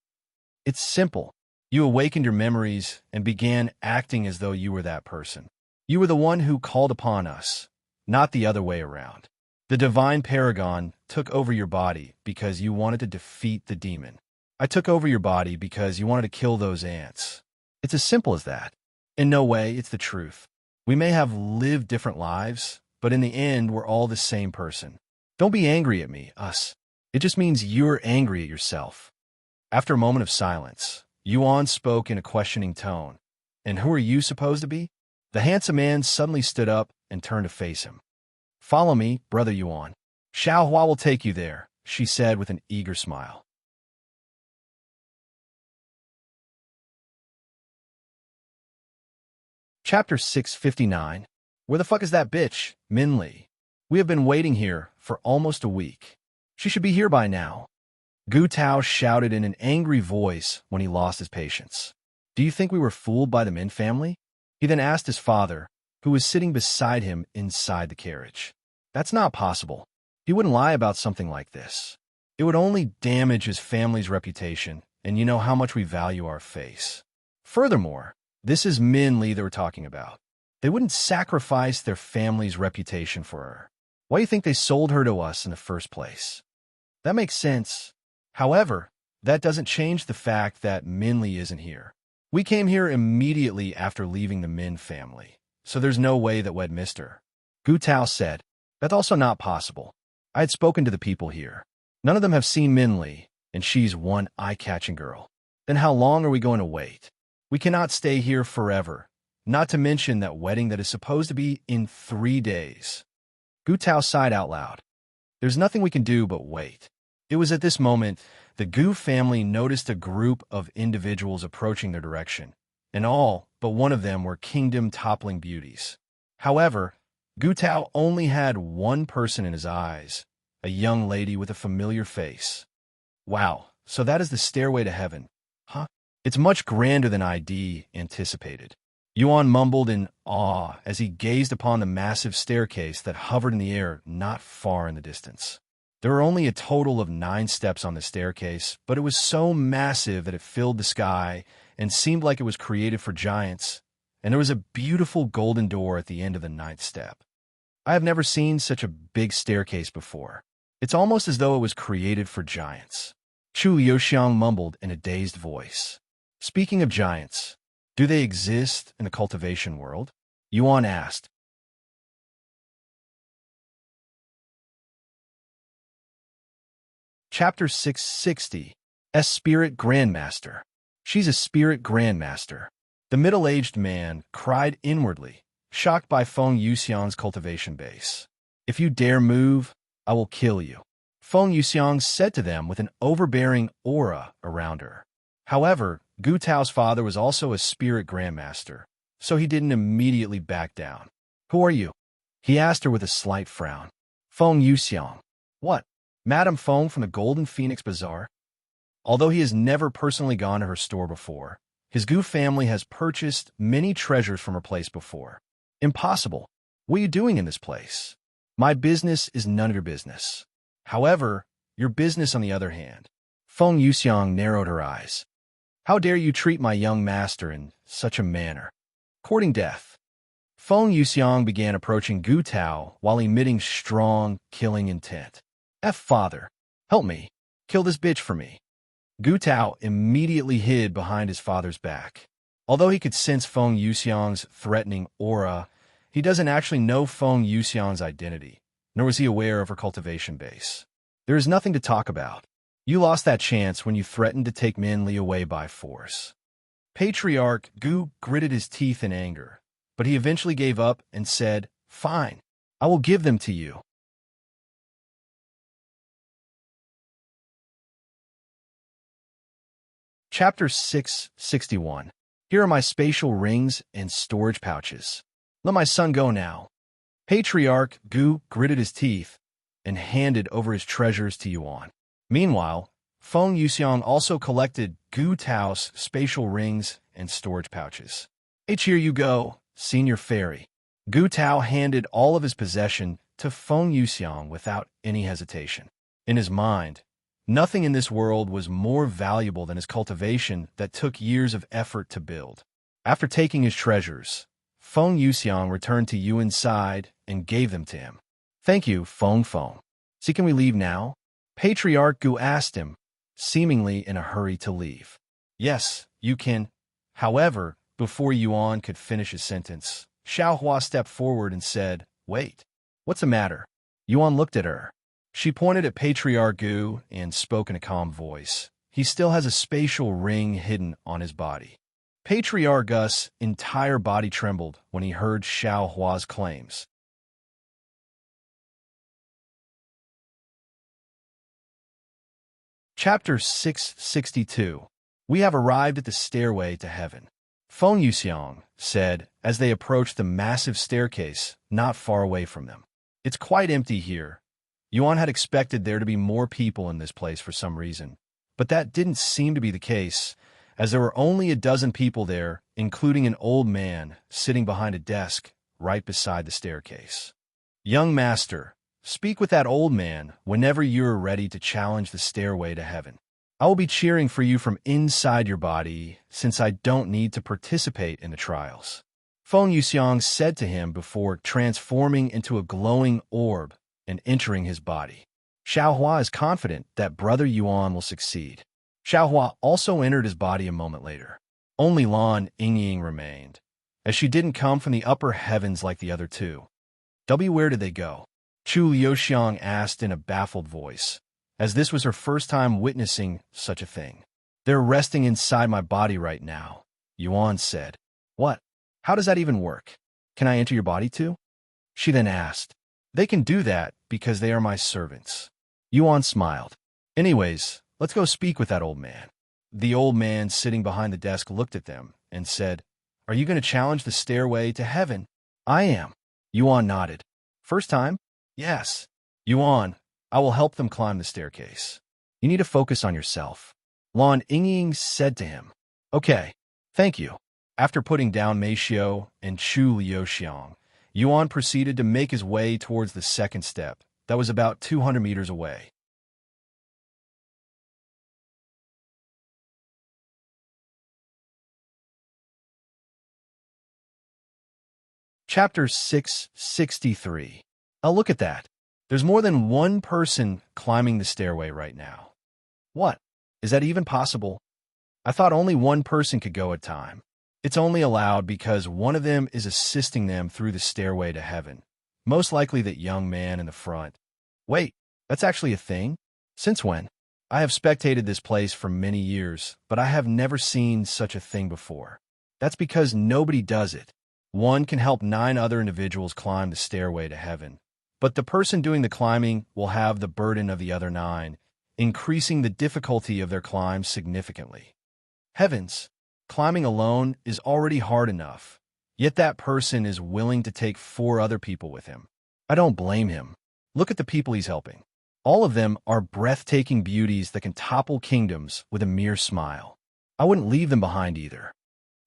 It's simple. You awakened your memories and began acting as though you were that person. You were the one who called upon us, not the other way around. The divine paragon took over your body because you wanted to defeat the demon. I took over your body because you wanted to kill those ants. It's as simple as that. In no way, it's the truth. We may have lived different lives, but in the end, we're all the same person. Don't be angry at me, us. It just means you're angry at yourself. After a moment of silence, Yuan spoke in a questioning tone. And who are you supposed to be? The handsome man suddenly stood up and turned to face him. Follow me, brother Yuan. Xiao Hua will take you there, she said with an eager smile. Chapter 659. Where the fuck is that bitch, Min Li? We have been waiting here for almost a week. She should be here by now. Gu Tao shouted in an angry voice when he lost his patience. Do you think we were fooled by the Min family? He then asked his father, who was sitting beside him inside the carriage. That's not possible. He wouldn't lie about something like this. It would only damage his family's reputation, and you know how much we value our face. Furthermore, this is Min Li they were talking about. They wouldn't sacrifice their family's reputation for her. Why do you think they sold her to us in the first place? That makes sense. However, that doesn't change the fact that Min Li isn't here. We came here immediately after leaving the Min family, so there's no way that we'd missed her. Gu Tao said, that's also not possible. I had spoken to the people here. None of them have seen Min Li, and she's one eye-catching girl. Then how long are we going to wait? We cannot stay here forever, not to mention that wedding that is supposed to be in 3 days. Gu Tao sighed out loud. There's nothing we can do but wait. It was at this moment the Gu family noticed a group of individuals approaching their direction, and all but one of them were kingdom-toppling beauties. However, Gu Tao only had one person in his eyes, a young lady with a familiar face. Wow, so that is the stairway to heaven, huh? It's much grander than I'd anticipated. Yuan mumbled in awe as he gazed upon the massive staircase that hovered in the air not far in the distance. There were only a total of 9 steps on the staircase, but it was so massive that it filled the sky and seemed like it was created for giants, and there was a beautiful golden door at the end of the 9th step. I have never seen such a big staircase before. It's almost as though it was created for giants. Chu Yoxiang mumbled in a dazed voice. Speaking of giants, do they exist in the cultivation world? Yuan asked. Chapter 660. A Spirit Grandmaster. She's a Spirit Grandmaster. The middle-aged man cried inwardly, shocked by Feng Yuxiang's cultivation base. If you dare move, I will kill you, Feng Yuxiang said to them with an overbearing aura around her. However, Gu Tao's father was also a Spirit Grandmaster, so he didn't immediately back down. Who are you? He asked her with a slight frown. Feng Yuxiang. What? Madame Feng from the Golden Phoenix Bazaar? Although he has never personally gone to her store before, his Gu family has purchased many treasures from her place before. Impossible. What are you doing in this place? My business is none of your business. However, your business on the other hand. Feng Yuxiang narrowed her eyes. How dare you treat my young master in such a manner? Courting death. Feng Yuxiang began approaching Gu Tao while emitting strong, killing intent. Father, help me. Kill this bitch for me. Gu Tao immediately hid behind his father's back. Although he could sense Feng Yuxiang's threatening aura, he doesn't actually know Feng Yuxiang's identity, nor was he aware of her cultivation base. There is nothing to talk about. You lost that chance when you threatened to take Min Li away by force. Patriarch Gu gritted his teeth in anger, but he eventually gave up and said, Fine, I will give them to you. Chapter 661. Here are my spatial rings and storage pouches. Let my son go now. Patriarch Gu gritted his teeth and handed over his treasures to Yuan. Meanwhile, Feng Yuxiang also collected Gu Tao's spatial rings and storage pouches. Here you go, Senior Fairy. Gu Tao handed all of his possession to Feng Yuxiang without any hesitation. In his mind, nothing in this world was more valuable than his cultivation that took years of effort to build. After taking his treasures, Feng Yuxiang returned to Yuan's side and gave them to him. Thank you, Feng Feng. See, can we leave now? Patriarch Gu asked him, seemingly in a hurry to leave. Yes, you can. However, before Yuan could finish his sentence, Xiao Hua stepped forward and said, Wait. What's the matter? Yuan looked at her. She pointed at Patriarch Gu and spoke in a calm voice. He still has a spatial ring hidden on his body. Patriarch Gus's entire body trembled when he heard Xiao Hua's claims. Chapter 662. We have arrived at the stairway to heaven. Feng Yuxiang said as they approached the massive staircase not far away from them. It's quite empty here. Yuan had expected there to be more people in this place for some reason, but that didn't seem to be the case, as there were only a dozen people there, including an old man sitting behind a desk right beside the staircase. Young master, speak with that old man whenever you are ready to challenge the stairway to heaven. I will be cheering for you from inside your body, since I don't need to participate in the trials. Feng Yuxiang said to him before transforming into a glowing orb and entering his body. Xiao Hua is confident that Brother Yuan will succeed. Xiao Hua also entered his body a moment later. Only Lan Yingying remained, as she didn't come from the upper heavens like the other two. Where did they go? Chu Liuxiang asked in a baffled voice, as this was her first time witnessing such a thing. They're resting inside my body right now, Yuan said. What? How does that even work? Can I enter your body too? She then asked. They can do that because they are my servants. Yuan smiled. Anyways, let's go speak with that old man. The old man sitting behind the desk looked at them and said, Are you going to challenge the stairway to heaven? I am. Yuan nodded. First time? Yes. Yuan, I will help them climb the staircase. You need to focus on yourself. Lan Yingying said to him. Okay, thank you. After putting down Meishio and Chu Liuxiang, Yuan proceeded to make his way towards the second step that was about 200 meters away. Chapter 663. Oh, look at that. There's more than one person climbing the stairway right now. What? Is that even possible? I thought only one person could go at a time. It's only allowed because one of them is assisting them through the stairway to heaven. Most likely that young man in the front. Wait, that's actually a thing? Since when? I have spectated this place for many years, but I have never seen such a thing before. That's because nobody does it. One can help 9 other individuals climb the stairway to heaven, but the person doing the climbing will have the burden of the other 9, increasing the difficulty of their climb significantly. Heavens! Climbing alone is already hard enough, yet that person is willing to take 4 other people with him. I don't blame him. Look at the people he's helping. All of them are breathtaking beauties that can topple kingdoms with a mere smile. I wouldn't leave them behind either.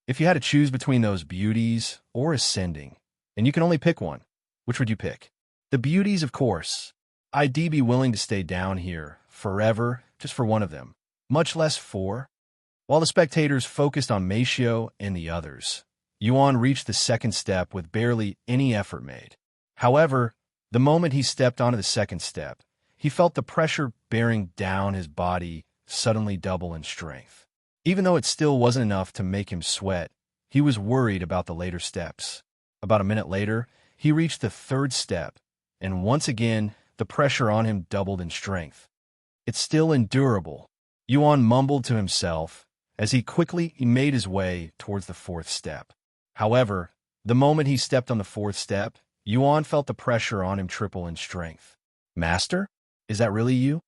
If you had to choose between those beauties or ascending, and you can only pick one, which would you pick? The beauties, of course. I'd be willing to stay down here forever just for one of them, much less 4. While the spectators focused on Meishio and the others, Yuan reached the second step with barely any effort made. However, the moment he stepped onto the second step, he felt the pressure bearing down his body suddenly double in strength. Even though it still wasn't enough to make him sweat, he was worried about the later steps. About a minute later, he reached the third step, and once again, the pressure on him doubled in strength. It's still endurable, Yuan mumbled to himself, as he quickly made his way towards the fourth step. However, the moment he stepped on the fourth step, Yuan felt the pressure on him triple in strength. Master? Is that really you?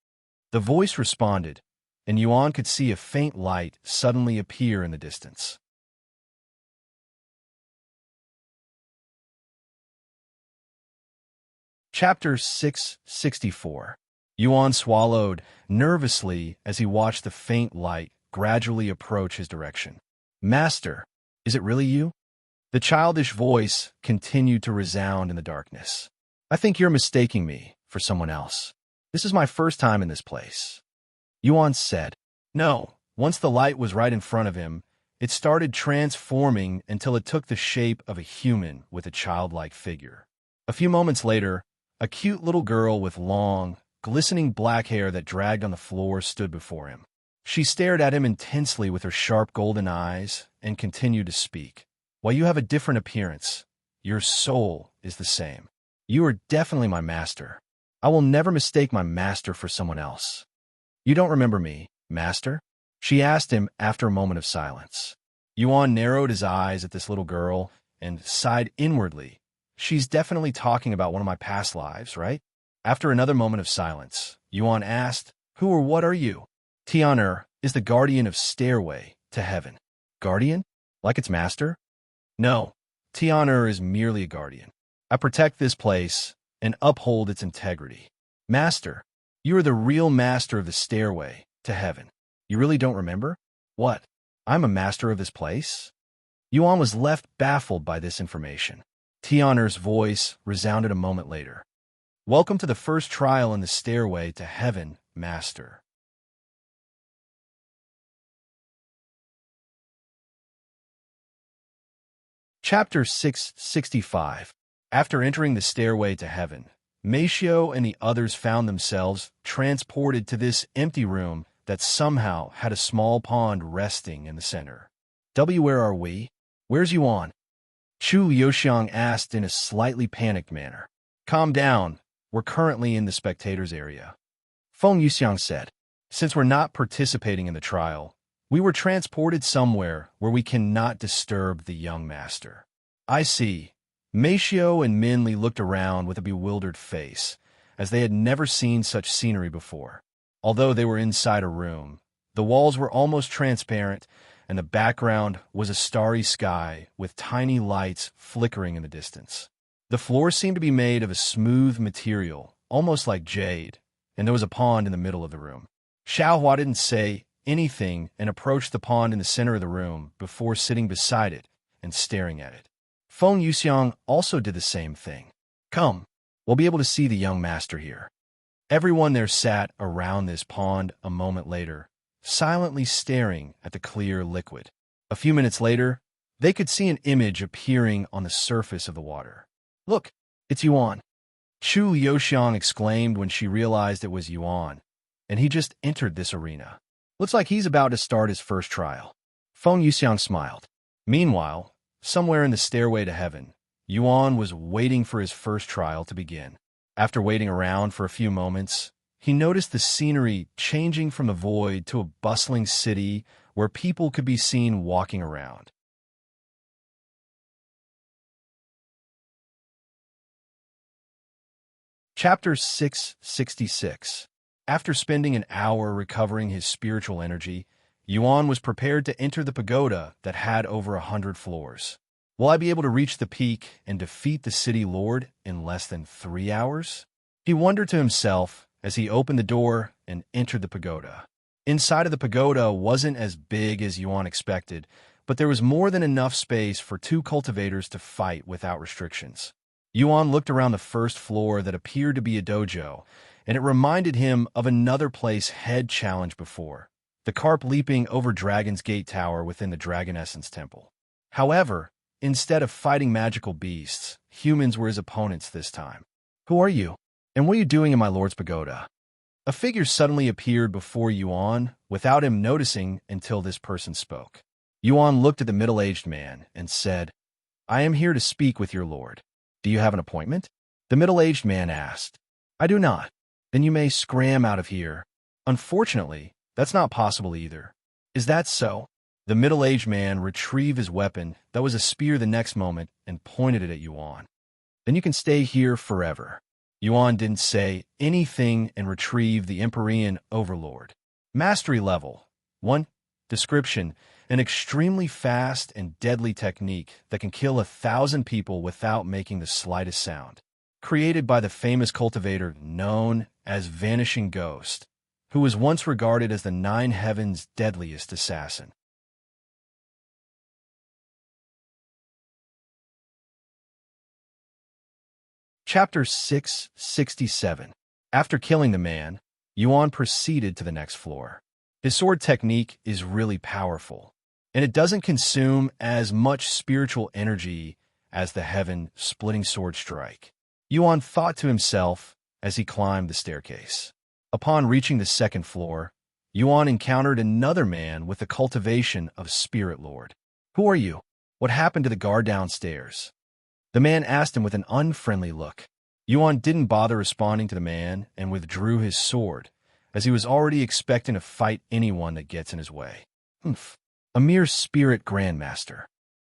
The voice responded, and Yuan could see a faint light suddenly appear in the distance. Chapter 664. Yuan swallowed nervously as he watched the faint light gradually approach his direction. Master, is it really you? The childish voice continued to resound in the darkness. I think you're mistaking me for someone else. This is my first time in this place. Yuan said. No, once the light was right in front of him, it started transforming until it took the shape of a human with a childlike figure. A few moments later, a cute little girl with long, glistening black hair that dragged on the floor stood before him. She stared at him intensely with her sharp golden eyes and continued to speak. While you have a different appearance, your soul is the same. You are definitely my master. I will never mistake my master for someone else. You don't remember me, master? She asked him after a moment of silence. Yuan narrowed his eyes at this little girl and sighed inwardly. She's definitely talking about one of my past lives, right? After another moment of silence, Yuan asked, Who or what are you? Tian'er is the guardian of Stairway to Heaven. Guardian? Like its master? No, Tian'er is merely a guardian. I protect this place and uphold its integrity. Master, you are the real master of the Stairway to Heaven. You really don't remember? What? I'm a master of this place? Yuan was left baffled by this information. Tian'er's voice resounded a moment later. Welcome to the first trial in the Stairway to Heaven, Master. Chapter 665. After entering the Stairway to Heaven, Meishio and the others found themselves transported to this empty room that somehow had a small pond resting in the center. Where are we? Where's Yuan? Chu Liuxiang asked in a slightly panicked manner. Calm down. We're currently in the spectators area. Feng Yuxiang said. Since we're not participating in the trial, we were transported somewhere where we cannot disturb the young master. I see. Meishio and Minli looked around with a bewildered face, as they had never seen such scenery before. Although they were inside a room, the walls were almost transparent, and the background was a starry sky with tiny lights flickering in the distance. The floor seemed to be made of a smooth material, almost like jade, and there was a pond in the middle of the room. Xiaohua didn't say anything and approached the pond in the center of the room before sitting beside it and staring at it. Feng Yuxiang also did the same thing. Come, we'll be able to see the young master here. Everyone there sat around this pond a moment later, silently staring at the clear liquid. A few minutes later, they could see an image appearing on the surface of the water. Look, it's Yuan. Chu Liuxiang exclaimed when she realized it was Yuan, and he just entered this arena. Looks like he's about to start his first trial. Feng Yuxiang smiled. Meanwhile, somewhere in the Stairway to Heaven, Yuan was waiting for his first trial to begin. After waiting around for a few moments, he noticed the scenery changing from the void to a bustling city where people could be seen walking around. Chapter 666. After spending an hour recovering his spiritual energy, Yuan was prepared to enter the pagoda that had over 100 floors. Will I be able to reach the peak and defeat the city lord in less than 3 hours? He wondered to himself as he opened the door and entered the pagoda. Inside of the pagoda wasn't as big as Yuan expected, but there was more than enough space for 2 cultivators to fight without restrictions. Yuan looked around the first floor that appeared to be a dojo, and it reminded him of another place had challenged before, the carp leaping over Dragon's Gate Tower within the Dragon Essence Temple. However, instead of fighting magical beasts, humans were his opponents this time. Who are you? And what are you doing in my lord's pagoda? A figure suddenly appeared before Yuan without him noticing until this person spoke. Yuan looked at the middle-aged man and said, I am here to speak with your lord. Do you have an appointment? The middle-aged man asked. I do not. Then you may scram out of here. Unfortunately, that's not possible either. Is that so? The middle-aged man retrieved his weapon that was a spear the next moment and pointed it at Yuan. Then you can stay here forever. Yuan didn't say anything and retrieved the Empyrean Overlord. Mastery level 1. Description: an extremely fast and deadly technique that can kill 1,000 people without making the slightest sound. Created by the famous cultivator known as Vanishing Ghost, who was once regarded as the 9 heavens' deadliest assassin. Chapter 667. After killing the man, Yuan proceeded to the next floor. His sword technique is really powerful, and it doesn't consume as much spiritual energy as the heaven-splitting sword strike. Yuan thought to himself as he climbed the staircase. Upon reaching the second floor, Yuan encountered another man with the cultivation of Spirit Lord. Who are you? What happened to the guard downstairs? The man asked him with an unfriendly look. Yuan didn't bother responding to the man and withdrew his sword, as he was already expecting to fight anyone that gets in his way. Humph. A mere spirit grandmaster.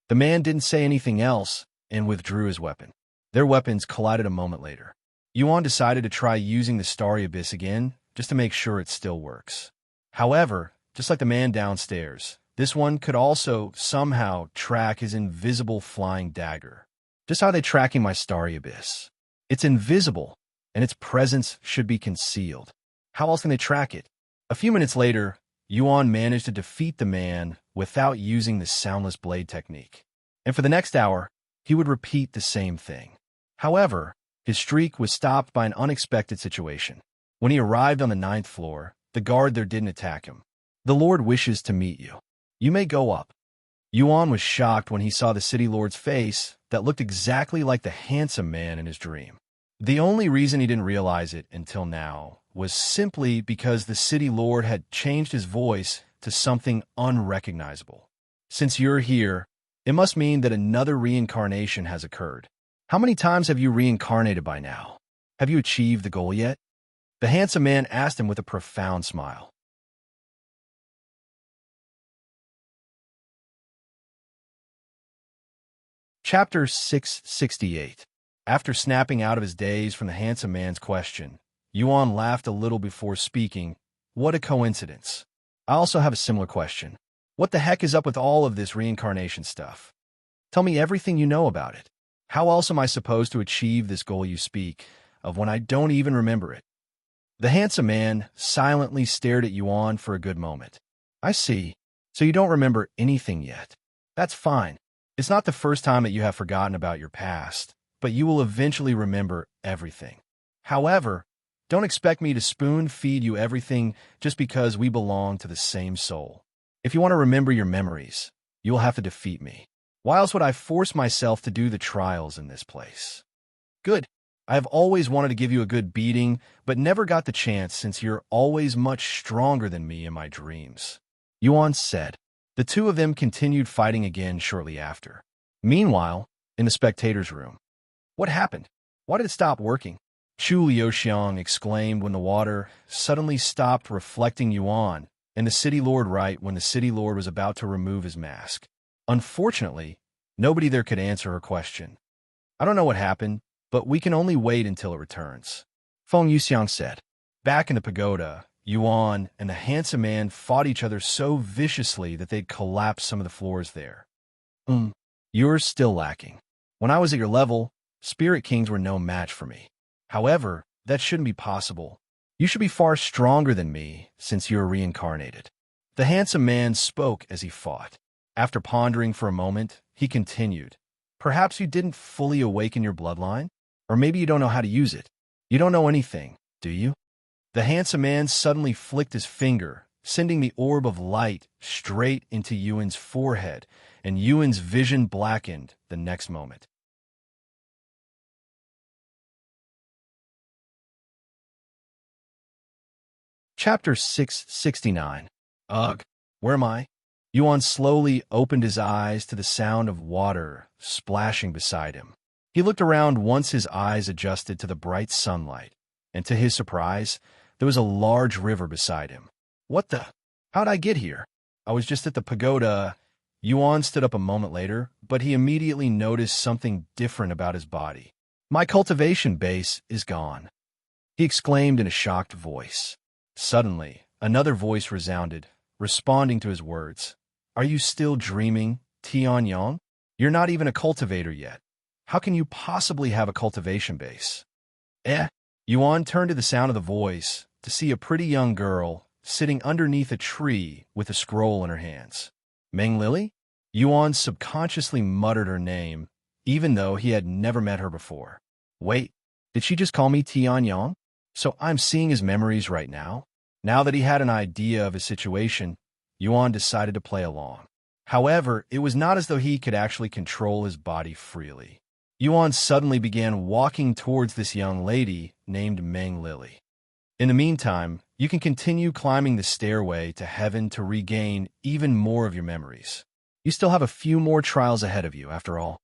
The man didn't say anything else and withdrew his weapon. Their weapons collided a moment later. Yuan decided to try using the Starry Abyss again, just to make sure it still works. However, just like the man downstairs, this one could also somehow track his invisible flying dagger. Just how are they tracking my Starry Abyss? It's invisible, and its presence should be concealed. How else can they track it? A few minutes later, Yuan managed to defeat the man without using the soundless blade technique. And for the next hour, he would repeat the same thing. However, his streak was stopped by an unexpected situation. When he arrived on the 9th floor, the guard there didn't attack him. "The Lord wishes to meet you. You may go up." Yuan was shocked when he saw the city lord's face that looked exactly like the handsome man in his dream. The only reason he didn't realize it until now was simply because the city lord had changed his voice to something unrecognizable. "Since you're here, it must mean that another reincarnation has occurred. How many times have you reincarnated by now? Have you achieved the goal yet?" The handsome man asked him with a profound smile. Chapter 668. After snapping out of his daze from the handsome man's question, Yuan laughed a little before speaking. "What a coincidence. I also have a similar question. What the heck is up with all of this reincarnation stuff? Tell me everything you know about it. How else am I supposed to achieve this goal you speak of when I don't even remember it?" The handsome man silently stared at Yuan for a good moment. "I see. So you don't remember anything yet. That's fine. It's not the first time that you have forgotten about your past, but you will eventually remember everything. However, don't expect me to spoon-feed you everything just because we belong to the same soul. If you want to remember your memories, you will have to defeat me. Why else would I force myself to do the trials in this place?" "Good. I have always wanted to give you a good beating, but never got the chance since you're always much stronger than me in my dreams," Yuan said. The two of them continued fighting again shortly after. Meanwhile, in the spectators' room. "What happened? Why did it stop working?" Chu Liuxiang exclaimed when the water suddenly stopped reflecting Yuan, and the city lord right when the city lord was about to remove his mask. Unfortunately, nobody there could answer her question. "I don't know what happened, but we can only wait until it returns," Feng Yuxiang said. Back in the pagoda, Yuan and the handsome man fought each other so viciously that they'd collapsed some of the floors there. You're still lacking. When I was at your level, Spirit Kings were no match for me. However, that shouldn't be possible. You should be far stronger than me since you're reincarnated." The handsome man spoke as he fought. After pondering for a moment, he continued. "Perhaps you didn't fully awaken your bloodline? Or maybe you don't know how to use it. You don't know anything, do you?" The handsome man suddenly flicked his finger, sending the orb of light straight into Yuan's forehead, and Yuan's vision blackened the next moment. Chapter 669. Ugh, where am I? Yuan slowly opened his eyes to the sound of water splashing beside him. He looked around once his eyes adjusted to the bright sunlight, and to his surprise, there was a large river beside him. "What the? How'd I get here? I was just at the pagoda." Yuan stood up a moment later, but he immediately noticed something different about his body. "My cultivation base is gone," he exclaimed in a shocked voice. Suddenly, another voice resounded, responding to his words. "Are you still dreaming, Tianyang? You're not even a cultivator yet. How can you possibly have a cultivation base?" Yuan turned to the sound of the voice to see a pretty young girl sitting underneath a tree with a scroll in her hands. Meng Lily? Yuan subconsciously muttered her name, even though he had never met her before. Wait, did she just call me Tianyang? So I'm seeing his memories right now? Now that he had an idea of his situation, Yuan decided to play along. However, it was not as though he could actually control his body freely. Yuan suddenly began walking towards this young lady named Meng Lily. In the meantime, you can continue climbing the stairway to heaven to regain even more of your memories. You still have a few more trials ahead of you, after all.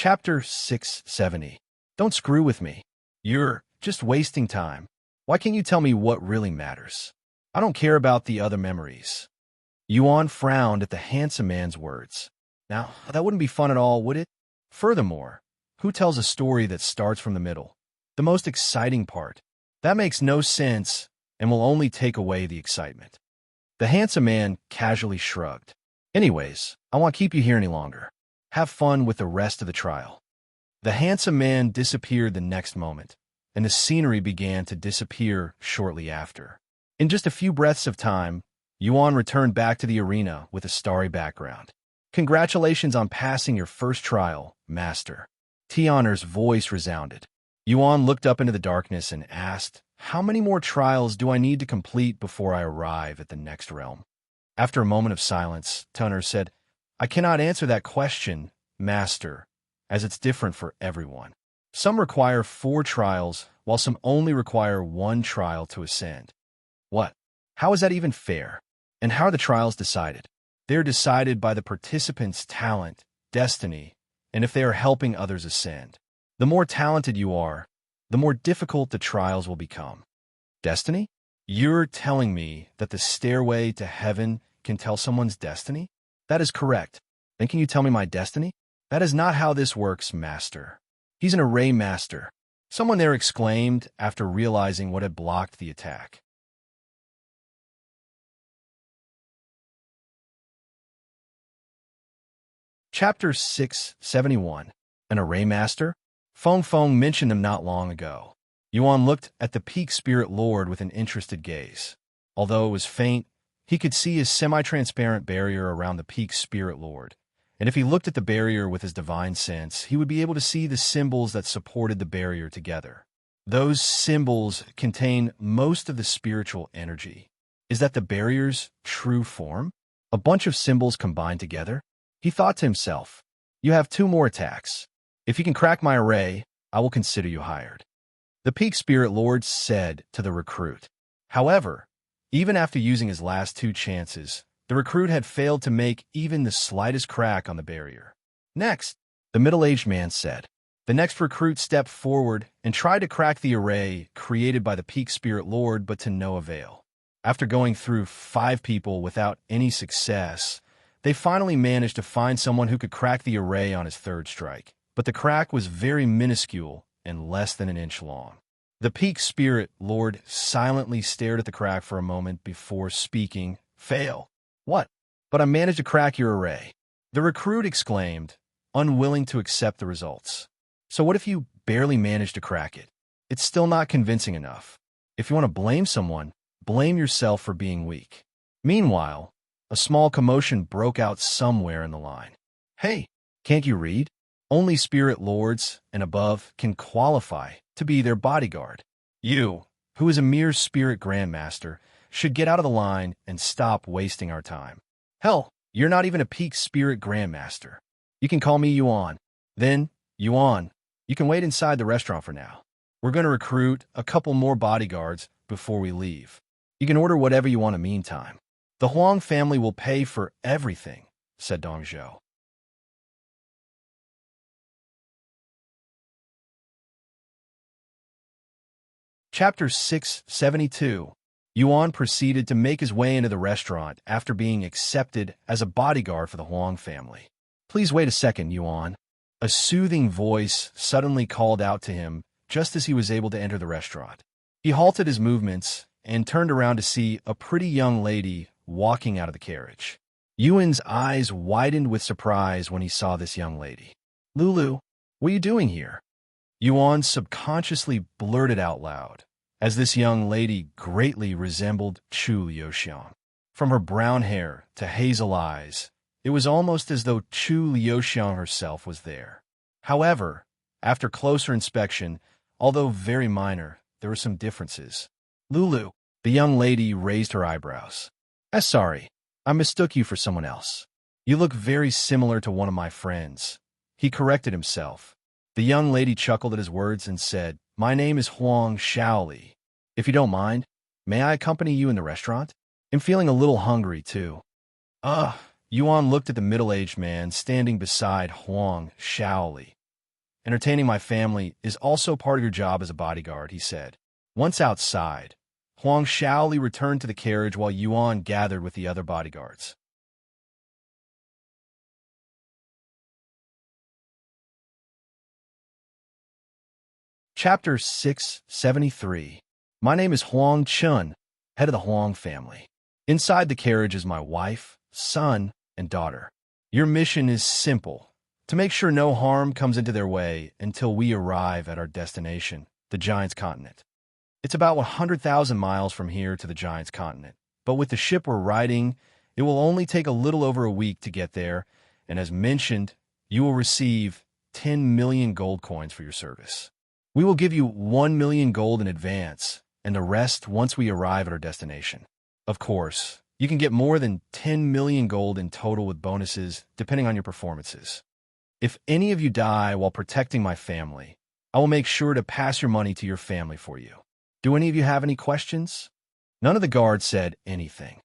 Chapter 670. Don't screw with me. You're just wasting time. Why can't you tell me what really matters? I don't care about the other memories. Yuan frowned at the handsome man's words. Now, that wouldn't be fun at all, would it? Furthermore, who tells a story that starts from the middle? The most exciting part. That makes no sense and will only take away the excitement. The handsome man casually shrugged. Anyways, I won't keep you here any longer. Have fun with the rest of the trial. The handsome man disappeared the next moment, and the scenery began to disappear shortly after. In just a few breaths of time, Yuan returned back to the arena with a starry background. Congratulations on passing your first trial, Master. Tianer's voice resounded. Yuan looked up into the darkness and asked, how many more trials do I need to complete before I arrive at the next realm? After a moment of silence, Tunner said, I cannot answer that question, Master, as it's different for everyone. Some require 4 trials, while some only require 1 trial to ascend. What? How is that even fair? And how are the trials decided? They're decided by the participants' talent, destiny, and if they are helping others ascend. The more talented you are, the more difficult the trials will become. Destiny? You're telling me that the stairway to heaven can tell someone's destiny? That is correct. Then can you tell me my destiny? That is not how this works, Master. He's an array master. Someone there exclaimed after realizing what had blocked the attack. Chapter 671. An array master? Feng Feng mentioned him not long ago. Yuan looked at the Peak Spirit Lord with an interested gaze. Although it was faint, he could see his semi-transparent barrier around the Peak Spirit Lord, and if he looked at the barrier with his divine sense, he would be able to see the symbols that supported the barrier together. Those symbols contain most of the spiritual energy. Is that the barrier's true form? A bunch of symbols combined together? He thought to himself, you have 2 more attacks. If you can crack my array, I will consider you hired. The Peak Spirit Lord said to the recruit. However, even after using his last 2 chances, the recruit had failed to make even the slightest crack on the barrier. Next, the middle-aged man said. The next recruit stepped forward and tried to crack the array created by the Peak Spirit Lord, but to no avail. After going through 5 people without any success, they finally managed to find someone who could crack the array on his 3rd strike, but the crack was very minuscule and less than an inch long. The Peak Spirit Lord silently stared at the crack for a moment before speaking. Fail. What? But I managed to crack your array. The recruit exclaimed, unwilling to accept the results. So what if you barely managed to crack it? It's still not convincing enough. If you want to blame someone, blame yourself for being weak. Meanwhile, a small commotion broke out somewhere in the line. Hey, can't you read? Only spirit lords and above can qualify to be their bodyguard. You, who is a mere spirit grandmaster, should get out of the line and stop wasting our time. Hell, you're not even a peak spirit grandmaster. You can call me Yuan. Then, Yuan, you can wait inside the restaurant for now. We're going to recruit a couple more bodyguards before we leave. You can order whatever you want in the meantime. The Huang family will pay for everything, said Dong Zhou. Chapter 672. Yuan proceeded to make his way into the restaurant after being accepted as a bodyguard for the Huang family. Please wait a second, Yuan. A soothing voice suddenly called out to him just as he was able to enter the restaurant. He halted his movements and turned around to see a pretty young lady walking out of the carriage. Yuan's eyes widened with surprise when he saw this young lady. Lulu, what are you doing here? Yuan subconsciously blurted out loud, as this young lady greatly resembled Chu Liuxiang. From her brown hair to hazel eyes, it was almost as though Chu Liuxiang herself was there. However, after closer inspection, although very minor, there were some differences. Lulu, the young lady raised her eyebrows. Sorry, I mistook you for someone else. You look very similar to one of my friends. He corrected himself. The young lady chuckled at his words and said, My name is Huang Shaoli. If you don't mind, may I accompany you in the restaurant? I'm feeling a little hungry, too. Yuan looked at the middle-aged man standing beside Huang Shaoli. entertaining my family is also part of your job as a bodyguard, he said. Once outside, Huang Shaoli returned to the carriage while Yuan gathered with the other bodyguards. Chapter 673. My name is Huang Chun, head of the Huang family. Inside the carriage is my wife, son, and daughter. Your mission is simple: to make sure no harm comes into their way until we arrive at our destination, the Giant's Continent. It's about 100,000 miles from here to the Giant's Continent, but with the ship we're riding, it will only take a little over a week to get there, and as mentioned, you will receive 10 million gold coins for your service. We will give you 1 million gold in advance, and the rest once we arrive at our destination. Of course, you can get more than 10 million gold in total with bonuses depending on your performances. If any of you die while protecting my family, I will make sure to pass your money to your family for you. Do any of you have any questions? None of the guards said anything.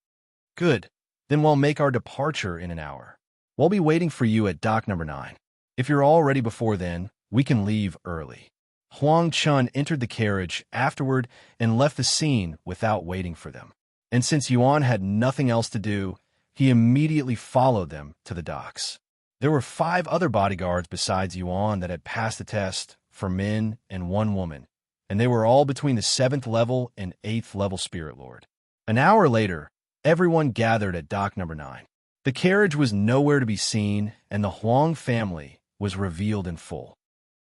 Good. Then we'll make our departure in an hour. We'll be waiting for you at dock number 9. If you're all ready before then, we can leave early. Huang Chun entered the carriage afterward and left the scene without waiting for them. And since Yuan had nothing else to do, he immediately followed them to the docks. There were 5 other bodyguards besides Yuan that had passed the test for men and 1 woman, and they were all between the 7th level and 8th level Spirit Lord. An hour later, everyone gathered at dock number 9. The carriage was nowhere to be seen, and the Huang family was revealed in full.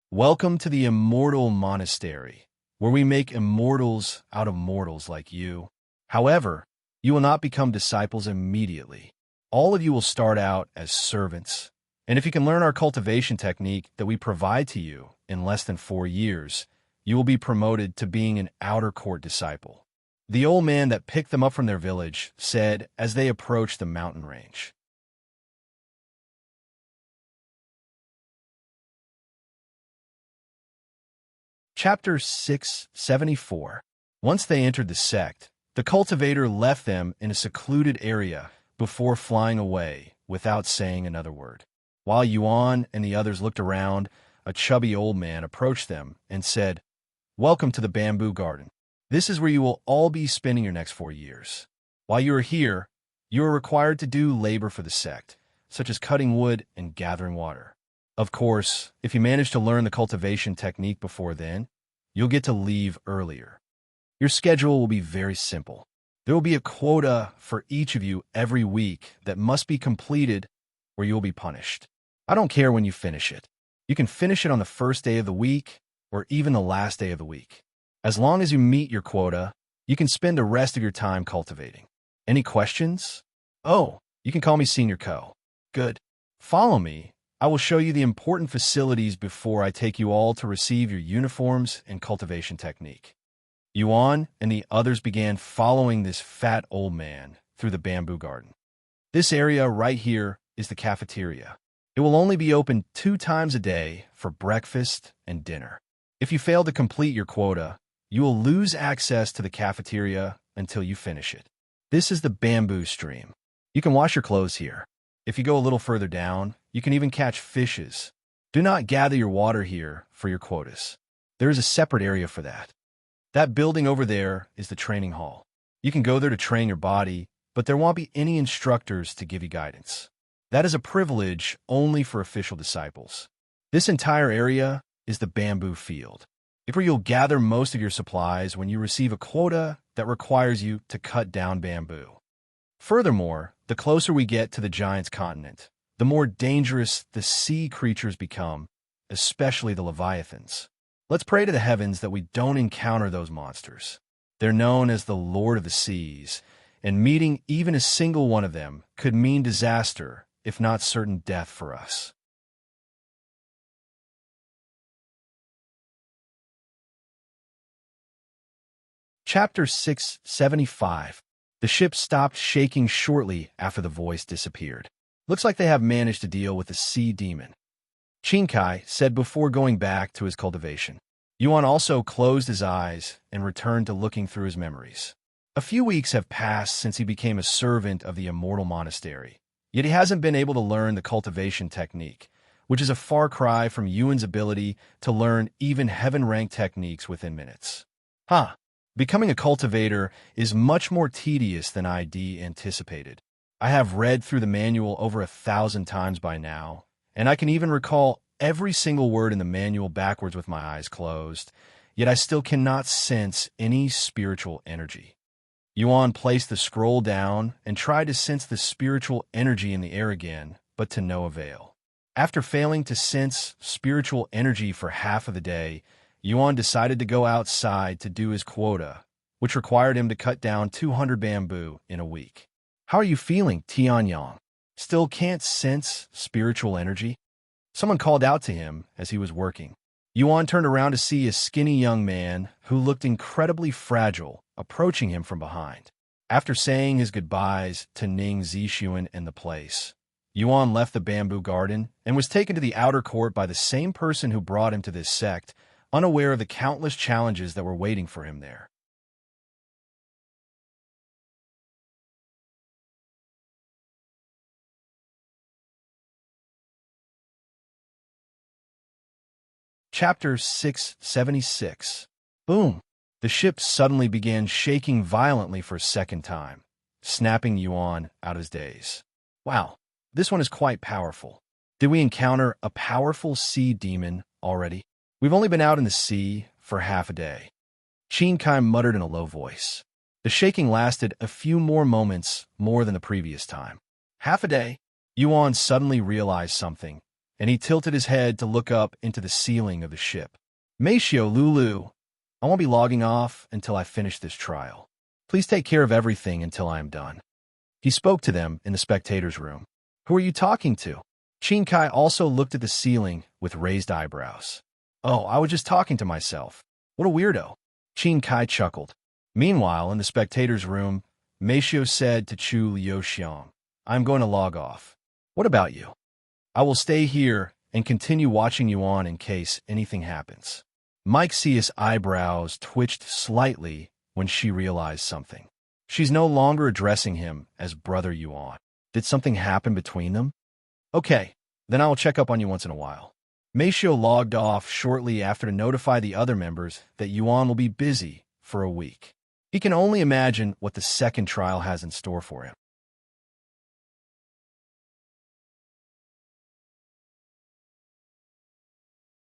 Welcome to the Immortal Monastery, where we make immortals out of mortals like you. However, you will not become disciples immediately. All of you will start out as servants, and if you can learn our cultivation technique that we provide to you in less than 4 years, you will be promoted to being an outer court disciple. The old man that picked them up from their village said as they approached the mountain range. Chapter 674. Once they entered the sect, the cultivator left them in a secluded area before flying away without saying another word. While Yuan and the others looked around, a chubby old man approached them and said, "Welcome to the bamboo garden. This is where you will all be spending your next 4 years. While you are here, you are required to do labor for the sect, such as cutting wood and gathering water. Of course, if you manage to learn the cultivation technique before then, you'll get to leave earlier. Your schedule will be very simple. There will be a quota for each of you every week that must be completed or you will be punished. I don't care when you finish it. You can finish it on the first day of the week or even the last day of the week. As long as you meet your quota, you can spend the rest of your time cultivating. Any questions? Oh, you can call me Senior Co. Good. Follow me. I will show you the important facilities before I take you all to receive your uniforms and cultivation technique." Yuan and the others began following this fat old man through the bamboo garden. This area right here is the cafeteria. It will only be open 2 times a day for breakfast and dinner. If you fail to complete your quota, you will lose access to the cafeteria until you finish it. This is the bamboo stream. You can wash your clothes here. If you go a little further down, you can even catch fishes. Do not gather your water here for your quotas. There is a separate area for that. That building over there is the training hall. You can go there to train your body, but there won't be any instructors to give you guidance. That is a privilege only for official disciples. This entire area is the bamboo field. It's where you'll gather most of your supplies when you receive a quota that requires you to cut down bamboo. Furthermore, the closer we get to the Giant's Continent, the more dangerous the sea creatures become, especially the Leviathans. Let's pray to the heavens that we don't encounter those monsters. They're known as the Lord of the Seas, and meeting even a single one of them could mean disaster, if not certain death for us. Chapter 675. The ship stopped shaking shortly after the voice disappeared. Looks like they have managed to deal with the sea demon, Chinkai said before going back to his cultivation. Yuan also closed his eyes and returned to looking through his memories. A few weeks have passed since he became a servant of the Immortal Monastery, yet he hasn't been able to learn the cultivation technique, which is a far cry from Yuan's ability to learn even heaven-ranked techniques within minutes. Becoming a cultivator is much more tedious than I'd anticipated. I have read through the manual over 1,000 times by now, and I can even recall every single word in the manual backwards with my eyes closed, yet I still cannot sense any spiritual energy. Yuan placed the scroll down and tried to sense the spiritual energy in the air again, but to no avail. After failing to sense spiritual energy for half of the day, Yuan decided to go outside to do his quota, which required him to cut down 200 bamboo in a week. "How are you feeling, Tianyang? Still can't sense spiritual energy?" Someone called out to him as he was working. Yuan turned around to see a skinny young man who looked incredibly fragile approaching him from behind. After saying his goodbyes to Ning Zixuan and the place, Yuan left the bamboo garden and was taken to the outer court by the same person who brought him to this sect, unaware of the countless challenges that were waiting for him there. Chapter 676. Boom! The ship suddenly began shaking violently for a second time, snapping Yuan out of his daze. Wow, this one is quite powerful. Did we encounter a powerful sea demon already? We've only been out in the sea for half a day. Qin Kai muttered in a low voice. The shaking lasted a few more moments more than the previous time. Half a day? Yuan suddenly realized something, and he tilted his head to look up into the ceiling of the ship. "Meishio Lulu, I won't be logging off until I finish this trial. Please take care of everything until I am done." He spoke to them in the spectators' room. "Who are you talking to?" Qin Kai also looked at the ceiling with raised eyebrows. "Oh, I was just talking to myself. What a weirdo." Qin Kai chuckled. Meanwhile, in the spectators' room, Meishio said to Chu Liuxiang, "I'm going to log off. What about you?" "I will stay here and continue watching Yuan in case anything happens." Mike Xia's eyebrows twitched slightly when she realized something. She's no longer addressing him as Brother Yuan. Did something happen between them? "Okay, then I will check up on you once in a while." Meishio logged off shortly after to notify the other members that Yuan will be busy for a week. He can only imagine what the second trial has in store for him.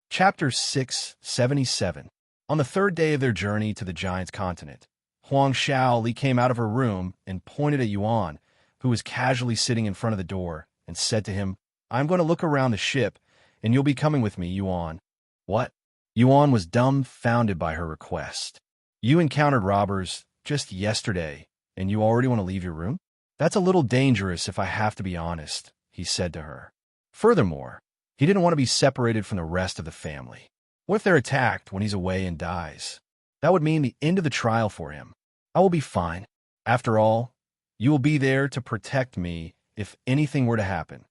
Chapter 677. On the third day of their journey to the Giant's continent, Huang Shaoli came out of her room and pointed at Yuan, who was casually sitting in front of the door, and said to him, "I'm going to look around the ship, and you'll be coming with me, Yuan." "What?" Yuan was dumbfounded by her request. "You encountered robbers just yesterday, and you already want to leave your room? That's a little dangerous if I have to be honest," he said to her. Furthermore, he didn't want to be separated from the rest of the family. What if they're attacked when he's away and dies? That would mean the end of the trial for him. "I will be fine. After all, you will be there to protect me if anything were to happen,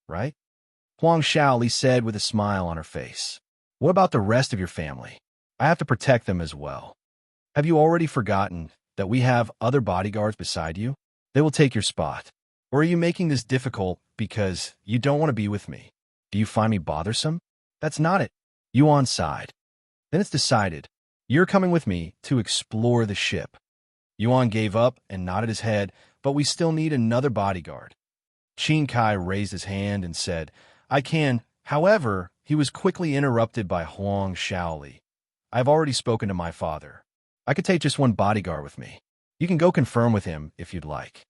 right?" Huang Shaoli said with a smile on her face. "What about the rest of your family? I have to protect them as well. Have you already forgotten that we have other bodyguards beside you? They will take your spot. Or are you making this difficult because you don't want to be with me? Do you find me bothersome?" "That's not it." Yuan sighed. "Then it's decided. You're coming with me to explore the ship." Yuan gave up and nodded his head, "But we still need another bodyguard." Qin Kai raised his hand and said, "I can." However, he was quickly interrupted by Huang Shaoli. "I've already spoken to my father. I could take just one bodyguard with me. You can go confirm with him if you'd like."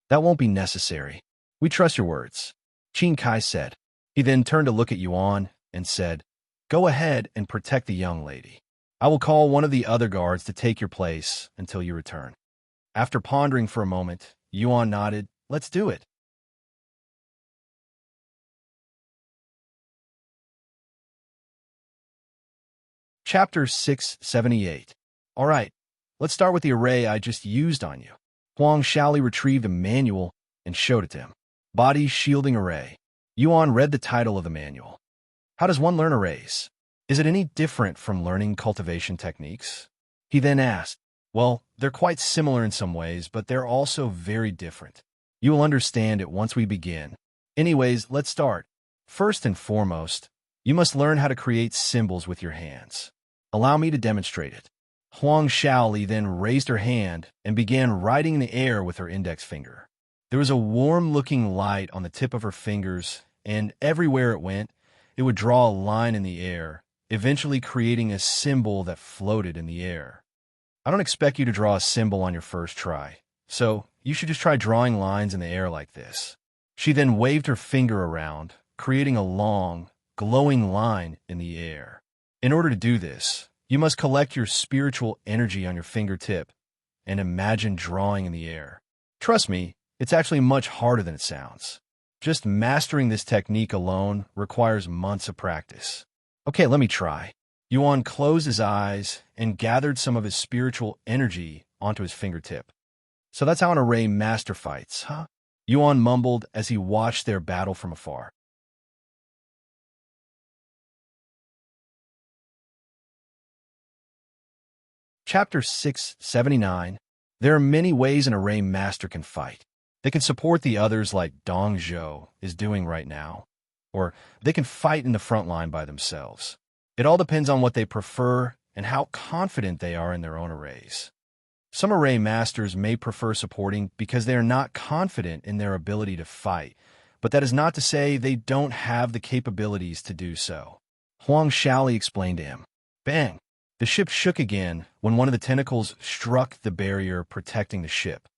"That won't be necessary. We trust your words," Qin Kai said. He then turned to look at Yuan and said, "Go ahead and protect the young lady. I will call one of the other guards to take your place until you return." After pondering for a moment, Yuan nodded. "Let's do it." Chapter 678. All right, let's start with the array I just used on you. Huang Shaoli retrieved a manual and showed it to him. Body Shielding Array. Yuan read the title of the manual. How does one learn arrays? Is it any different from learning cultivation techniques? He then asked. Well, they're quite similar in some ways, but they're also very different. You will understand it once we begin. Anyways, let's start. First and foremost, you must learn how to create symbols with your hands. Allow me to demonstrate it. Huang Shaoli then raised her hand and began writing in the air with her index finger. There was a warm-looking light on the tip of her fingers, and everywhere it went, it would draw a line in the air, eventually creating a symbol that floated in the air. I don't expect you to draw a symbol on your first try, so you should just try drawing lines in the air like this. She then waved her finger around, creating a long, glowing line in the air. In order to do this, you must collect your spiritual energy on your fingertip and imagine drawing in the air. Trust me, it's actually much harder than it sounds. Just mastering this technique alone requires months of practice. Okay, let me try. Yuan closed his eyes and gathered some of his spiritual energy onto his fingertip. So that's how an array master fights, huh? Yuan mumbled as he watched their battle from afar. Chapter 679. There are many ways an array master can fight. They can support the others like Dong Zhou is doing right now, or they can fight in the front line by themselves. It all depends on what they prefer and how confident they are in their own arrays. Some array masters may prefer supporting because they are not confident in their ability to fight, but that is not to say they don't have the capabilities to do so. Huang Shaoli explained to him. Bang! The ship shook again when one of the tentacles struck the barrier protecting the ship.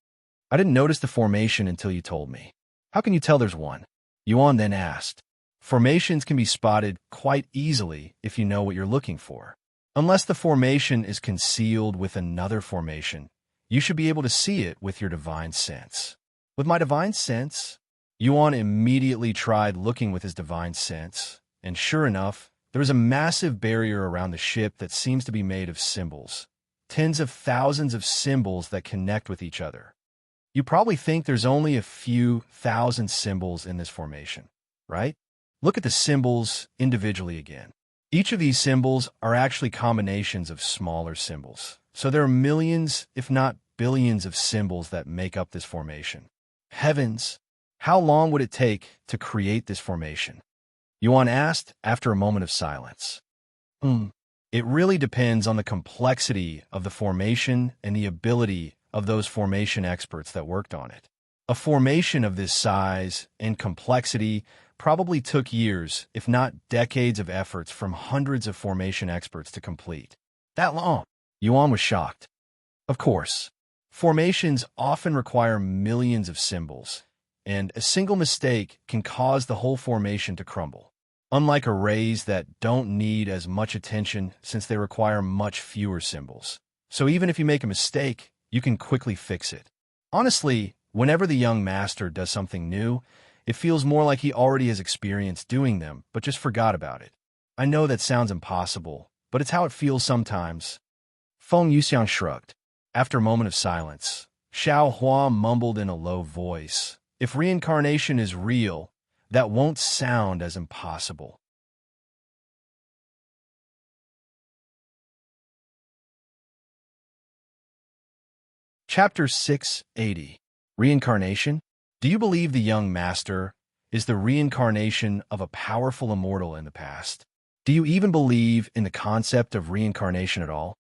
I didn't notice the formation until you told me. How can you tell there's one? Yuan then asked. Formations can be spotted quite easily if you know what you're looking for. Unless the formation is concealed with another formation, you should be able to see it with your divine sense. With my divine sense? Yuan immediately tried looking with his divine sense, and sure enough, there is a massive barrier around the ship that seems to be made of symbols. Tens of thousands of symbols that connect with each other. You probably think there's only a few thousand symbols in this formation, right? Look at the symbols individually again. Each of these symbols are actually combinations of smaller symbols. So there are millions, if not billions of symbols that make up this formation. Heavens, how long would it take to create this formation? Yuan asked after a moment of silence. It really depends on the complexity of the formation and the ability of those formation experts that worked on it. A formation of this size and complexity probably took years, if not decades of efforts from hundreds of formation experts to complete. That long? Yuan was shocked. Of course, formations often require millions of symbols, and a single mistake can cause the whole formation to crumble. Unlike arrays that don't need as much attention since they require much fewer symbols. So even if you make a mistake, you can quickly fix it. Honestly, whenever the young master does something new, it feels more like he already has experience doing them, but just forgot about it. I know that sounds impossible, but it's how it feels sometimes. Feng Yuxiang shrugged. After a moment of silence, Xiao Hua mumbled in a low voice, if reincarnation is real, that won't sound as impossible. Chapter 680. Reincarnation? Do you believe the young master is the reincarnation of a powerful immortal in the past? Do you even believe in the concept of reincarnation at all?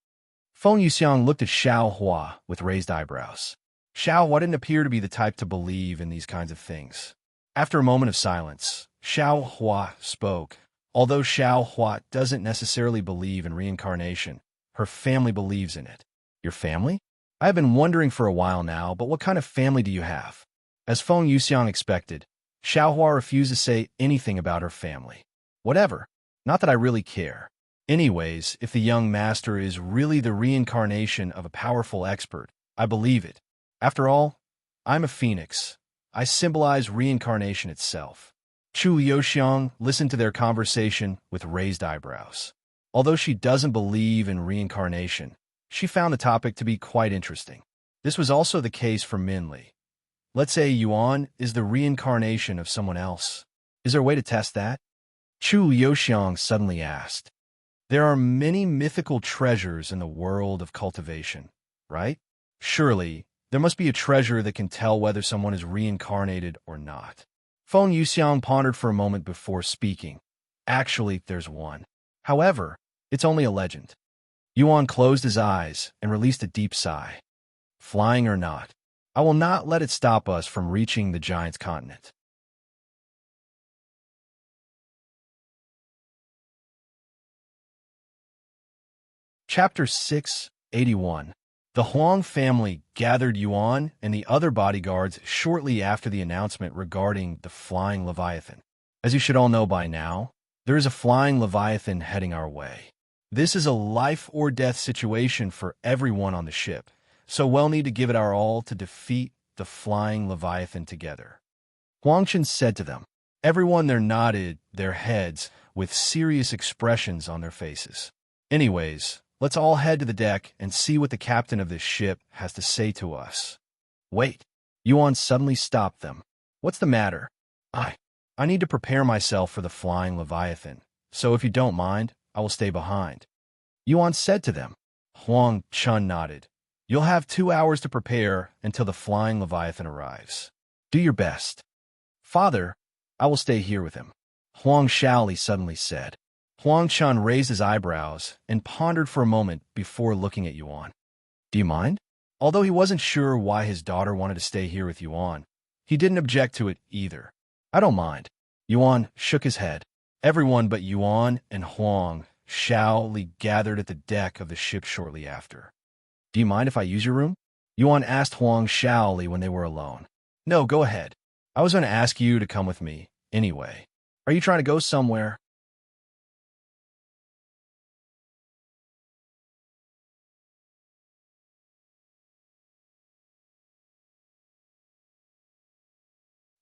Feng Yuxiang looked at Xiao Hua with raised eyebrows. Xiao Hua didn't appear to be the type to believe in these kinds of things. After a moment of silence, Xiao Hua spoke. Although Xiao Hua doesn't necessarily believe in reincarnation, her family believes in it. Your family? I have been wondering for a while now, but what kind of family do you have? As Feng Yuxiang expected, Xiao Hua refused to say anything about her family. Whatever. Not that I really care. Anyways, if the young master is really the reincarnation of a powerful expert, I believe it. After all, I'm a phoenix. I symbolize reincarnation itself. Chu Yoxiang listened to their conversation with raised eyebrows. Although she doesn't believe in reincarnation, she found the topic to be quite interesting. This was also the case for Minli. Let's say Yuan is the reincarnation of someone else. Is there a way to test that? Chu Yoxiang suddenly asked. There are many mythical treasures in the world of cultivation, right? Surely, there must be a treasure that can tell whether someone is reincarnated or not. Feng Yuxiang pondered for a moment before speaking. Actually, there's one. However, it's only a legend. Yuan closed his eyes and released a deep sigh. Flying or not, I will not let it stop us from reaching the giant's continent. Chapter 681. The Huang family gathered Yuan and the other bodyguards shortly after the announcement regarding the flying Leviathan. As you should all know by now, there is a flying Leviathan heading our way. This is a life-or-death situation for everyone on the ship, so we'll need to give it our all to defeat the flying Leviathan together. Huangchen said to them. Everyone there nodded their heads with serious expressions on their faces. Anyways, let's all head to the deck and see what the captain of this ship has to say to us. Wait. Yuan suddenly stopped them. What's the matter? I need to prepare myself for the flying Leviathan, so if you don't mind, I will stay behind. Yuan said to them. Huang Chun nodded. You'll have 2 hours to prepare until the flying Leviathan arrives. Do your best. Father, I will stay here with him. Huang Shaoli suddenly said. Huang Chun raised his eyebrows and pondered for a moment before looking at Yuan. Do you mind? Although he wasn't sure why his daughter wanted to stay here with Yuan, he didn't object to it either. I don't mind. Yuan shook his head. Everyone but Yuan and Huang Shaoli gathered at the deck of the ship shortly after. Do you mind if I use your room? Yuan asked Huang Shaoli when they were alone. No, go ahead. I was going to ask you to come with me, anyway. Are you trying to go somewhere?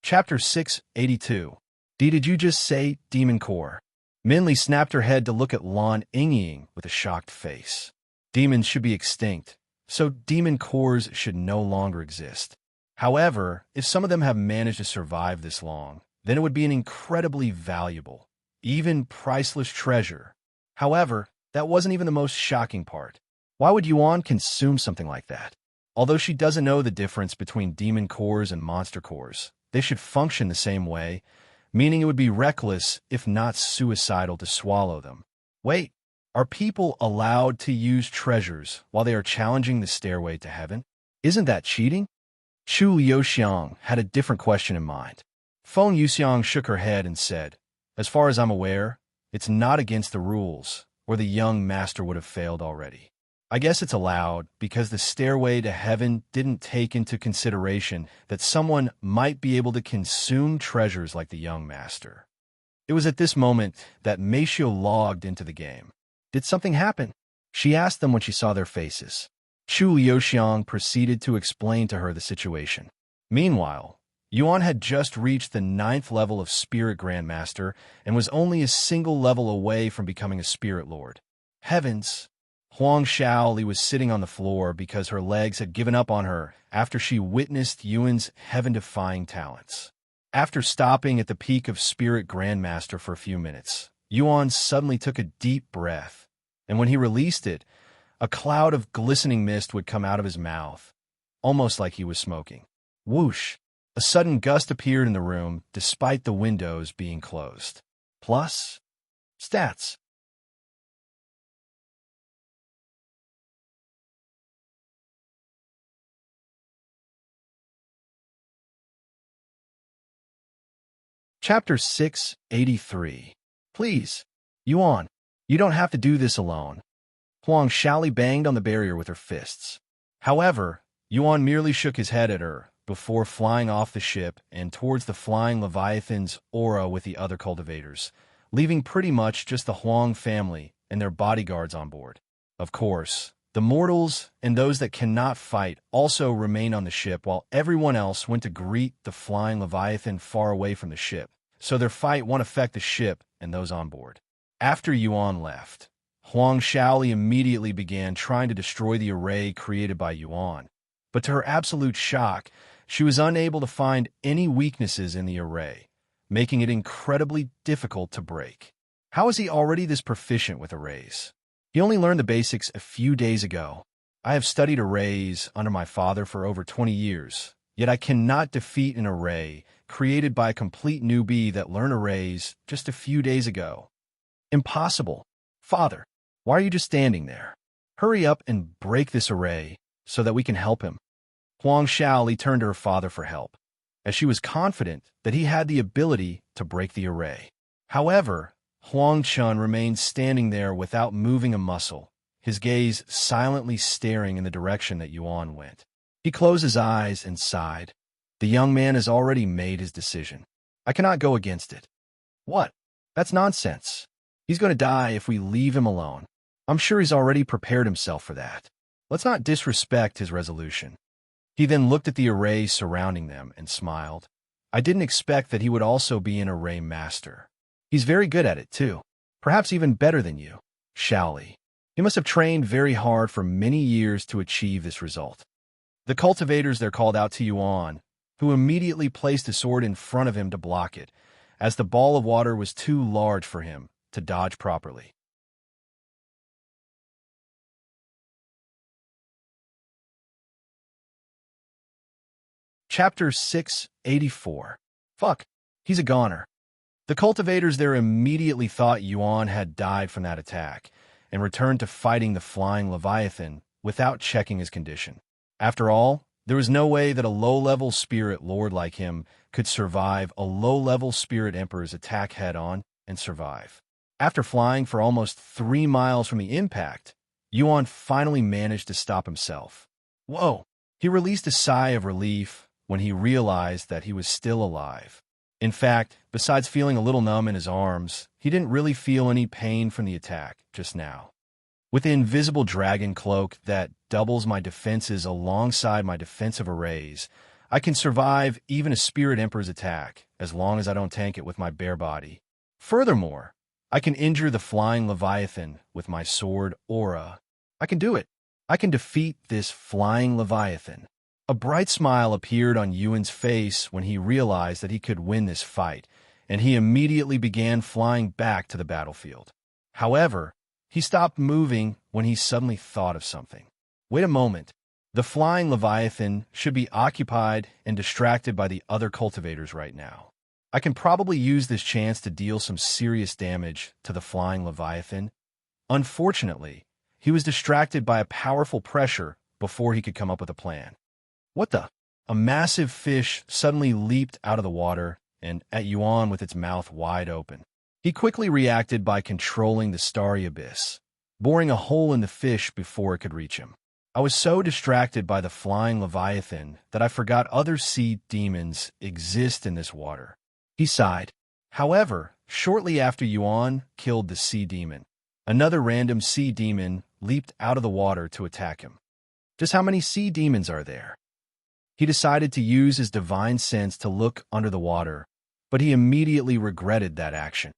Chapter 682. Did you just say Demon Core? Minli snapped her head to look at Lan Yingying with a shocked face. Demons should be extinct, so demon cores should no longer exist. However, if some of them have managed to survive this long, then it would be an incredibly valuable, even priceless treasure. However, that wasn't even the most shocking part. Why would Yuan consume something like that? Although she doesn't know the difference between demon cores and monster cores, they should function the same way, meaning it would be reckless, if not suicidal, to swallow them. Wait, are people allowed to use treasures while they are challenging the stairway to heaven? Isn't that cheating? Chu Liuxiang had a different question in mind. Feng Yuxiang shook her head and said, as far as I'm aware, it's not against the rules, or the young master would have failed already. I guess it's allowed because the stairway to heaven didn't take into consideration that someone might be able to consume treasures like the young master. It was at this moment that Meishio logged into the game. Did something happen? She asked them when she saw their faces. Chu Liuxiang proceeded to explain to her the situation. Meanwhile, Yuan had just reached the 9th level of Spirit Grandmaster and was only a single level away from becoming a Spirit Lord. Heavens! Huang Shaoli was sitting on the floor because her legs had given up on her after she witnessed Yuan's heaven-defying talents. After stopping at the peak of Spirit Grandmaster for a few minutes, Yuan suddenly took a deep breath, and when he released it, a cloud of glistening mist would come out of his mouth, almost like he was smoking. Whoosh! A sudden gust appeared in the room, despite the windows being closed. Plus, stats. Chapter 683. Please, Yuan, you don't have to do this alone. Huang Shaoli banged on the barrier with her fists. However, Yuan merely shook his head at her before flying off the ship and towards the flying Leviathan's aura with the other cultivators, leaving pretty much just the Huang family and their bodyguards on board. Of course, the mortals and those that cannot fight also remained on the ship while everyone else went to greet the flying Leviathan far away from the ship, so their fight won't affect the ship and those on board. After Yuan left, Huang Shaoli immediately began trying to destroy the array created by Yuan, but to her absolute shock, she was unable to find any weaknesses in the array, making it incredibly difficult to break. How is he already this proficient with arrays? He only learned the basics a few days ago. I have studied arrays under my father for over 20 years, yet I cannot defeat an array created by a complete newbie that learned arrays just a few days ago. Impossible. Father, why are you just standing there? Hurry up and break this array so that we can help him. Huang Shaoli turned to her father for help, as she was confident that he had the ability to break the array. However, Huang Chun remained standing there without moving a muscle, his gaze silently staring in the direction that Yuan went. He closed his eyes and sighed. The young man has already made his decision. I cannot go against it. What? That's nonsense. He's going to die if we leave him alone. I'm sure he's already prepared himself for that. Let's not disrespect his resolution. He then looked at the array surrounding them and smiled. I didn't expect that he would also be an array master. He's very good at it, too. Perhaps even better than you, Shaoli. He must have trained very hard for many years to achieve this result. The cultivators there called out to Yuan, who immediately placed a sword in front of him to block it, as the ball of water was too large for him to dodge properly. Chapter 684. Fuck, he's a goner. The cultivators there immediately thought Yuan had died from that attack and returned to fighting the flying Leviathan without checking his condition. After all, there was no way that a low-level spirit lord like him could survive a low-level spirit emperor's attack head-on and survive. After flying for almost 3 miles from the impact, Yuan finally managed to stop himself. Whoa! He released a sigh of relief when he realized that he was still alive. In fact, besides feeling a little numb in his arms, he didn't really feel any pain from the attack just now. With the invisible dragon cloak that doubles my defenses alongside my defensive arrays, I can survive even a Spirit Emperor's attack as long as I don't tank it with my bare body. Furthermore, I can injure the flying Leviathan with my sword aura. I can do it. I can defeat this flying Leviathan. A bright smile appeared on Yuan's face when he realized that he could win this fight, and he immediately began flying back to the battlefield. However, he stopped moving when he suddenly thought of something. Wait a moment. The flying Leviathan should be occupied and distracted by the other cultivators right now. I can probably use this chance to deal some serious damage to the flying Leviathan. Unfortunately, he was distracted by a powerful pressure before he could come up with a plan. What the? A massive fish suddenly leaped out of the water and at Yuan with its mouth wide open. He quickly reacted by controlling the starry abyss, boring a hole in the fish before it could reach him. I was so distracted by the flying Leviathan that I forgot other sea demons exist in this water. He sighed. However, shortly after Yuan killed the sea demon, another random sea demon leaped out of the water to attack him. Just how many sea demons are there? He decided to use his divine sense to look under the water, but he immediately regretted that action.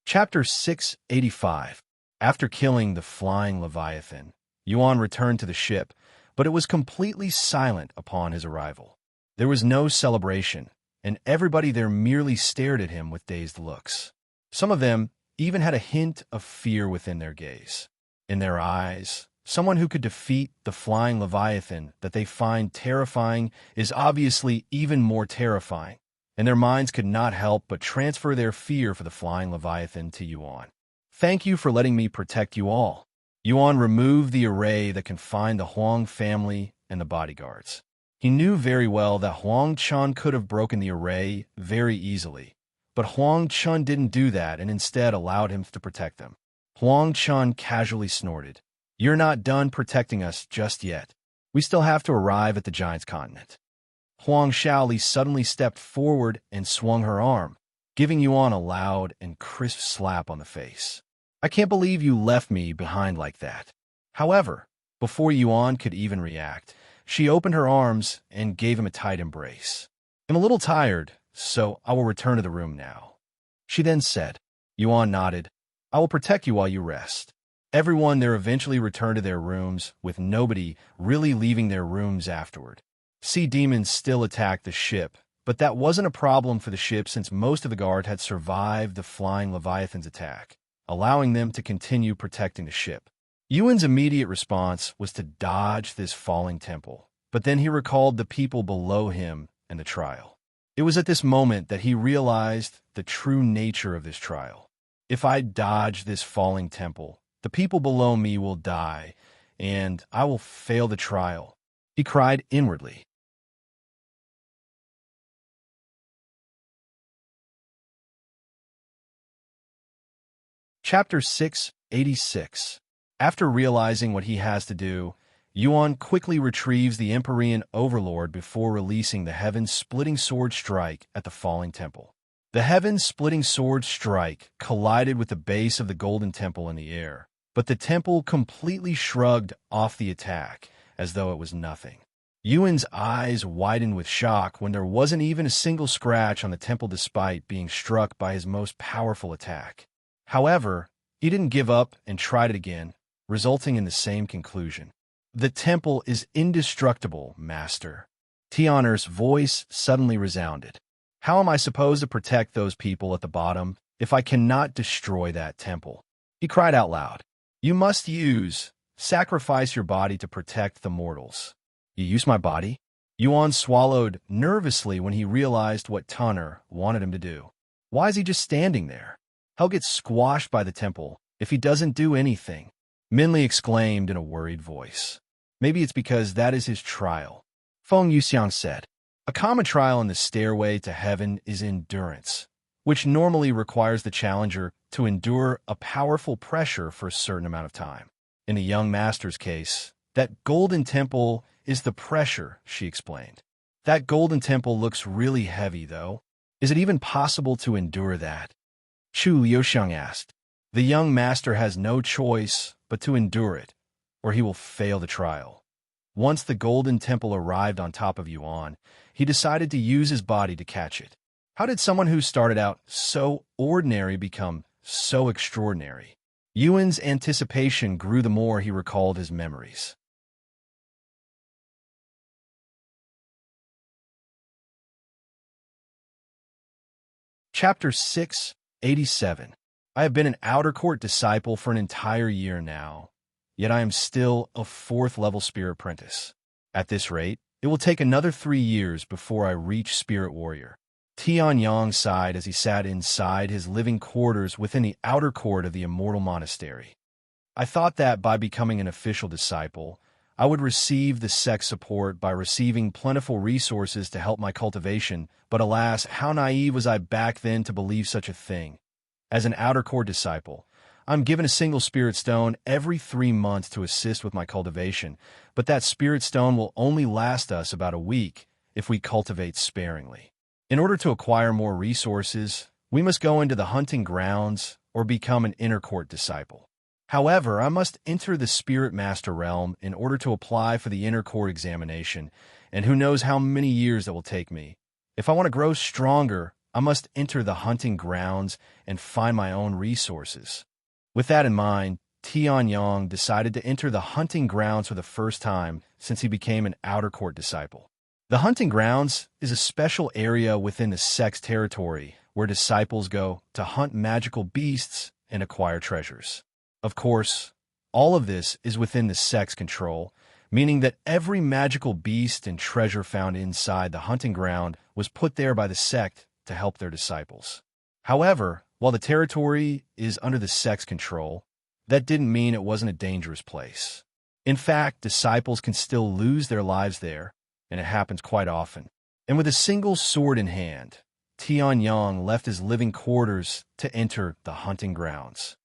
Chapter 685. After killing the flying Leviathan, Yuan returned to the ship, but it was completely silent upon his arrival. There was no celebration, and everybody there merely stared at him with dazed looks. Some of them even had a hint of fear within their gaze. In their eyes, someone who could defeat the flying Leviathan that they find terrifying is obviously even more terrifying, and their minds could not help but transfer their fear for the flying Leviathan to Yuan. Thank you for letting me protect you all. Yuan removed the array that confined the Huang family and the bodyguards. He knew very well that Huang Chun could have broken the array very easily, but Huang Chun didn't do that and instead allowed him to protect them. Huang Chun casually snorted. You're not done protecting us just yet. We still have to arrive at the Giant's continent. Huang Shaoli suddenly stepped forward and swung her arm, giving Yuan a loud and crisp slap on the face. I can't believe you left me behind like that. However, before Yuan could even react, she opened her arms and gave him a tight embrace. I'm a little tired, so I will return to the room now. She then said. Yuan nodded. I will protect you while you rest. Everyone there eventually returned to their rooms, with nobody really leaving their rooms afterward. Sea demons still attacked the ship, but that wasn't a problem for the ship since most of the guard had survived the flying Leviathan's attack, allowing them to continue protecting the ship. Yuan's immediate response was to dodge this falling temple, but then he recalled the people below him and the trial. It was at this moment that he realized the true nature of this trial. If I dodge this falling temple, the people below me will die, and I will fail the trial, he cried inwardly. Chapter 686. After realizing what he has to do, Yuan quickly retrieves the Empyrean Overlord before releasing the Heaven-Splitting Sword Strike at the falling temple. The Heaven-Splitting Sword Strike collided with the base of the Golden Temple in the air, but the temple completely shrugged off the attack, as though it was nothing. Yuan's eyes widened with shock when there wasn't even a single scratch on the temple despite being struck by his most powerful attack. However, he didn't give up and tried it again, resulting in the same conclusion. The temple is indestructible, Master. Tianer's voice suddenly resounded. How am I supposed to protect those people at the bottom if I cannot destroy that temple? He cried out loud. You must sacrifice your body to protect the mortals. You use my body? Yuan swallowed nervously when he realized what Tianer wanted him to do. Why is he just standing there? He'll get squashed by the temple if he doesn't do anything, Minli exclaimed in a worried voice. Maybe it's because that is his trial, Feng Yuxiang said. A common trial in the stairway to heaven is endurance, which normally requires the challenger to endure a powerful pressure for a certain amount of time. In the young master's case, that golden temple is the pressure, she explained. That golden temple looks really heavy, though. Is it even possible to endure that? Chu Liusheng asked. The young master has no choice but to endure it, or he will fail the trial. Once the golden temple arrived on top of Yuan, he decided to use his body to catch it. How did someone who started out so ordinary become so extraordinary? Yuan's anticipation grew the more he recalled his memories. Chapter 687. I have been an outer court disciple for an entire year now, yet I am still a 4th-level spirit apprentice. At this rate, it will take another 3 years before I reach Spirit Warrior. Tianyang sighed as he sat inside his living quarters within the outer court of the Immortal Monastery. I thought that by becoming an official disciple, I would receive the sect's support by receiving plentiful resources to help my cultivation, but alas, how naive was I back then to believe such a thing. As an outer court disciple, I'm given a single spirit stone every 3 months to assist with my cultivation, but that spirit stone will only last us about a week if we cultivate sparingly. In order to acquire more resources, we must go into the hunting grounds or become an inner court disciple. However, I must enter the Spirit Master realm in order to apply for the inner court examination, and who knows how many years that will take me. If I want to grow stronger, I must enter the hunting grounds and find my own resources. With that in mind, Tianyang decided to enter the hunting grounds for the first time since he became an outer court disciple. The hunting grounds is a special area within the sect's territory where disciples go to hunt magical beasts and acquire treasures. Of course, all of this is within the sect's control, meaning that every magical beast and treasure found inside the hunting ground was put there by the sect to help their disciples. However, while the territory is under the sect's control, that didn't mean it wasn't a dangerous place. In fact, disciples can still lose their lives there, and it happens quite often. And with a single sword in hand, Tianyang left his living quarters to enter the hunting grounds.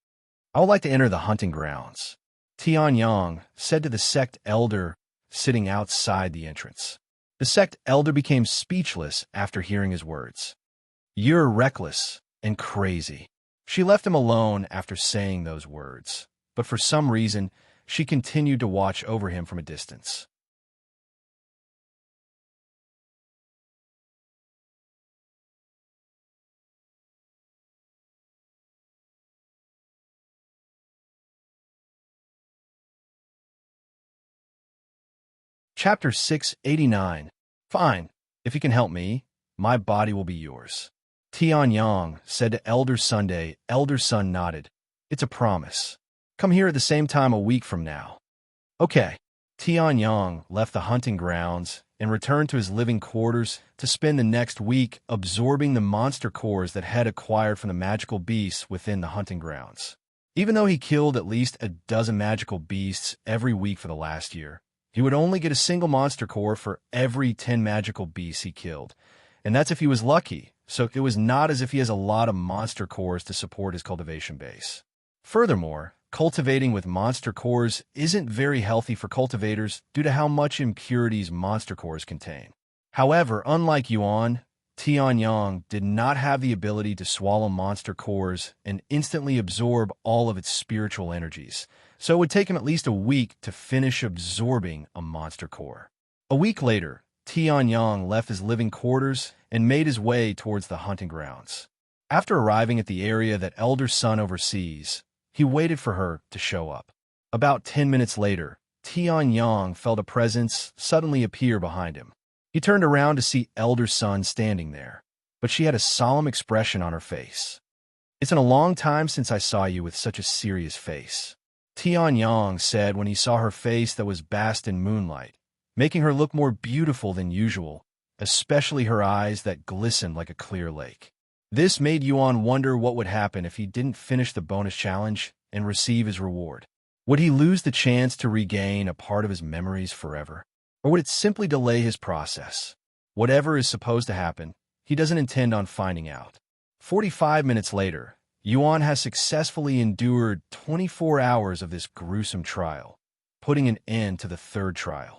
I would like to enter the hunting grounds, Tianyang said to the sect elder sitting outside the entrance. The sect elder became speechless after hearing his words. You're reckless and crazy. She left him alone after saying those words, but for some reason, she continued to watch over him from a distance. Chapter 689. Fine. If you can help me, my body will be yours. Tianyang said to Elder Sunday. Elder Sun nodded. It's a promise. Come here at the same time a week from now. Okay. Tianyang left the hunting grounds and returned to his living quarters to spend the next week absorbing the monster cores that had acquired from the magical beasts within the hunting grounds. Even though he killed at least a dozen magical beasts every week for the last year, he would only get a single monster core for every 10 magical beasts he killed, and that's if he was lucky, so it was not as if he has a lot of monster cores to support his cultivation base. Furthermore, cultivating with monster cores isn't very healthy for cultivators due to how much impurities monster cores contain. However, unlike Yuan, Tianyang did not have the ability to swallow monster cores and instantly absorb all of its spiritual energies, so it would take him at least a week to finish absorbing a monster core. A week later, Tianyang left his living quarters and made his way towards the hunting grounds. After arriving at the area that Elder Sun oversees, he waited for her to show up. About 10 minutes later, Tianyang felt a presence suddenly appear behind him. He turned around to see Elder Sun standing there, but she had a solemn expression on her face. "It's been a long time since I saw you with such a serious face," Tianyang said when he saw her face that was bathed in moonlight, making her look more beautiful than usual, especially her eyes that glistened like a clear lake. This made Yuan wonder what would happen if he didn't finish the bonus challenge and receive his reward. Would he lose the chance to regain a part of his memories forever? Or would it simply delay his process? Whatever is supposed to happen, he doesn't intend on finding out. 45 minutes later, Yuan has successfully endured 24 hours of this gruesome trial, putting an end to the third trial.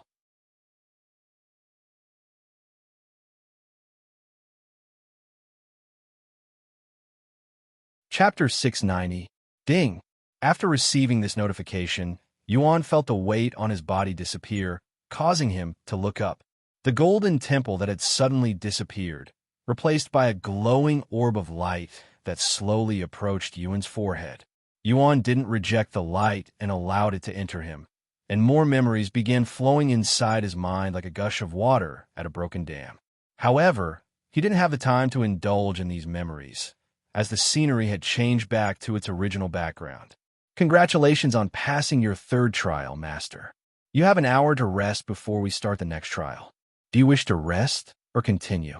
Chapter 690. Ding! After receiving this notification, Yuan felt the weight on his body disappear, causing him to look up. The golden temple that had suddenly disappeared, replaced by a glowing orb of light that slowly approached Yuan's forehead. Yuan didn't reject the light and allowed it to enter him, and more memories began flowing inside his mind like a gush of water at a broken dam. However, he didn't have the time to indulge in these memories, as the scenery had changed back to its original background. Congratulations on passing your third trial, Master. You have an hour to rest before we start the next trial. Do you wish to rest or continue?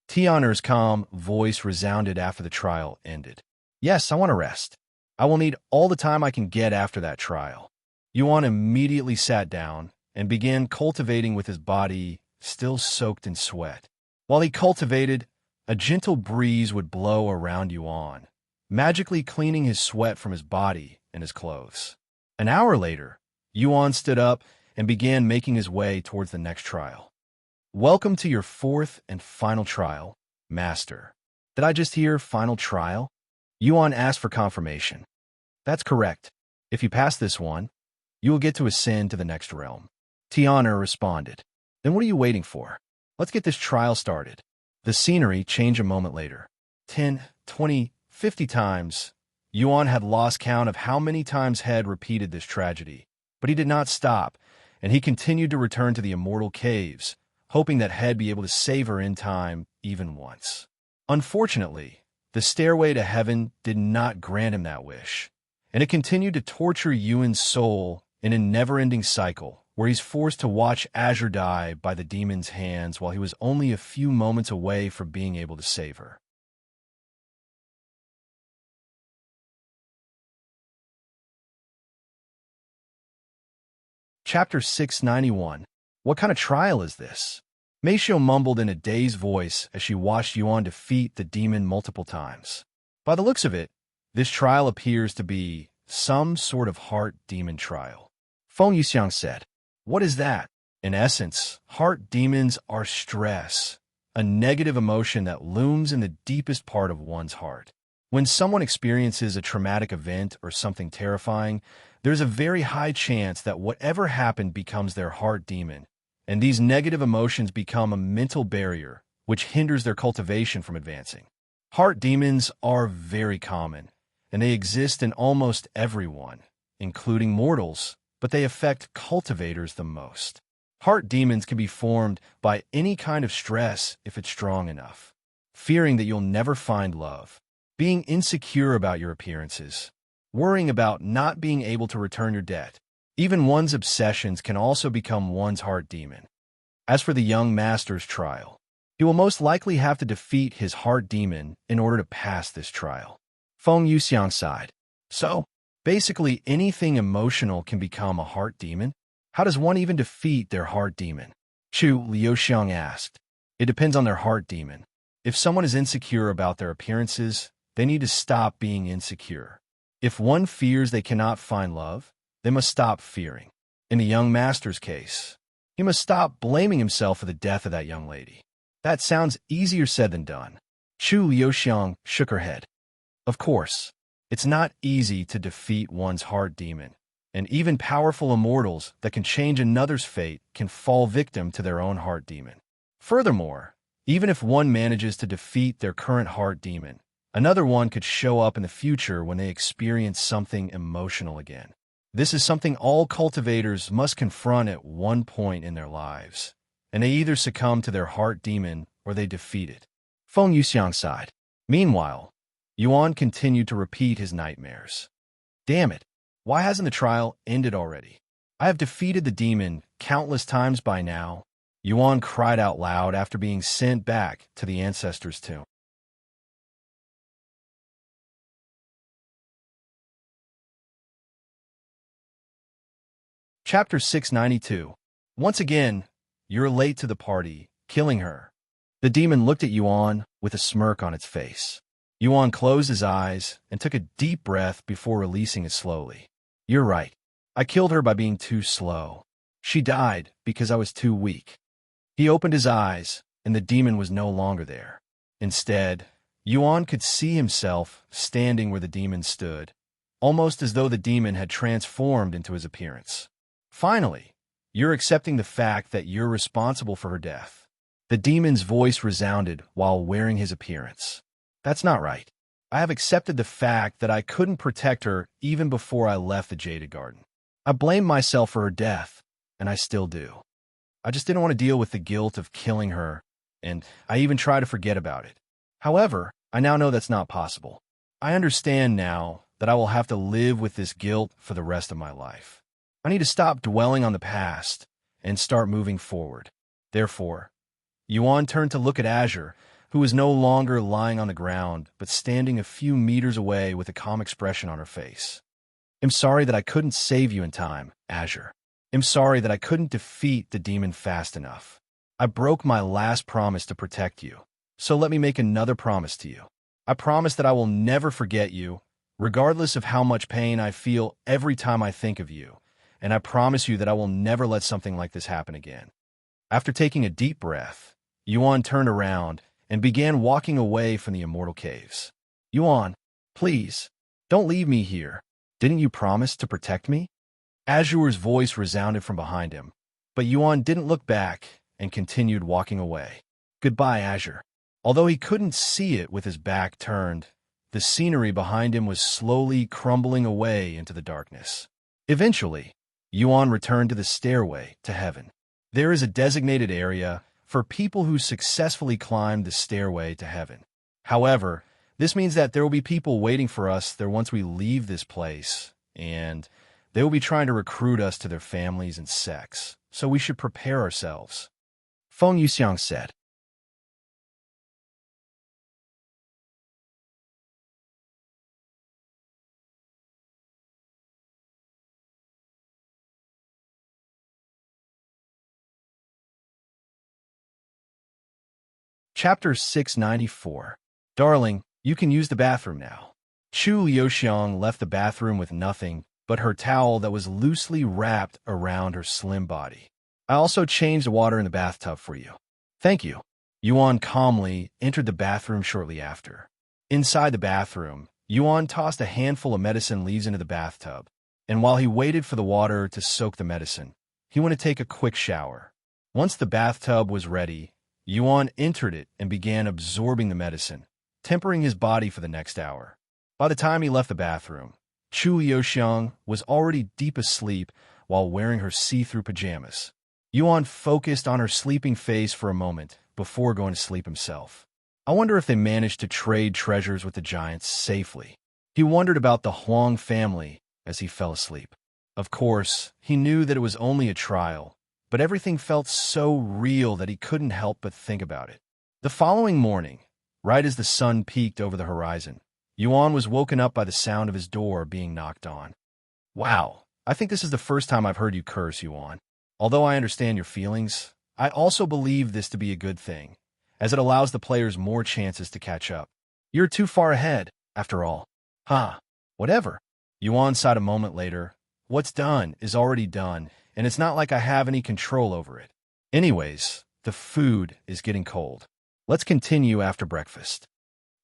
Tianer's calm voice resounded after the trial ended. Yes, I want to rest. I will need all the time I can get after that trial. Yuan immediately sat down and began cultivating with his body still soaked in sweat. While he cultivated, a gentle breeze would blow around Yuan, magically cleaning his sweat from his body and his clothes. An hour later, Yuan stood up and began making his way towards the next trial. Welcome to your fourth and final trial, Master. Did I just hear final trial? Yuan asked for confirmation. That's correct. If you pass this one, you will get to ascend to the next realm. Tiana responded. Then what are you waiting for? Let's get this trial started. The scenery changed a moment later. 10, 20, 50 times. Yuan had lost count of how many times Head repeated this tragedy, but he did not stop, and he continued to return to the immortal caves, hoping that Head be able to save her in time even once. Unfortunately, the stairway to heaven did not grant him that wish, and it continued to torture Yuan's soul in a never-ending cycle, where he's forced to watch Azure die by the demon's hands while he was only a few moments away from being able to save her. Chapter 691. What kind of trial is this? Meisho mumbled in a dazed voice as she watched Yuan defeat the demon multiple times. By the looks of it, this trial appears to be some sort of heart demon trial. Feng Yuxiang said, What is that? In essence, heart demons are stress, a negative emotion that looms in the deepest part of one's heart. When someone experiences a traumatic event or something terrifying, there's a very high chance that whatever happened becomes their heart demon, and these negative emotions become a mental barrier, which hinders their cultivation from advancing. Heart demons are very common, and they exist in almost everyone, including mortals, but they affect cultivators the most. Heart demons can be formed by any kind of stress if it's strong enough. Fearing that you'll never find love, being insecure about your appearances, worrying about not being able to return your debt. Even one's obsessions can also become one's heart demon. As for the young master's trial, he will most likely have to defeat his heart demon in order to pass this trial. Feng Yuxiang sighed. So, basically anything emotional can become a heart demon? How does one even defeat their heart demon? Chu Liuxiang asked. It depends on their heart demon. If someone is insecure about their appearances, they need to stop being insecure. If one fears they cannot find love, they must stop fearing. In the young master's case, he must stop blaming himself for the death of that young lady. That sounds easier said than done. Chu Liuxiang shook her head. Of course, it's not easy to defeat one's heart demon, and even powerful immortals that can change another's fate can fall victim to their own heart demon. Furthermore, even if one manages to defeat their current heart demon, another one could show up in the future when they experience something emotional again. This is something all cultivators must confront at one point in their lives, and they either succumb to their heart demon or they defeat it. Feng Yuxiang sighed. Meanwhile, Yuan continued to repeat his nightmares. Damn it, why hasn't the trial ended already? I have defeated the demon countless times by now. Yuan cried out loud after being sent back to the ancestors' tomb. Chapter 692. Once again, you're late to the party, killing her. The demon looked at Yuan with a smirk on its face. Yuan closed his eyes and took a deep breath before releasing it slowly. You're right. I killed her by being too slow. She died because I was too weak. He opened his eyes, and the demon was no longer there. Instead, Yuan could see himself standing where the demon stood, almost as though the demon had transformed into his appearance. Finally, you're accepting the fact that you're responsible for her death. The demon's voice resounded while wearing his appearance. That's not right. I have accepted the fact that I couldn't protect her even before I left the Jaded Garden. I blamed myself for her death, and I still do. I just didn't want to deal with the guilt of killing her, and I even try to forget about it. However, I now know that's not possible. I understand now that I will have to live with this guilt for the rest of my life. I need to stop dwelling on the past and start moving forward. Therefore, Yuan turned to look at Azure, who was no longer lying on the ground, but standing a few meters away with a calm expression on her face. I'm sorry that I couldn't save you in time, Azure. I'm sorry that I couldn't defeat the demon fast enough. I broke my last promise to protect you, so let me make another promise to you. I promise that I will never forget you, regardless of how much pain I feel every time I think of you, and I promise you that I will never let something like this happen again. After taking a deep breath, Yuan turned around and began walking away from the immortal caves. Yuan, please, don't leave me here. Didn't you promise to protect me? Azure's voice resounded from behind him, but Yuan didn't look back and continued walking away. Goodbye, Azure. Although he couldn't see it with his back turned, the scenery behind him was slowly crumbling away into the darkness. Eventually, Yuan returned to the stairway to heaven. There is a designated area for people who successfully climbed the stairway to heaven. However, this means that there will be people waiting for us there once we leave this place, and they will be trying to recruit us to their families and sects, so we should prepare ourselves. Feng Yuxiang said. Chapter 694. Darling, you can use the bathroom now. Chu Liuxiang left the bathroom with nothing but her towel that was loosely wrapped around her slim body. I also changed the water in the bathtub for you. Thank you. Yuan calmly entered the bathroom shortly after. Inside the bathroom, Yuan tossed a handful of medicine leaves into the bathtub, and while he waited for the water to soak the medicine, he went to take a quick shower. Once the bathtub was ready, Yuan entered it and began absorbing the medicine, tempering his body for the next hour. By the time he left the bathroom, Chu Liuxiang was already deep asleep while wearing her see-through pajamas. Yuan focused on her sleeping face for a moment before going to sleep himself. I wonder if they managed to trade treasures with the giants safely. He wondered about the Huang family as he fell asleep. Of course, he knew that it was only a trial, but everything felt so real that he couldn't help but think about it. The following morning, right as the sun peaked over the horizon, Yuan was woken up by the sound of his door being knocked on. Wow, I think this is the first time I've heard you curse, Yuan. Although I understand your feelings, I also believe this to be a good thing, as it allows the players more chances to catch up. You're too far ahead, after all. Whatever. Yuan sighed a moment later. What's done is already done, and it's not like I have any control over it. Anyways, the food is getting cold. Let's continue after breakfast.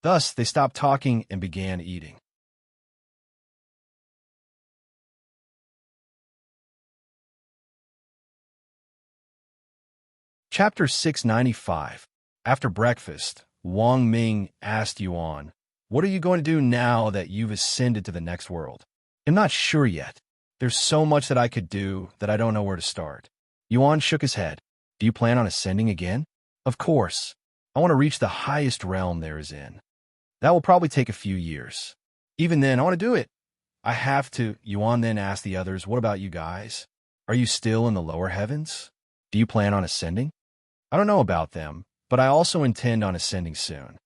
Thus, they stopped talking and began eating. Chapter 695. After breakfast, Wang Ming asked Yuan, "What are you going to do now that you've ascended to the next world?" "I'm not sure yet. There's so much that I could do that I don't know where to start." Yuan shook his head. "Do you plan on ascending again?" "Of course. I want to reach the highest realm there is in. That will probably take a few years. Even then, I want to do it." "I have to." Yuan then asked the others, "What about you guys? Are you still in the lower heavens? Do you plan on ascending?" "I don't know about them, but I also intend on ascending soon,"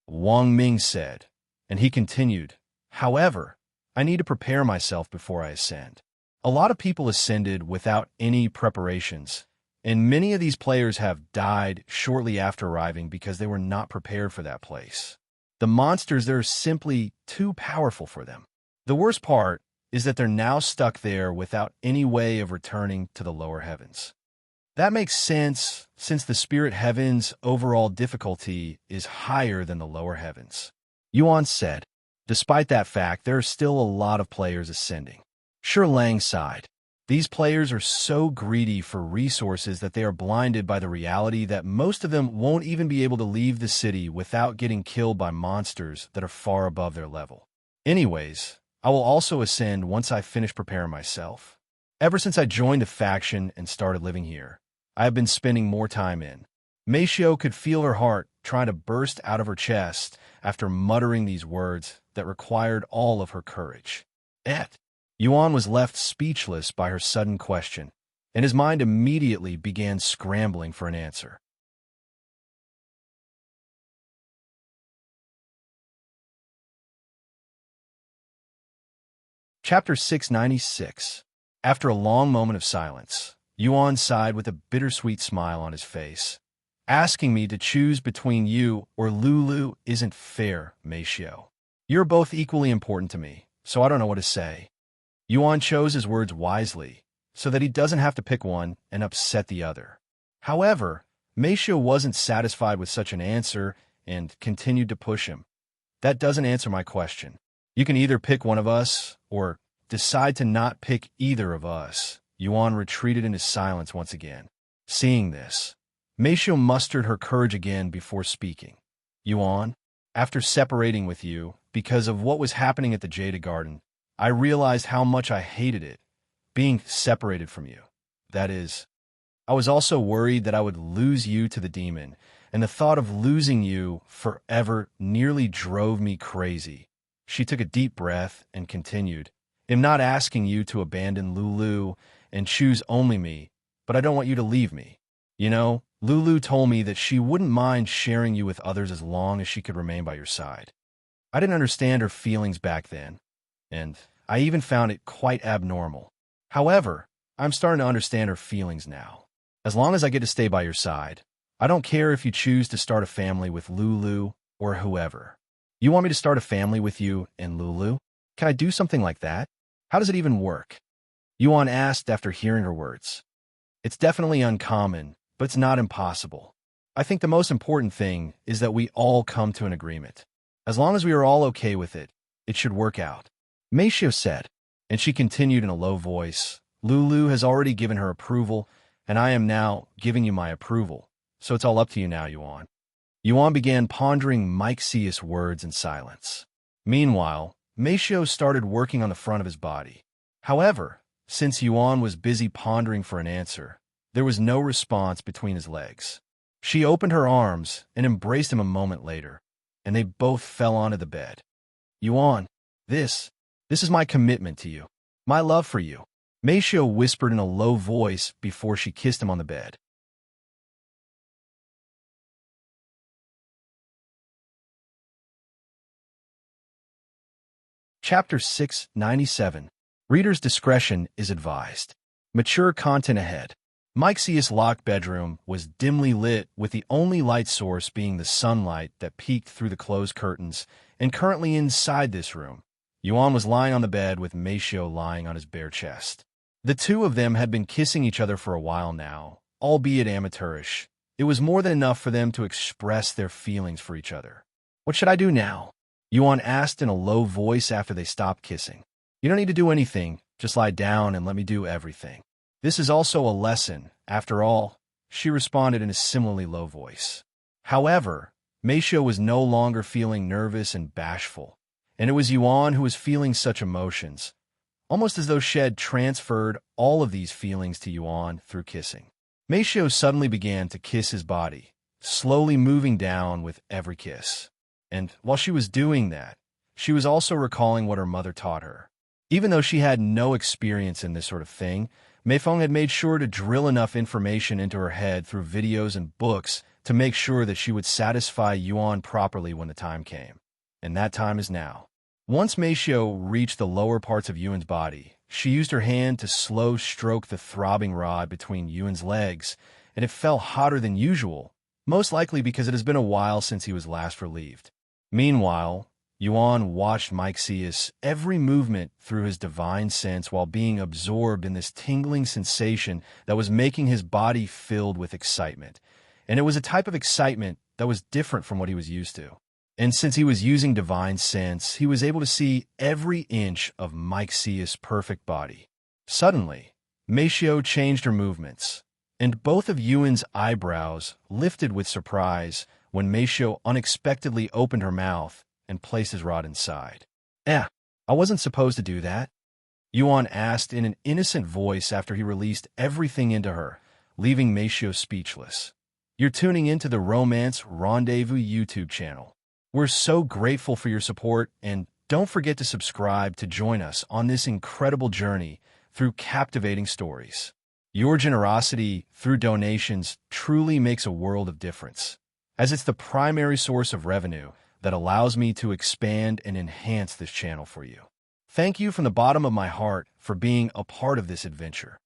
Wang Ming said, and he continued, "However, I need to prepare myself before I ascend. A lot of people ascended without any preparations, and many of these players have died shortly after arriving because they were not prepared for that place. The monsters there are simply too powerful for them. The worst part is that they're now stuck there without any way of returning to the lower heavens. That makes sense, since the spirit heaven's overall difficulty is higher than the lower heavens," Yuan said. "Despite that fact, there are still a lot of players ascending." Shi Lang sighed. "These players are so greedy for resources that they are blinded by the reality that most of them won't even be able to leave the city without getting killed by monsters that are far above their level. Anyways, I will also ascend once I finish preparing myself. Ever since I joined a faction and started living here, I have been spending more time in." Meishio could feel her heart trying to burst out of her chest after muttering these words that required all of her courage. Yuan was left speechless by her sudden question, and his mind immediately began scrambling for an answer. Chapter 696. After a long moment of silence, Yuan sighed with a bittersweet smile on his face. "Asking me to choose between you or Lulu isn't fair, Meishio. You're both equally important to me, so I don't know what to say." Yuan chose his words wisely, so that he doesn't have to pick one and upset the other. However, Meishio wasn't satisfied with such an answer and continued to push him. "That doesn't answer my question. You can either pick one of us, or decide to not pick either of us." Yuan retreated into silence once again. Seeing this, Meishio mustered her courage again before speaking. "Yuan, after separating with you, because of what was happening at the Jade Garden, I realized how much I hated it, being separated from you. That is, I was also worried that I would lose you to the demon, and the thought of losing you forever nearly drove me crazy." She took a deep breath and continued, "I'm not asking you to abandon Lulu and choose only me, but I don't want you to leave me. You know, Lulu told me that she wouldn't mind sharing you with others as long as she could remain by your side. I didn't understand her feelings back then, and I even found it quite abnormal. However, I'm starting to understand her feelings now. As long as I get to stay by your side, I don't care if you choose to start a family with Lulu or whoever. You want me to start a family with you and Lulu? Can I do something like that? How does it even work?" Yuan asked after hearing her words. "It's definitely uncommon, but it's not impossible. I think the most important thing is that we all come to an agreement. As long as we are all okay with it, it should work out," Meishio said, and she continued in a low voice, "Lulu has already given her approval, and I am now giving you my approval, so it's all up to you now, Yuan." Yuan began pondering Mike's words in silence. Meanwhile, Meishio started working on the front of his body. However, since Yuan was busy pondering for an answer, there was no response between his legs. She opened her arms and embraced him a moment later, and they both fell onto the bed. "Yuan, This is my commitment to you, my love for you, Meisho whispered in a low voice before she kissed him on the bed. Chapter 697. Reader's discretion is advised. Mature content ahead. Mike's locked bedroom was dimly lit, with the only light source being the sunlight that peeked through the closed curtains, and currently inside this room, Yuan was lying on the bed with Meisho lying on his bare chest. The two of them had been kissing each other for a while now, albeit amateurish. It was more than enough for them to express their feelings for each other. "What should I do now?" Yuan asked in a low voice after they stopped kissing. "You don't need to do anything, just lie down and let me do everything. This is also a lesson, after all," she responded in a similarly low voice. However, Meisho was no longer feeling nervous and bashful, and it was Yuan who was feeling such emotions, almost as though she had transferred all of these feelings to Yuan through kissing. Meisho suddenly began to kiss his body, slowly moving down with every kiss. And while she was doing that, she was also recalling what her mother taught her. Even though she had no experience in this sort of thing, Meifeng had made sure to drill enough information into her head through videos and books to make sure that she would satisfy Yuan properly when the time came. And that time is now. Once Meisho reached the lower parts of Yuan's body, she used her hand to slow stroke the throbbing rod between Yuan's legs, and it felt hotter than usual, most likely because it has been a while since he was last relieved. Meanwhile, Yuan watched Mike's every movement through his divine sense while being absorbed in this tingling sensation that was making his body filled with excitement. And it was a type of excitement that was different from what he was used to. And since he was using divine sense, he was able to see every inch of Mike's perfect body. Suddenly, Meisho changed her movements, and both of Yuan's eyebrows lifted with surprise when Meisho unexpectedly opened her mouth and placed his rod inside. I wasn't supposed to do that," Yuan asked in an innocent voice after he released everything into her, leaving Meisho speechless. "You're tuning into the Romance Rendezvous YouTube channel. We're so grateful for your support, and don't forget to subscribe to join us on this incredible journey through captivating stories. Your generosity through donations truly makes a world of difference, as it's the primary source of revenue that allows me to expand and enhance this channel for you. Thank you from the bottom of my heart for being a part of this adventure.